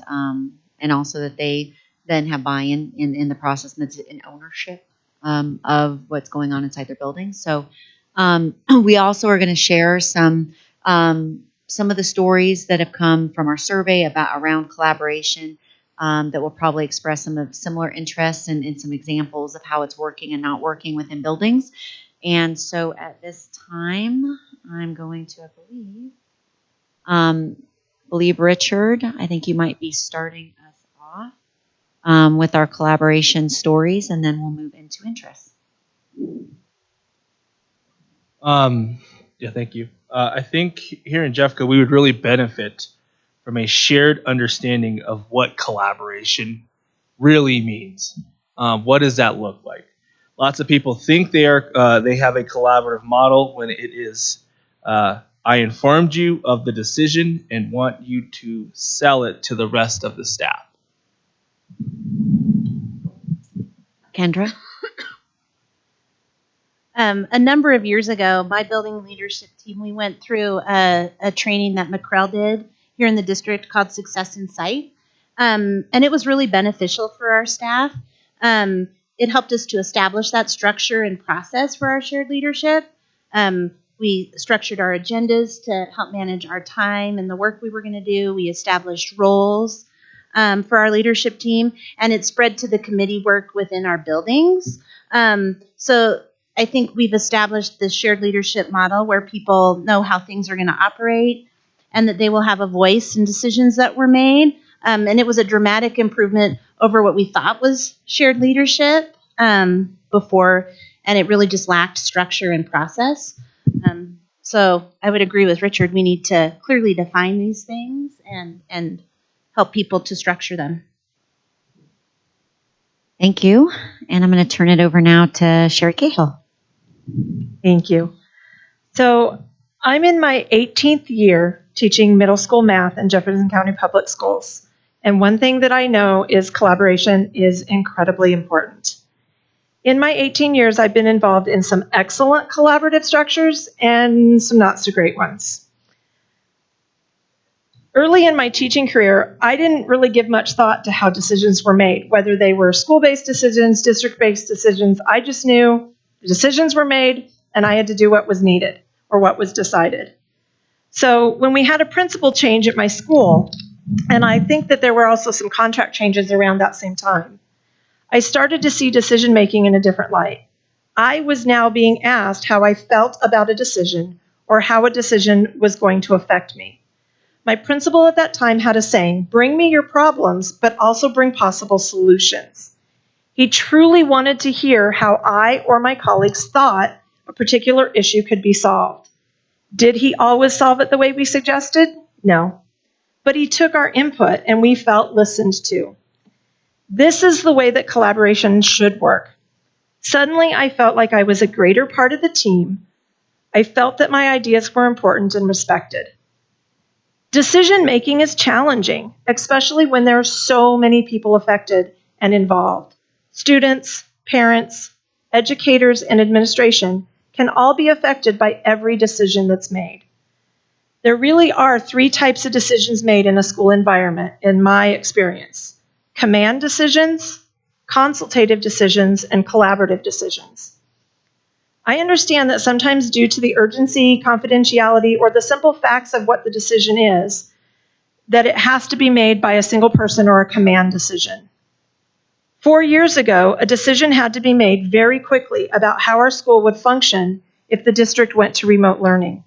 also that they then have buy-in in the process, and it's an ownership of what's going on inside their building. So. We also are going to share some of the stories that have come from our survey around collaboration that will probably express some of similar interests and some examples of how it's working and not working within buildings. And so at this time, I'm going to, believe Richard, I think you might be starting us off with our collaboration stories, and then we'll move into interests. Yeah, thank you. I think here in Jeffco, we would really benefit from a shared understanding of what collaboration really means. What does that look like? Lots of people think they have a collaborative model when it is I informed you of the decision and want you to sell it to the rest of the staff. Kendra? A number of years ago, my building leadership team, we went through a training that McCrell did here in the district called Success in Sight. And it was really beneficial for our staff. It helped us to establish that structure and process for our shared leadership. We structured our agendas to help manage our time and the work we were going to do. We established roles for our leadership team, and it spread to the committee work within our buildings. So I think we've established this shared leadership model where people know how things are going to operate and that they will have a voice in decisions that were made. And it was a dramatic improvement over what we thought was shared leadership before, and it really just lacked structure and process. So I would agree with Richard. We need to clearly define these things and help people to structure them. Thank you. And I'm going to turn it over now to Sherry Cahill. Thank you. So I'm in my 18th year teaching middle school math in Jefferson County Public Schools. And one thing that I know is collaboration is incredibly important. In my 18 years, I've been involved in some excellent collaborative structures and some not so great ones. Early in my teaching career, I didn't really give much thought to how decisions were made, whether they were school-based decisions, district-based decisions. I just knew the decisions were made and I had to do what was needed or what was decided. So when we had a principal change at my school, and I think that there were also some contract changes around that same time, I started to see decision-making in a different light. I was now being asked how I felt about a decision or how a decision was going to affect me. My principal at that time had a saying, "Bring me your problems, but also bring possible solutions." He truly wanted to hear how I or my colleagues thought a particular issue could be solved. Did he always solve it the way we suggested? No. But he took our input and we felt listened to. This is the way that collaboration should work. Suddenly, I felt like I was a greater part of the team. I felt that my ideas were important and respected. Decision-making is challenging, especially when there are so many people affected and involved. Students, parents, educators, and administration can all be affected by every decision that's made. There really are 3 types of decisions made in a school environment, in my experience: command decisions, consultative decisions, and collaborative decisions. I understand that sometimes due to the urgency, confidentiality, or the simple facts of what the decision is, that it has to be made by a single person or a command decision. 4 years ago, a decision had to be made very quickly about how our school would function if the district went to remote learning.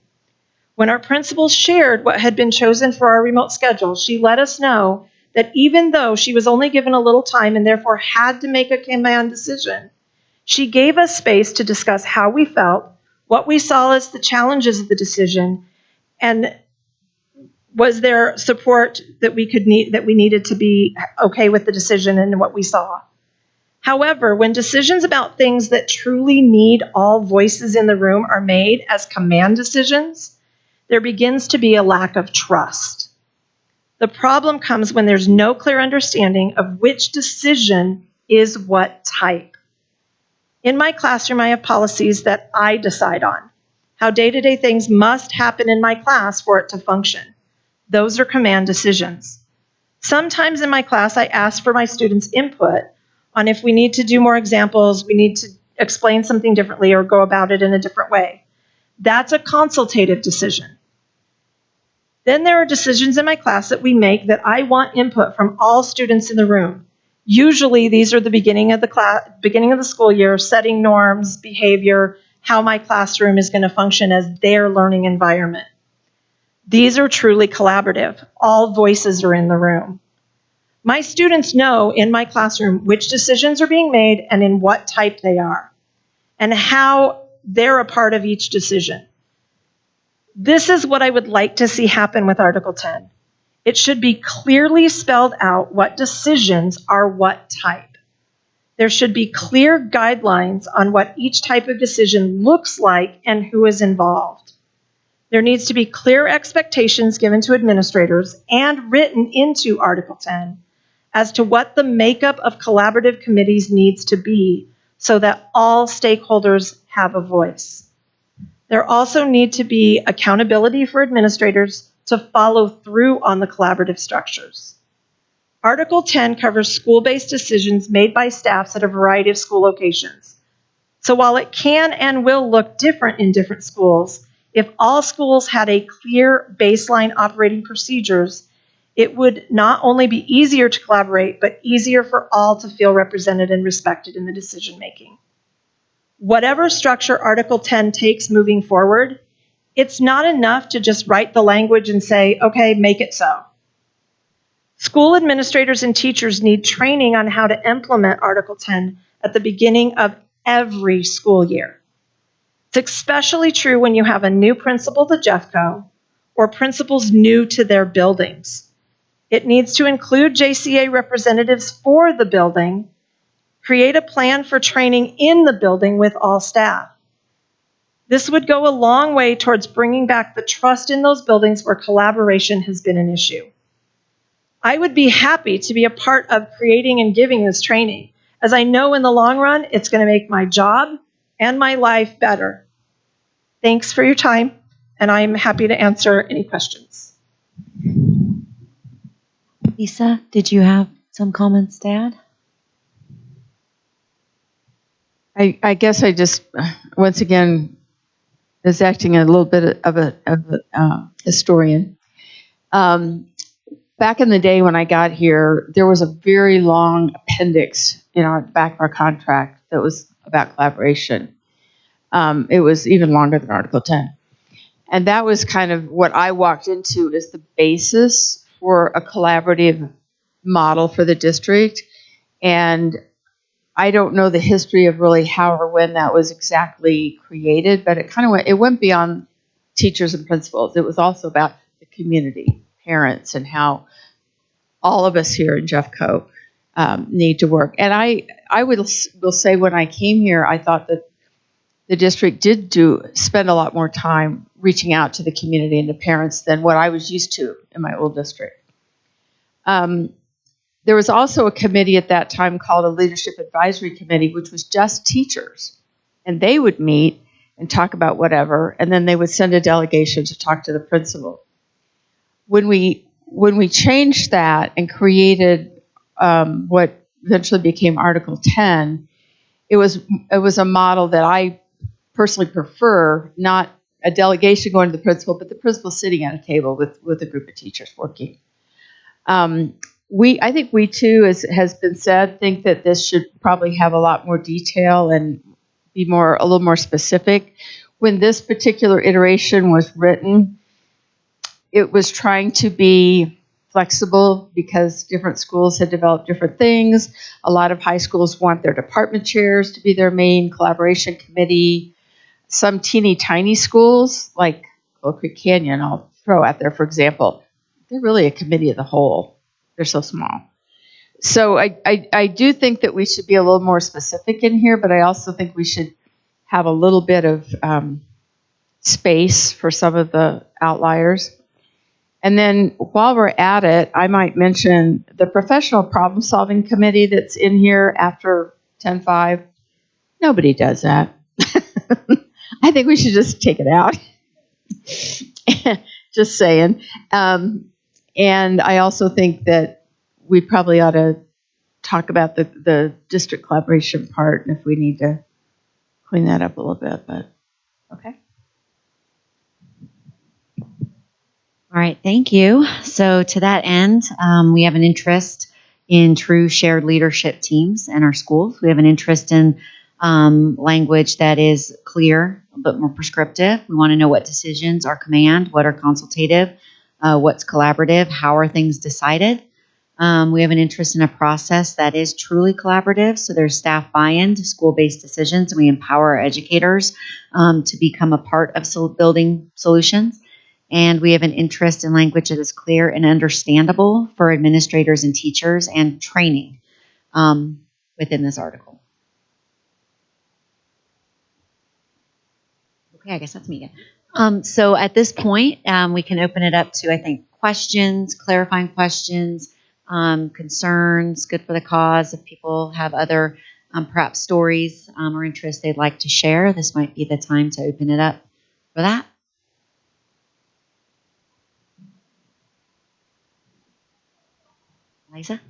When our principal shared what had been chosen for our remote schedule, she let us know that even though she was only given a little time and therefore had to make a command decision, she gave us space to discuss how we felt, what we saw as the challenges of the decision, and was there support that we needed to be okay with the decision and what we saw. However, when decisions about things that truly need all voices in the room are made as command decisions, there begins to be a lack of trust. The problem comes when there's no clear understanding of which decision is what type. In my classroom, I have policies that I decide on, how day-to-day things must happen in my class for it to function. Those are command decisions. Sometimes in my class, I ask for my students' input on if we need to do more examples, we need to explain something differently or go about it in a different way. That's a consultative decision. Then there are decisions in my class that we make that I want input from all students in the room. Usually these are the beginning of the school year, setting norms, behavior, how my classroom is going to function as their learning environment. These are truly collaborative. All voices are in the room. My students know in my classroom which decisions are being made and in what type they are. and how they're a part of each decision. This is what I would like to see happen with Article 10. It should be clearly spelled out what decisions are what type. There should be clear guidelines on what each type of decision looks like and who is involved. There needs to be clear expectations given to administrators and written into Article 10 as to what the makeup of collaborative committees needs to be so that all stakeholders have a voice. There also need to be accountability for administrators to follow through on the collaborative structures. Article 10 covers school-based decisions made by staffs at a variety of school locations. So while it can and will look different in different schools, if all schools had a clear baseline operating procedures, it would not only be easier to collaborate, but easier for all to feel represented and respected in the decision making. Whatever structure Article 10 takes moving forward, it's not enough to just write the language and say, okay, make it so. School administrators and teachers need training on how to implement Article 10 at the beginning of every school year. It's especially true when you have a new principal to Jeffco or principals new to their buildings. It needs to include JCA representatives for the building, create a plan for training in the building with all staff. This would go a long way towards bringing back the trust in those buildings where collaboration has been an issue. I would be happy to be a part of creating and giving this training, as I know in the long run, it's going to make my job and my life better. Thanks for your time, and I'm happy to answer any questions. Lisa, did you have some comments to add? I guess I just, once again, is acting a little bit of a historian. Back in the day when I got here, there was a very long appendix in our back of our contract that was about collaboration. It was even longer than Article 10. And that was kind of what I walked into as the basis for a collaborative model for the district. And I don't know the history of really how or when that was exactly created, but it kind of went beyond teachers and principals. It was also about the community, parents, and how all of us here in Jeffco need to work. And I will say when I came here, I thought that the district did spend a lot more time reaching out to the community and to parents than what I was used to in my old district. There was also a committee at that time called a Leadership Advisory Committee, which was just teachers. And they would meet and talk about whatever, and then they would send a delegation to talk to the principal. When we changed that and created what eventually became Article 10, it was a model that I personally prefer, not a delegation going to the principal, but the principal sitting at a table with a group of teachers working. I think we too, as has been said, think that this should probably have a lot more detail and be a little more specific. When this particular iteration was written, it was trying to be flexible because different schools had developed different things. A lot of high schools want their department chairs to be their main collaboration committee. Some teeny tiny schools, like Oak Creek Canyon, I'll throw out there, for example, they're really a committee of the whole. They're so small. So I do think that we should be a little more specific in here, but I also think we should have a little bit of space for some of the outliers. And then while we're at it, I might mention the professional problem solving committee that's in here after 10.5. Nobody does that. I think we should just take it out. Just saying. And I also think that we probably ought to talk about the district collaboration part, and if we need to clean that up a little bit, but okay. All right, thank you. So to that end, we have an interest in true shared leadership teams in our schools. We have an interest in language that is clear, but more prescriptive. We want to know what decisions are command, what are consultative, what's collaborative, how are things decided. We have an interest in a process that is truly collaborative. So there's staff buy-in to school-based decisions, and we empower our educators to become a part of building solutions. And we have an interest in language that is clear and understandable for administrators and teachers, and training within this article. Okay, I guess that's me again. So at this point, we can open it up to, I think, questions, clarifying questions, concerns, good for the cause. If people have other perhaps stories or interests they'd like to share, this might be the time to open it up for that. Liza?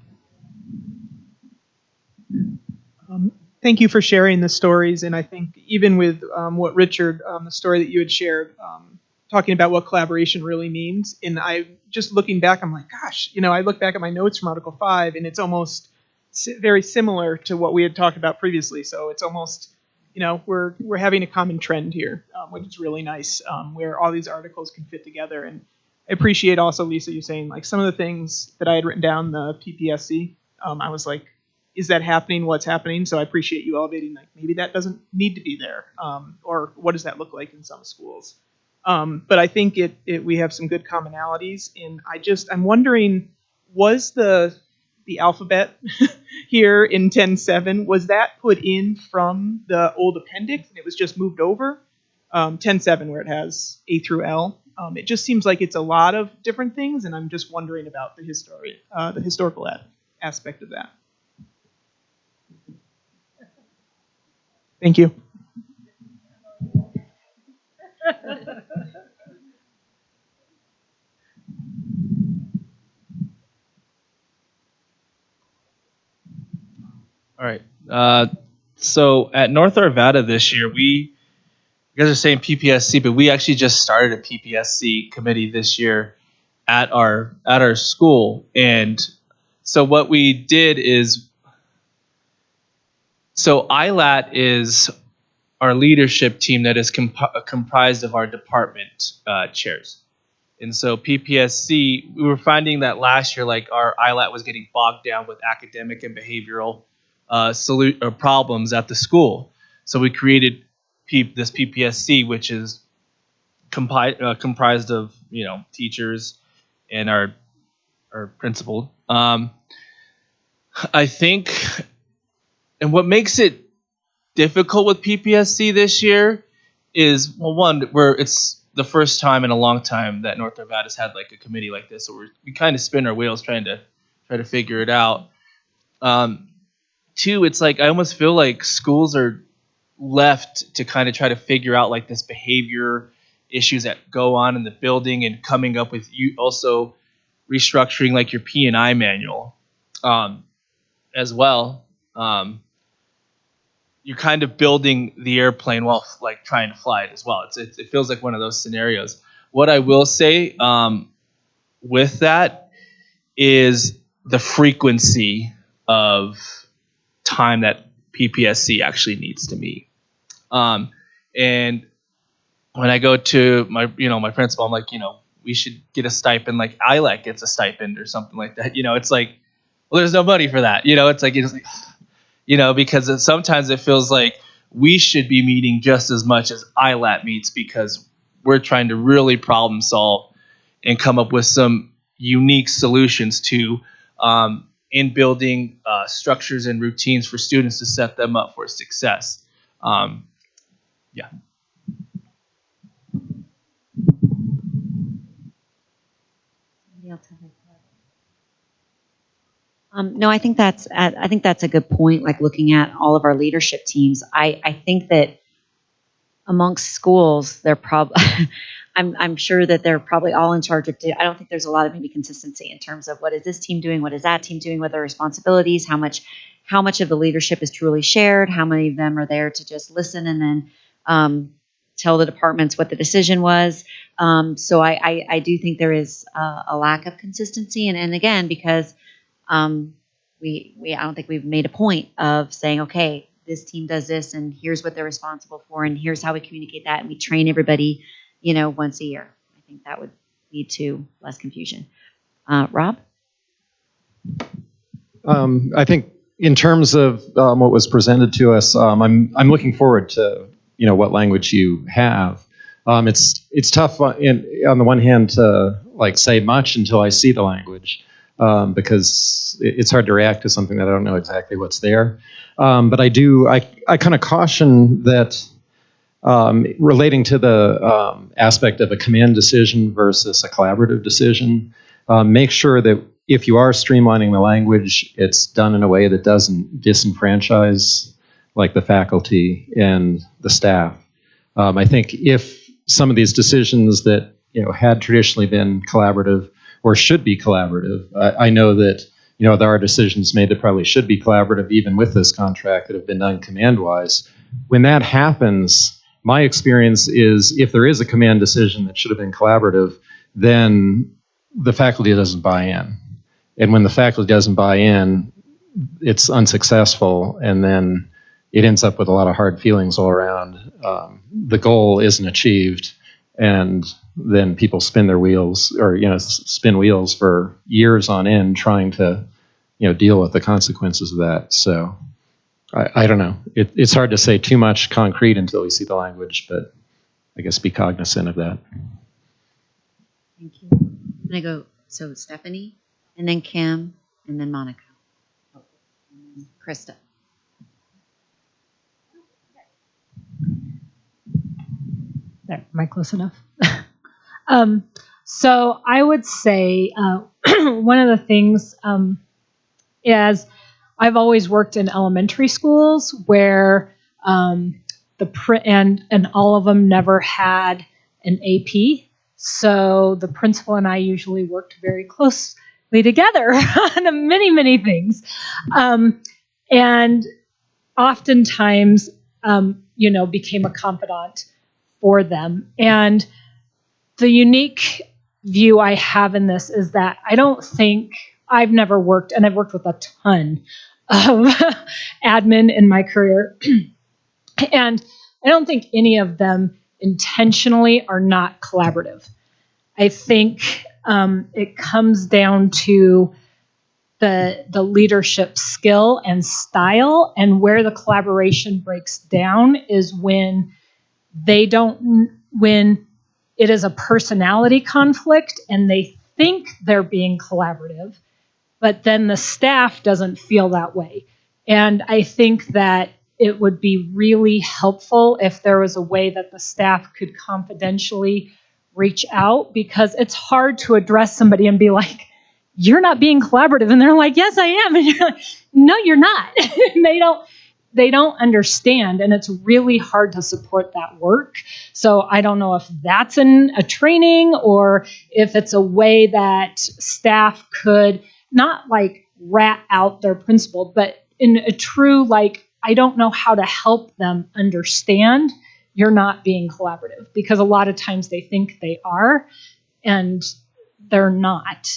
Thank you for sharing the stories, and I think even with what Richard, the story that you had shared, talking about what collaboration really means, and I just looking back, I'm like, gosh, I look back at my notes from Article 5, and it's almost very similar to what we had talked about previously. So it's almost, we're having a common trend here, which is really nice, where all these articles can fit together. And I appreciate also, Lisa, you saying like some of the things that I had written down, the PPSC, I was like, is that happening? What's happening? So I appreciate you elevating, like, maybe that doesn't need to be there, or what does that look like in some schools? But I think we have some good commonalities, and I'm wondering, was the alphabet here in 10.7, was that put in from the old appendix and it was just moved over? 10.7, where it has A through L. It just seems like it's a lot of different things, and I'm just wondering about the historical aspect of that. Thank you. All right. So at North Arvada this year, you guys are saying PPSC, but we actually just started a PPSC committee this year at our school. And so what we did is, so ILAT is our leadership team that is comprised of our department chairs. And so PPSC, we were finding that last year, like our ILAT was getting bogged down with academic and behavioral problems at the school. So we created this PPSC, which is comprised of teachers and our principal. I think, and what makes it difficult with PPSC this year is, well, one, it's the first time in a long time that North Arvada's had like a committee like this, so we kind of spin our wheels trying to figure it out. Two, it's like I almost feel like schools are left to kind of try to figure out like this behavior issues that go on in the building, and coming up with you also restructuring like your P&I manual as well. You're kind of building the airplane while like trying to fly it as well. It feels like one of those scenarios. What I will say with that is the frequency of time that PPSC actually needs to meet. And when I go to my principal, I'm like, we should get a stipend, like ILAC gets a stipend or something like that. It's like, well, there's no money for that. It's like, because sometimes it feels like we should be meeting just as much as ILAT meets, because we're trying to really problem solve and come up with some unique solutions to in building structures and routines for students to set them up for success. Yeah. No, I think that's a good point. Like looking at all of our leadership teams, I think that amongst schools, they're probably I'm sure that they're probably all in charge of. I don't think there's a lot of maybe consistency in terms of what is this team doing, what is that team doing, what their responsibilities, how much of the leadership is truly shared, how many of them are there to just listen and then tell the departments what the decision was. So I do think there is a lack of consistency, and again, because I don't think we've made a point of saying, okay, this team does this, and here's what they're responsible for, and here's how we communicate that, and we train everybody, once a year. I think that would lead to less confusion. Rob? I think in terms of what was presented to us, I'm looking forward to what language you have. It's tough on the one hand to say much until I see the language, because it's hard to react to something that I don't know exactly what's there. But I kind of caution that relating to the aspect of a command decision versus a collaborative decision, make sure that if you are streamlining the language, it's done in a way that doesn't disenfranchise the faculty and the staff. I think if some of these decisions that had traditionally been collaborative or should be collaborative, I know that there are decisions made that probably should be collaborative even with this contract that have been done command-wise. When that happens, my experience is if there is a command decision that should have been collaborative, then the faculty doesn't buy in. And when the faculty doesn't buy in, it's unsuccessful, and then it ends up with a lot of hard feelings all around. The goal isn't achieved, and then people spin their wheels, or spin wheels for years on end trying to deal with the consequences of that. So I don't know. It's hard to say too much concrete until we see the language, but I guess be cognizant of that. Thank you. I'm going to go, so Stephanie, and then Kim, and then Monica. And then Krista. There, am I close enough? So I would say one of the things is I've always worked in elementary schools where and all of them never had an AP. So the principal and I usually worked very closely together on many, many things. And oftentimes, became a confidant for them. And the unique view I have in this is that I don't think I've never worked, and I've worked with a ton of admin in my career. And I don't think any of them intentionally are not collaborative. I think it comes down to the leadership skill and style, and where the collaboration breaks down is when it is a personality conflict and they think they're being collaborative, but then the staff doesn't feel that way. And I think that it would be really helpful if there was a way that the staff could confidentially reach out, because it's hard to address somebody and be like, you're not being collaborative. And they're like, yes, I am. And you're like, no, you're not. They don't understand. And it's really hard to support that work. So I don't know if that's in a training or if it's a way that staff could not rat out their principal, but in a true, I don't know how to help them understand you're not being collaborative, because a lot of times they think they are and they're not.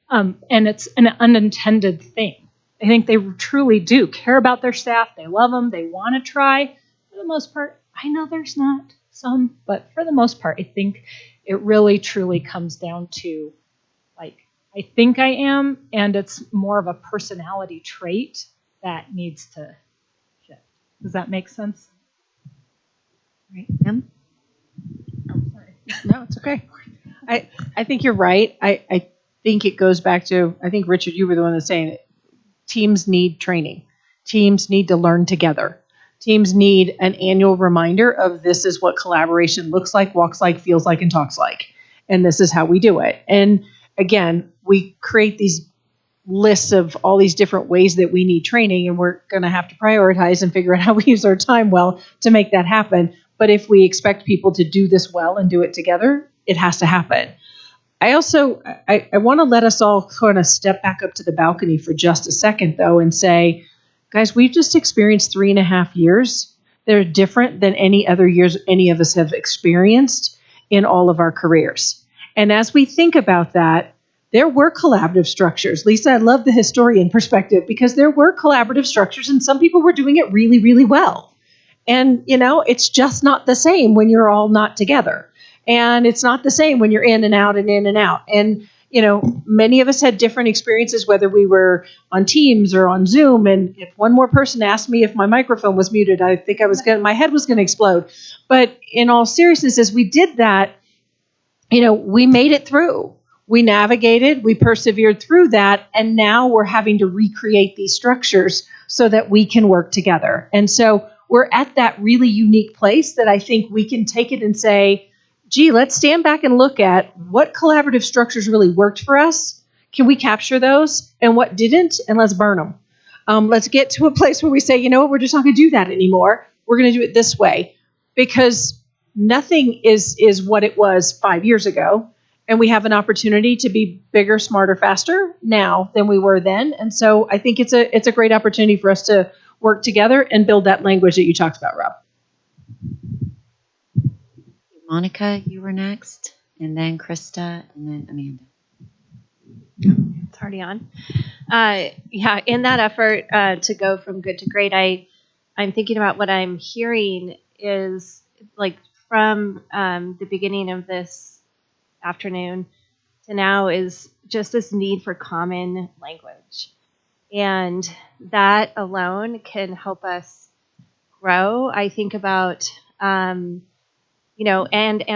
And it's an unintended thing. I think they truly do care about their staff. They love them. They want to try. For the most part, I know there's not some, but for the most part, I think it really truly comes down to I think I am, and it's more of a personality trait that needs to shift. Does that make sense? Right, Kim? Oh, sorry. No, it's okay. I think you're right. I think it goes back to, I think, Richard, you were the one that's saying it. Teams need training. Teams need to learn together. Teams need an annual reminder of this is what collaboration looks like, walks like, feels like, and talks like. And this is how we do it. And again, we create these lists of all these different ways that we need training, and we're going to have to prioritize and figure out how we use our time well to make that happen. But if we expect people to do this well and do it together, it has to happen. I also, I want to let us all kind of step back up to the balcony for just a second, though, and say, guys, we've just experienced 3.5 years. They're different than any other years any of us have experienced in all of our careers. And as we think about that, there were collaborative structures. Lisa, I love the historian perspective, because there were collaborative structures and some people were doing it really, really well. And, it's just not the same when you're all not together. And it's not the same when you're in and out and in and out. And, many of us had different experiences, whether we were on Teams or on Zoom. And if one more person asked me if my microphone was muted, I think my head was going to explode. But in all seriousness, as we did that, we made it through. We navigated, we persevered through that, and now we're having to recreate these structures so that we can work together. And so we're at that really unique place that I think we can take it and say, gee, let's stand back and look at what collaborative structures really worked for us. Can we capture those? And what didn't? And let's burn them. Let's get to a place where we say, you know what, we're just not going to do that anymore. We're going to do it this way. Because nothing is what it was 5 years ago. And we have an opportunity to be bigger, smarter, faster now than we were then. And so I think it's a great opportunity for us to work together and build that language that you talked about, Rob. Monica, you were next, and then Krista, and then Amanda. It's already on. In that effort to go from good to great, I'm thinking about what I'm hearing is like from the beginning of this afternoon to now is just this need for common language. And that alone can help us grow. I think about, and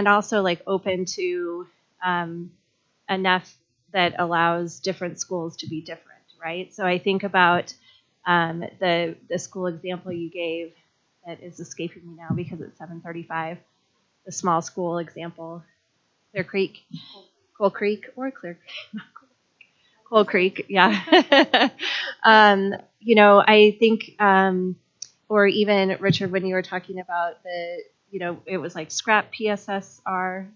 also like open to enough that allows different schools to be different, right? So I think about the school example you gave that is escaping me now because it's 7:35. The small school example, Clear Creek, Coal Creek, or Coal Creek, yeah. I think, or even Richard, when you were talking about it was like scrap PSSR,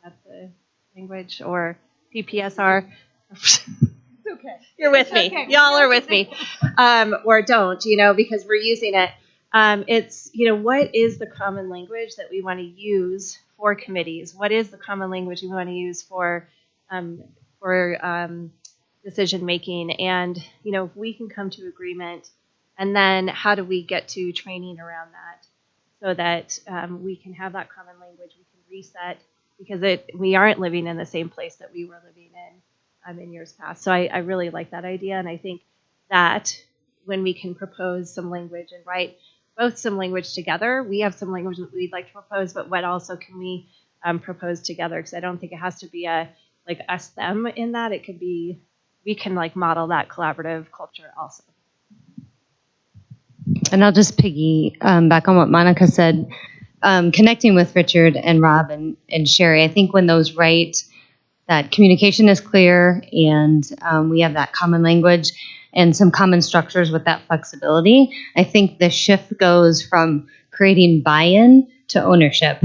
that's the language, or PPSR. It's okay. You're with me. Okay. Y'all are with me. Or don't, because we're using it. It's, what is the common language that we want to use for committees? What is the common language we want to use for decision making? And, if we can come to agreement, and then how do we get to training around that so that we can have that common language, we can reset, because we aren't living in the same place that we were living in years past. So I really like that idea, and I think that when we can propose some language and write both some language together, we have some language that we'd like to propose, but what also can we propose together? Because I don't think it has to be a like us them in that. It could be we can like model that collaborative culture also. And I'll just piggy back on what Monica said, connecting with Richard and Rob and Sherry. I think when those write, that communication is clear and we have that common language and some common structures with that flexibility, I think the shift goes from creating buy-in to ownership.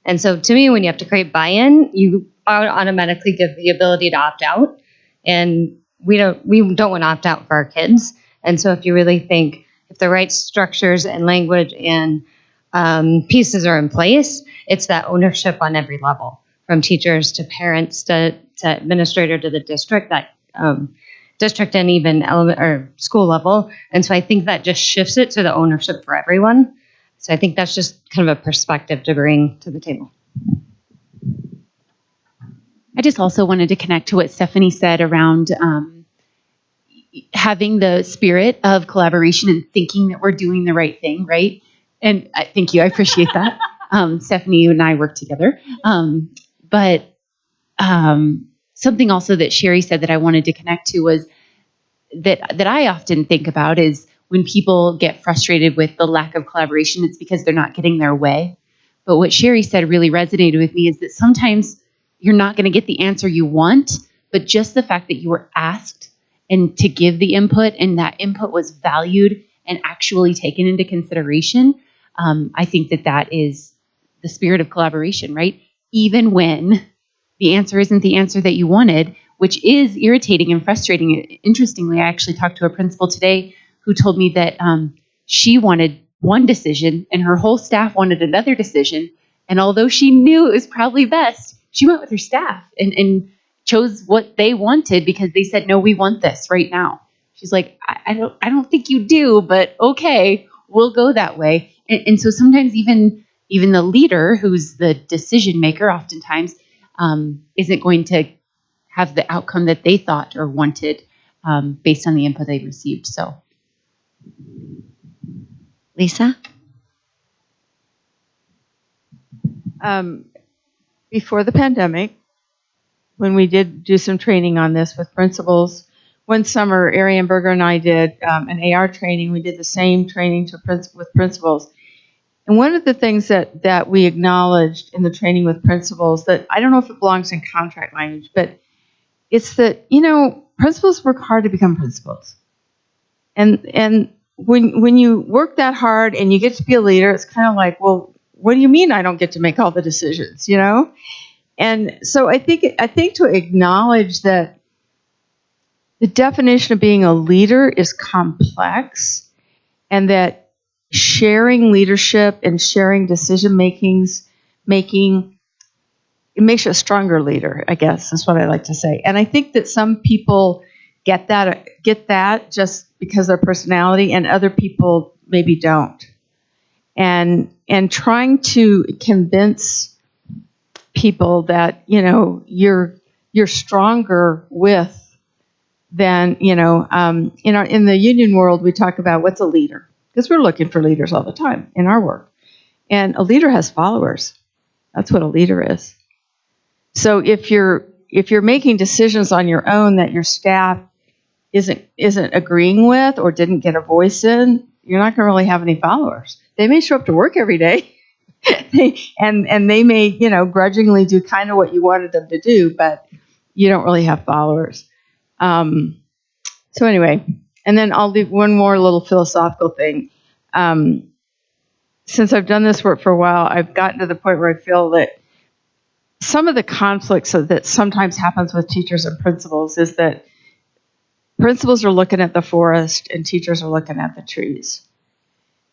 And so to me, when you have to create buy-in, you automatically give the ability to opt out. And we don't want to opt out for our kids. And so if you really think if the right structures and language and pieces are in place, it's that ownership on every level, from teachers to parents to administrator to the district, that district and even element or school level. And so I think that just shifts it to the ownership for everyone. So I think that's just kind of a perspective to bring to the table. I just also wanted to connect to what Stephanie said around having the spirit of collaboration and thinking that we're doing the right thing, right? And thank you, I appreciate that. Stephanie, you and I work together. But something also that Sherry said that I wanted to connect to was that I often think about is when people get frustrated with the lack of collaboration, it's because they're not getting their way. But what Sherry said really resonated with me is that sometimes you're not going to get the answer you want, but just the fact that you were asked and to give the input and that input was valued and actually taken into consideration, I think that is the spirit of collaboration, right? Even when the answer isn't the answer that you wanted, which is irritating and frustrating. Interestingly, I actually talked to a principal today who told me that she wanted one decision and her whole staff wanted another decision. And although she knew it was probably best, she went with her staff and chose what they wanted because they said, no, we want this right now. She's like, I don't think you do, but okay, we'll go that way. And so sometimes even the leader, who's the decision maker, oftentimes isn't going to have the outcome that they thought or wanted based on the input they received. So, Lisa? Before the pandemic, when we did do some training on this with principals, one summer, Ariane Berger and I did an AR training. We did the same training with principals. And one of the things that we acknowledged in the training with principals, that I don't know if it belongs in contract language, but it's that, principals work hard to become principals. And when you work that hard and you get to be a leader, it's kind of like, well, what do you mean I don't get to make all the decisions, And so I think to acknowledge that the definition of being a leader is complex, and that sharing leadership and sharing decision making, it makes you a stronger leader, I guess, is what I like to say. And I think that some people get that just because of their personality, and other people maybe don't. And trying to convince people that you're stronger with than in the union world, we talk about what's a leader, because we're looking for leaders all the time in our work, and a leader has followers. That's what a leader is. So if you're making decisions on your own that your staff isn't agreeing with or didn't get a voice in, you're not going to really have any followers. They may show up to work every day, and they may grudgingly do kind of what you wanted them to do, but you don't really have followers. So anyway, and then I'll do one more little philosophical thing. Since I've done this work for a while, I've gotten to the point where I feel that some of the conflicts that sometimes happens with teachers and principals is that principals are looking at the forest and teachers are looking at the trees.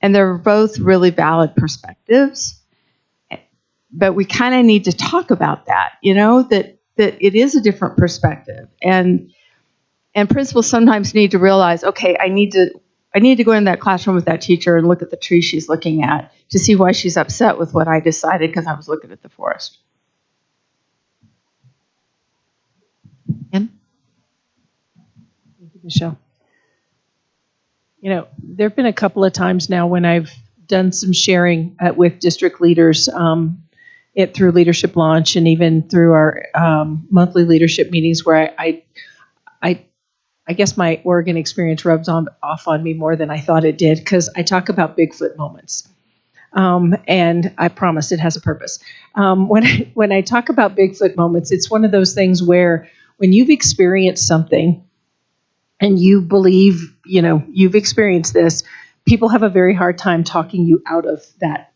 And they're both really valid perspectives. But we kind of need to talk about that, that it is a different perspective. And principals sometimes need to realize, okay, I need to go in that classroom with that teacher and look at the tree she's looking at to see why she's upset with what I decided because I was looking at the forest. Kim? Thank you, Michelle. There have been a couple of times now when I've done some sharing with district leaders through Leadership Launch and even through our monthly leadership meetings, where I guess my Oregon experience rubs off on me more than I thought it did, because I talk about Bigfoot moments. And I promise it has a purpose. When I talk about Bigfoot moments, it's one of those things where when you've experienced something and you believe, you've experienced this, people have a very hard time talking you out of that.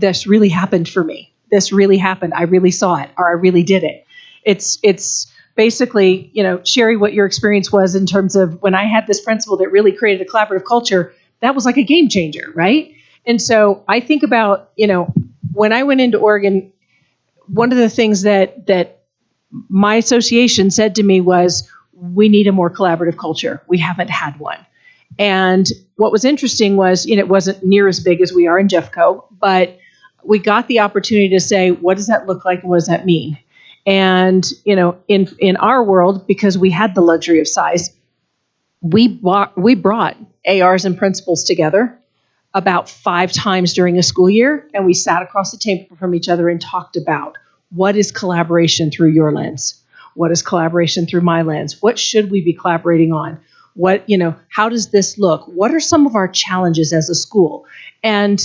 This really happened for me. This really happened. I really saw it, or I really did it. It's basically, Sherry, what your experience was in terms of when I had this principal that really created a collaborative culture, that was like a game changer, right? And so I think about, when I went into Oregon, one of the things that my association said to me was, we need a more collaborative culture. We haven't had one. And what was interesting was, it wasn't near as big as we are in Jeffco, but we got the opportunity to say, what does that look like and what does that mean? And, in our world, because we had the luxury of size, we brought ARs and principals together about 5 times during a school year, and we sat across the table from each other and talked about, what is collaboration through your lens? What is collaboration through my lens? What should we be collaborating on? How does this look? What are some of our challenges as a school? And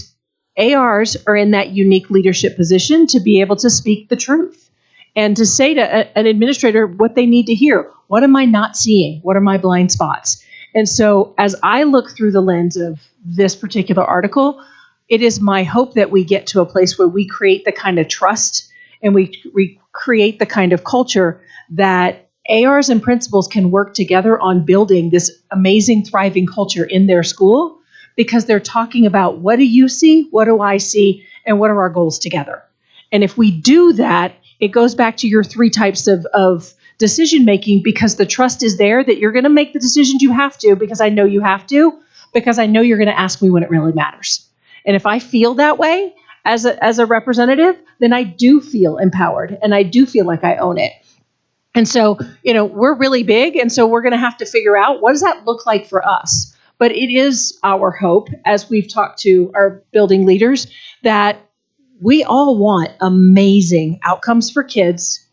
ARs are in that unique leadership position to be able to speak the truth and to say to an administrator what they need to hear. What am I not seeing? What are my blind spots? And so as I look through the lens of this particular article, it is my hope that we get to a place where we create the kind of trust and we create the kind of culture that ARs and principals can work together on building this amazing, thriving culture in their school, because they're talking about, what do you see? What do I see? And what are our goals together? And if we do that, it goes back to your 3 types of decision making, because the trust is there that you're going to make the decisions you have to, because I know you have to, because I know you're going to ask me when it really matters. And if I feel that way as a representative, then I do feel empowered and I do feel like I own it. And so, we're really big, and so we're going to have to figure out what does that look like for us. But it is our hope, as we've talked to our building leaders, that we all want amazing outcomes for kids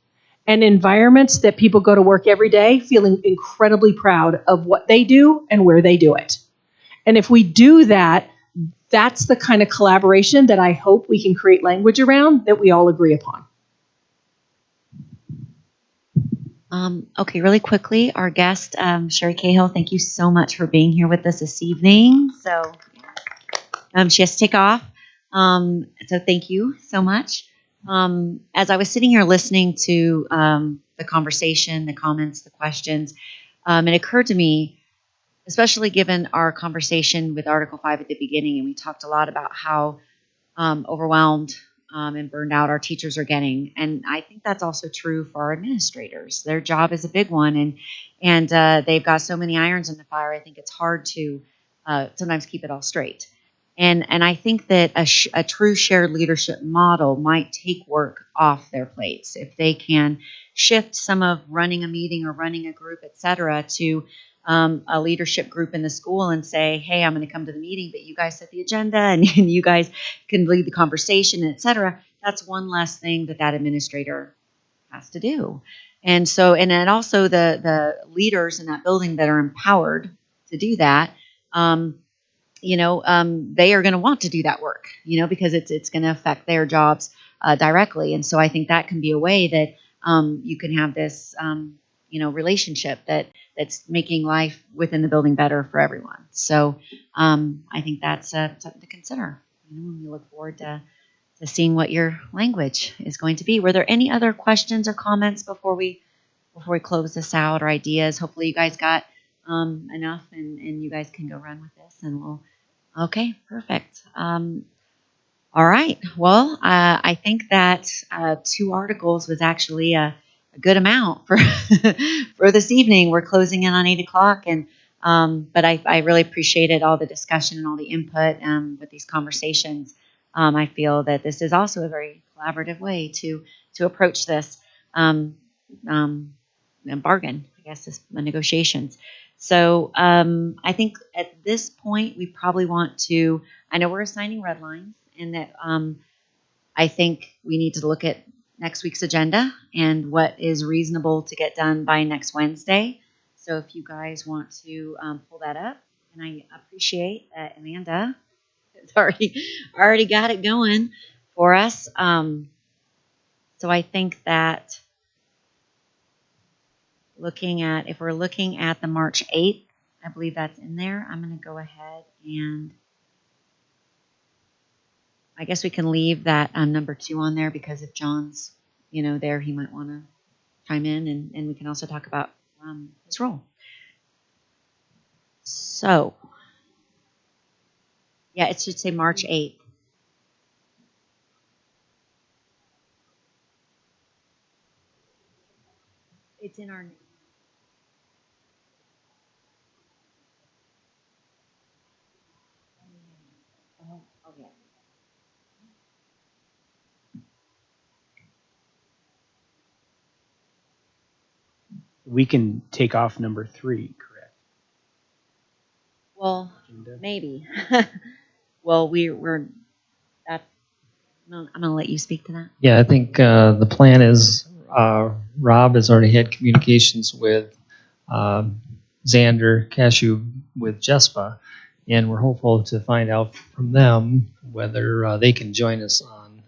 and environments that people go to work every day feeling incredibly proud of what they do and where they do it. And if we do that, that's the kind of collaboration that I hope we can create language around that we all agree upon. Okay, really quickly, our guest, Sherry Cahill, thank you so much for being here with us this evening. So she has to take off. So thank you so much. As I was sitting here listening to the conversation, the comments, the questions, it occurred to me, especially given our conversation with Article 5 at the beginning, and we talked a lot about how overwhelmed and burned out our teachers are getting. And I think that's also true for our administrators. Their job is a big one, and they've got so many irons in the fire, I think it's hard to sometimes keep it all straight. And I think that a true shared leadership model might take work off their plates if they can shift some of running a meeting or running a group, et cetera, to a leadership group in the school and say, hey, I'm going to come to the meeting, but you guys set the agenda and you guys can lead the conversation, et cetera. That's one less thing that administrator has to do. And so, and then also the leaders in that building that are empowered to do that, they are going to want to do that work, because it's going to affect their jobs directly. And so I think that can be a way that you can have this, relationship that's making life within the building better for everyone. So I think that's something to consider. We look forward to seeing what your language is going to be. Were there any other questions or comments before we close this out, or ideas? Hopefully you guys got enough, and you guys can go run with this, and we'll. Okay, perfect. All right. Well, I think that 2 articles was actually a good amount for for this evening. We're closing in on 8 o'clock, and but I really appreciated all the discussion and all the input with these conversations. I feel that this is also a very collaborative way to approach this and bargain, I guess, the negotiations. So I think at this point we probably want to. I know we're assigning red lines, and that I think we need to look at next week's agenda and what is reasonable to get done by next Wednesday. So if you guys want to pull that up, and I appreciate that Amanda has already got it going for us. So I think that if we're looking at the March 8th, I believe that's in there. I'm going to go ahead and I guess we can leave that number 2 on there, because if John's, there, he might want to chime in, and we can also talk about his role. So, yeah, it should say March 8th. It's in our. Oh, yeah. We can take off number 3, correct? Well, maybe. Well, we're. I'm going to let you speak to that. Yeah, I think the plan is Rob has already had communications with Xander Cashew with JESPA, and we're hopeful to find out from them whether they can join us on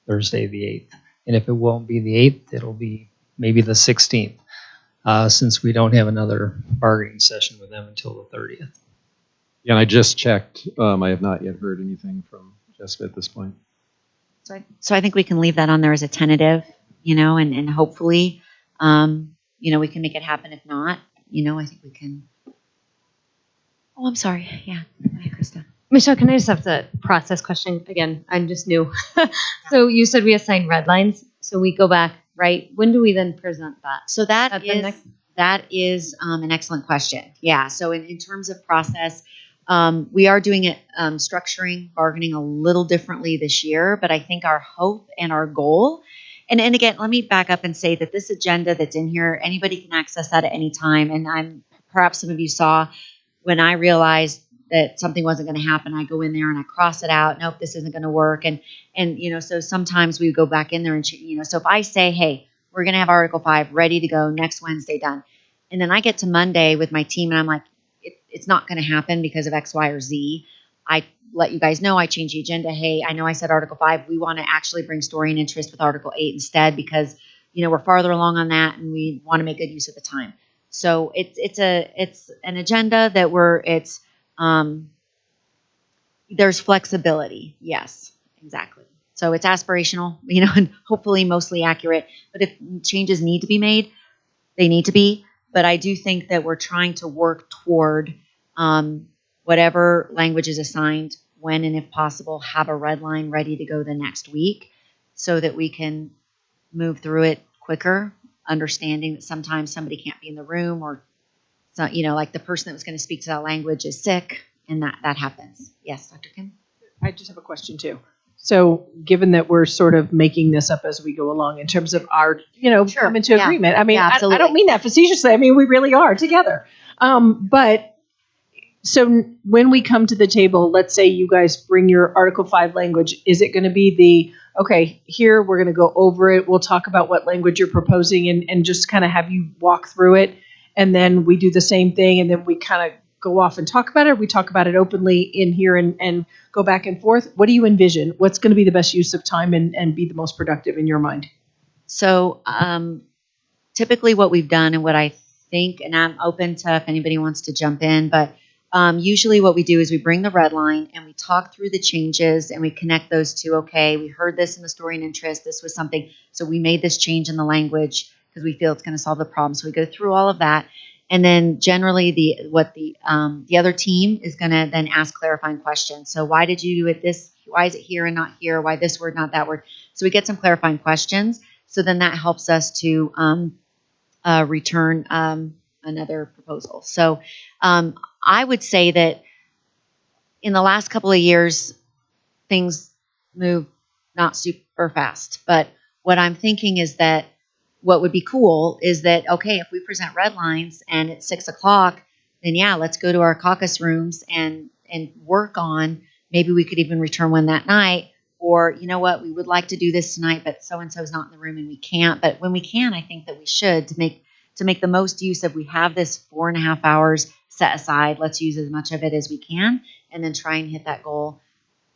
Thursday the 8th. And if it won't be the 8th, it'll be maybe the 16th, since we don't have another bargaining session with them until the 30th. Yeah, and I just checked. I have not yet heard anything from JESPA at this point. So I think we can leave that on there as a tentative, and hopefully, we can make it happen. If not, I think we can. Oh, I'm sorry. Yeah. Hi, Krista. Michelle, can I just have the process question again? I'm just new. So you said we assign red lines, so we go back, right? When do we then present that? So that is an excellent question. Yeah. So in terms of process, we are doing it, structuring bargaining a little differently this year, but I think our hope and our goal and again, let me back up and say that this agenda that's in here, anybody can access that at any time. And perhaps some of you saw when I realized that something wasn't going to happen, I go in there and I cross it out. Nope, this isn't going to work. And so sometimes we go back in there and so if I say, hey, we're going to have Article 5 ready to go next Wednesday done, and then I get to Monday with my team and I'm like, it's not going to happen because of X, Y, or Z. I let you guys know I changed the agenda. Hey, I know I said Article 5. We want to actually bring story and interest with Article 8 instead because we're farther along on that and we want to make good use of the time. So it's an agenda that there's flexibility. Yes, exactly. So it's aspirational, and hopefully mostly accurate. But if changes need to be made, they need to be. But I do think that we're trying to work toward whatever language is assigned when and if possible, have a red line ready to go the next week so that we can move through it quicker, understanding that sometimes somebody can't be in the room or, like the person that was going to speak to that language is sick, and that happens. Yes, Dr. Kim? I just have a question too. So given that we're sort of making this up as we go along in terms of our, coming to agreement, I mean, I don't mean that facetiously. I mean, we really are together. But so when we come to the table, let's say you guys bring your Article 5 language, is it going to be okay, here we're going to go over it. We'll talk about what language you're proposing and just kind of have you walk through it. And then we do the same thing. And then we kind of go off and talk about it. We talk about it openly in here and go back and forth. What do you envision? What's going to be the best use of time and be the most productive in your mind? So typically what we've done and what I think, and I'm open to if anybody wants to jump in, but usually what we do is we bring the red line and we talk through the changes and we connect those two. Okay, we heard this in the story and interest. This was something, so we made this change in the language because we feel it's going to solve the problem. So we go through all of that. And then generally the other team is going to then ask clarifying questions. So why did you do it this? Why is it here and not here? Why this word, not that word? So we get some clarifying questions. So then that helps us to return another proposal. So I would say that in the last couple of years, things move not super fast. But what I'm thinking is that what would be cool is that, okay, if we present red lines and it's 6:00, then let's go to our caucus rooms and work on, maybe we could even return one that night. Or, you know what, we would like to do this tonight, but so-and-so is not in the room and we can't. But when we can, I think that we should to make the most use of, we have this 4.5 hours set aside. Let's use as much of it as we can and then try and hit that goal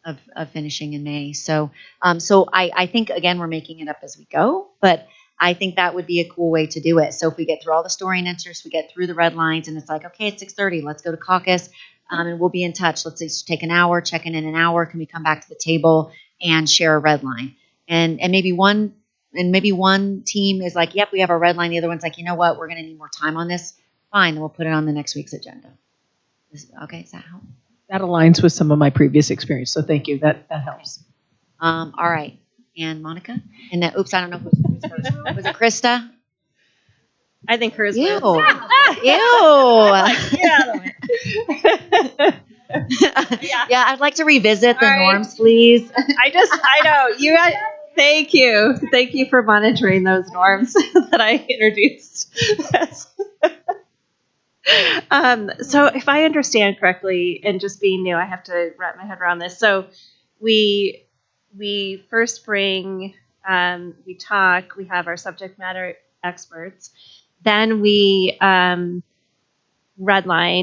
of finishing in May. So I think, again, we're making it up as we go, but I think that would be a cool way to do it. So if we get through all the story and interest, we get through the red lines, and it's like, okay, it's 6:30, let's go to caucus, and we'll be in touch. Let's just take an hour, check in an hour. Can we come back to the table and share a red line? And maybe one team is like, yep, we have our red line. The other one's like, you know what, we're going to need more time on this. Fine, then we'll put it on the next week's agenda. Okay, does that help? That aligns with some of my previous experience. So thank you. That helps. All right. And Monica? And then, oops, I don't know who's first. Was it Krista? I think hers Ew. was. Yeah, I'd like to revisit the norms, please. I know. Thank you. Thank you for monitoring those norms that I introduced. So if I understand correctly, and just being new, I have to wrap my head around this. So we first bring, we talk, we have our subject matter experts, then we redline,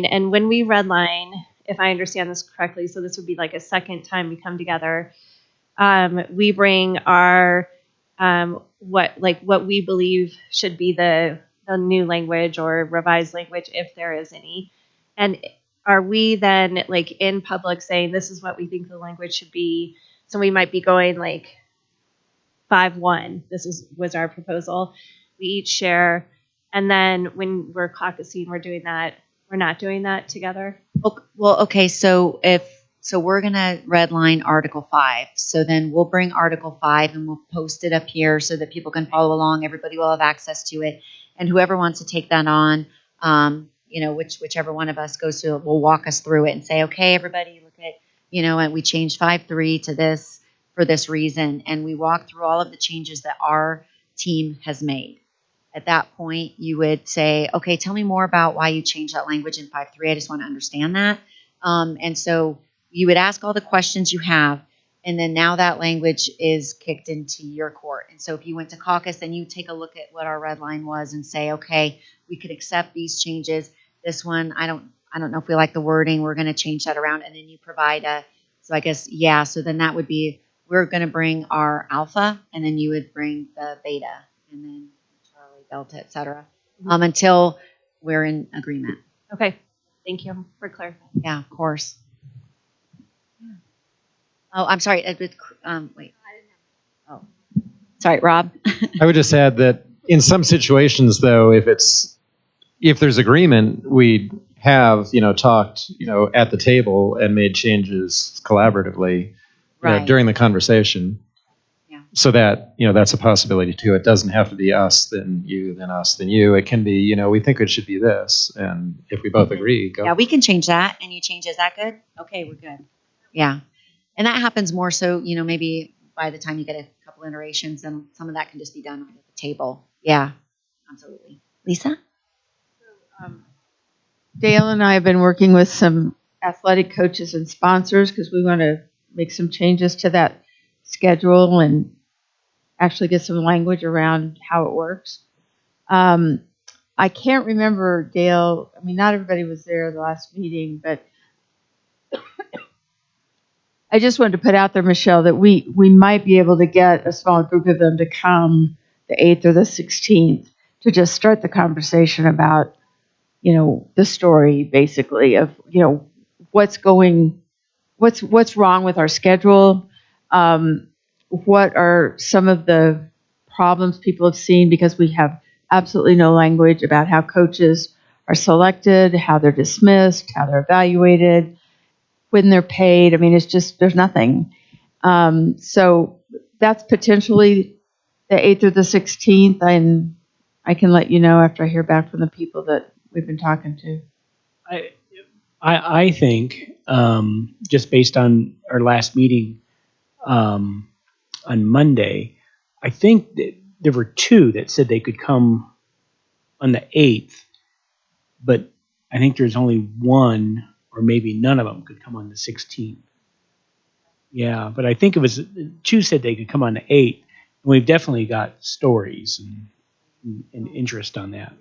and when we redline, if I understand this correctly, so this would be like a second time we come together, we bring our what we believe should be the new language or revised language, if there is any. And are we then like in public saying this is what we think the language should be? So we might be going like 5-1. Was our proposal. We each share, and then when we're caucusing, we're doing that. We're not doing that together. Well, okay. So we're gonna redline Article 5. So then we'll bring Article 5 and we'll post it up here so that people can follow along. Everybody will have access to it, and whoever wants to take that on, whichever one of us goes to it, will walk us through it and say, okay, everybody, look at, and we changed 5.3 to this. for this reason. And we walk through all of the changes that our team has made. At that point, you would say, okay, tell me more about why you changed that language in 5.3. I just want to understand that. And so you would ask all the questions you have, and then now that language is kicked into your court. And so if you went to caucus, then you take a look at what our red line was and say, okay, we could accept these changes. This one, I don't know if we like the wording. We're going to change that around. And then you provide so I guess, yeah, so then that would be, we're going to bring our alpha, and then you would bring the beta, and then Charlie, delta, et cetera, until we're in agreement. Okay. Thank you for clarifying. Yeah, of course. Oh, I'm sorry. Wait. Oh, sorry, Rob. I would just add that in some situations, though, if there's agreement, we have talked at the table and made changes collaboratively during the conversation. Yeah. So that that's a possibility too. It doesn't have to be us, then you, then us, then you. It can be we think it should be this, and if we both agree, go. Yeah, we can change that, and you change. Is that good? Okay, we're good. Yeah, and that happens more so maybe by the time you get a couple iterations, and some of that can just be done right at the table. Yeah, absolutely. Lisa? Dale and I have been working with some athletic coaches and sponsors because we want to make some changes to that schedule and actually get some language around how it works. I can't remember, Dale, I mean, not everybody was there the last meeting, but I just wanted to put out there, Michelle, that we might be able to get a small group of them to come the 8th or the 16th to just start the conversation about, the story basically of, what's wrong with our schedule. What are some of the problems people have seen because we have absolutely no language about how coaches are selected, how they're dismissed, how they're evaluated, when they're paid. I mean, it's just, there's nothing. So that's potentially the 8th or the 16th, and I can let you know after I hear back from the people that we've been talking to. I think, just based on our last meeting on Monday, I think that there were 2 that said they could come on the 8th, but I think there's only 1 or maybe none of them could come on the 16th. Yeah, but I think it was 2 said they could come on the 8th, and we've definitely got stories and interest on that.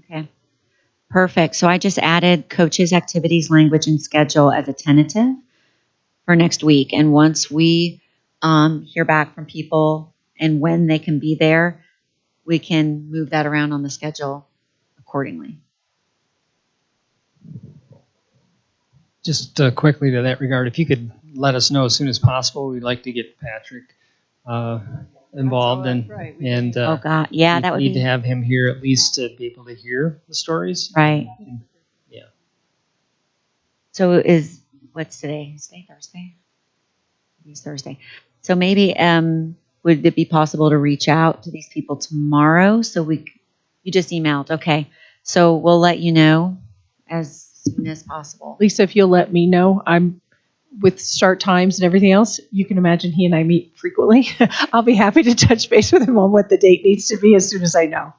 Okay. Perfect. So I just added coaches, activities, language, and schedule as a tentative for next week. And once we hear back from people and when they can be there, we can move that around on the schedule accordingly. Just quickly to that regard, if you could let us know as soon as possible, we'd like to get Patrick involved and Oh God, yeah, that would need be to have him here at least to be able to hear the stories. right. Yeah. So what's today? Is today Thursday? It's Thursday. So maybe would it be possible to reach out to these people tomorrow? So you just emailed. Okay. So we'll let you know as soon as possible. Lisa, if you'll let me know, I'm with start times and everything else. You can imagine he and I meet frequently. I'll be happy to touch base with him on what the date needs to be as soon as I know.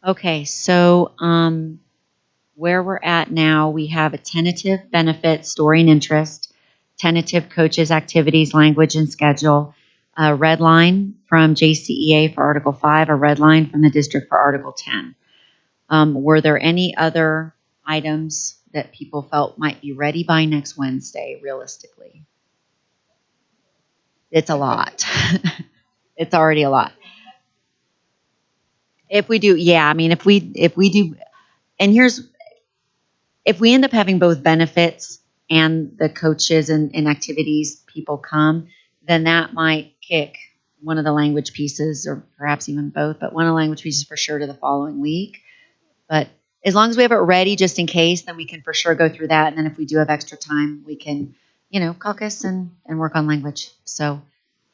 Okay. So where we're at now, we have a tentative benefit, story and interest, tentative coaches, activities, language, and schedule, a red line from JCEA for Article 5, a red line from the district for Article 10. Were there any other items that people felt might be ready by next Wednesday, realistically? It's a lot. It's already a lot. If we do, yeah, I mean, if we do, and if we end up having both benefits and the coaches and activities people come, then that might kick one of the language pieces, or perhaps even both, but one of the language pieces for sure to the following week. But as long as we have it ready just in case, then we can for sure go through that. And then if we do have extra time, we can, caucus and work on language. So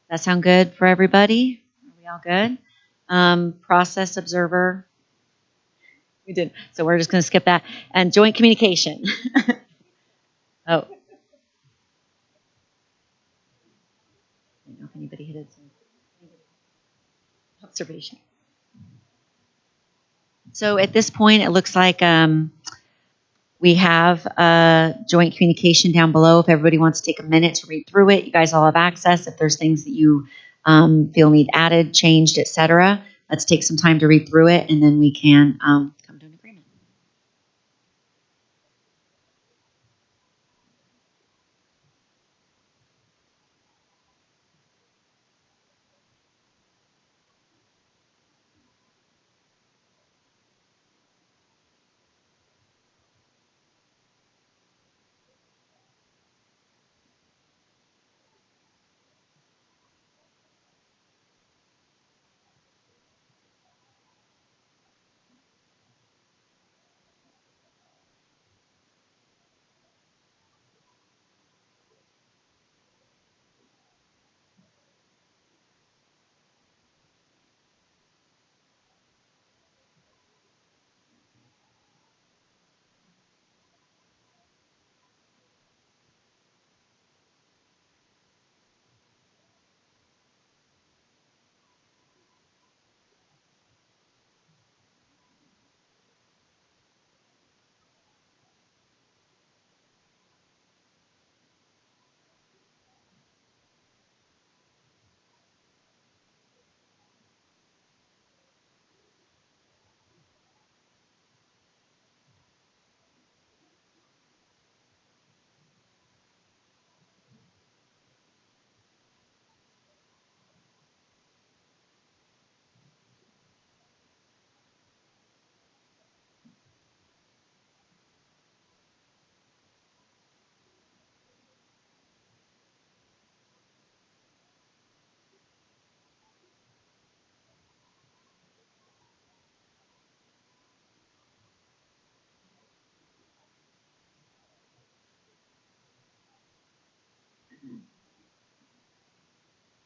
that sound good for everybody? Are we all good? Process observer. We did. So we're just going to skip that. And joint communication. Oh. I don't know if anybody hit it. Observation. So at this point, it looks like we have joint communication down below. If everybody wants to take a minute to read through it, you guys all have access. If there's things that you feel need added, changed, etc., let's take some time to read through it, and then we can come to an agreement.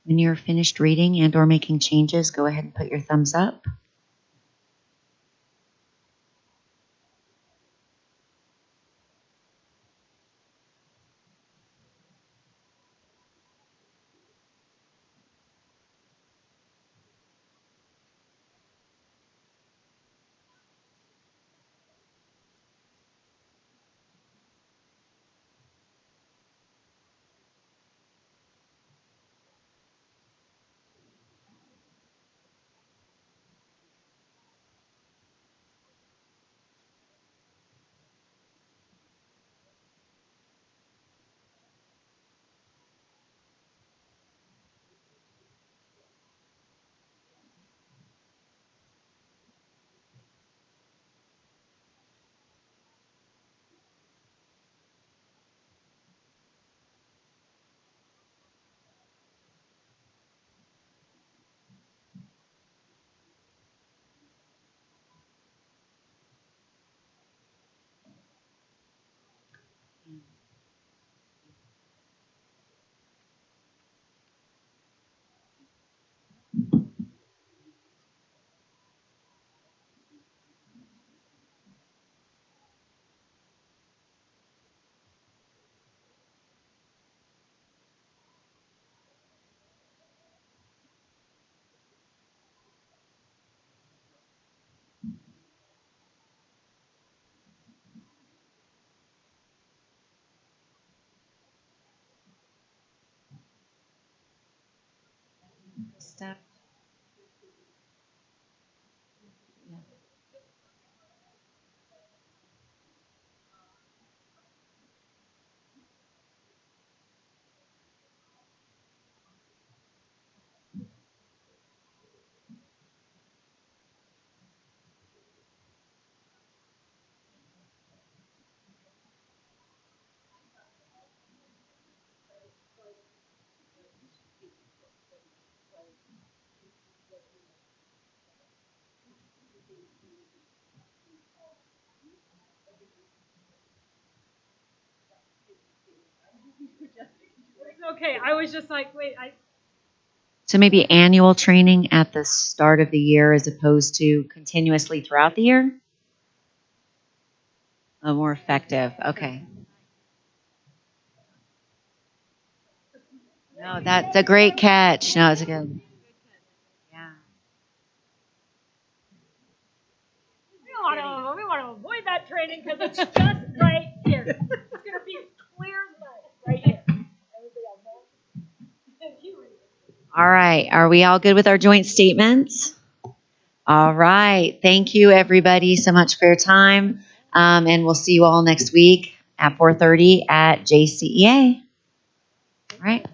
When you're finished reading and or making changes, go ahead and put your thumbs up. Step. Okay, I was just like, wait, So maybe annual training at the start of the year as opposed to continuously throughout the year? More effective. Okay. No, that's a great catch. No, it's a good. Yeah. we want to avoid that training because it's just right here. It's going to be clear as mud right here. All right. Are we all good with our joint statements? All right. Thank you, everybody, so much for your time. And we'll see you all next week at 4:30 at JCEA. All right.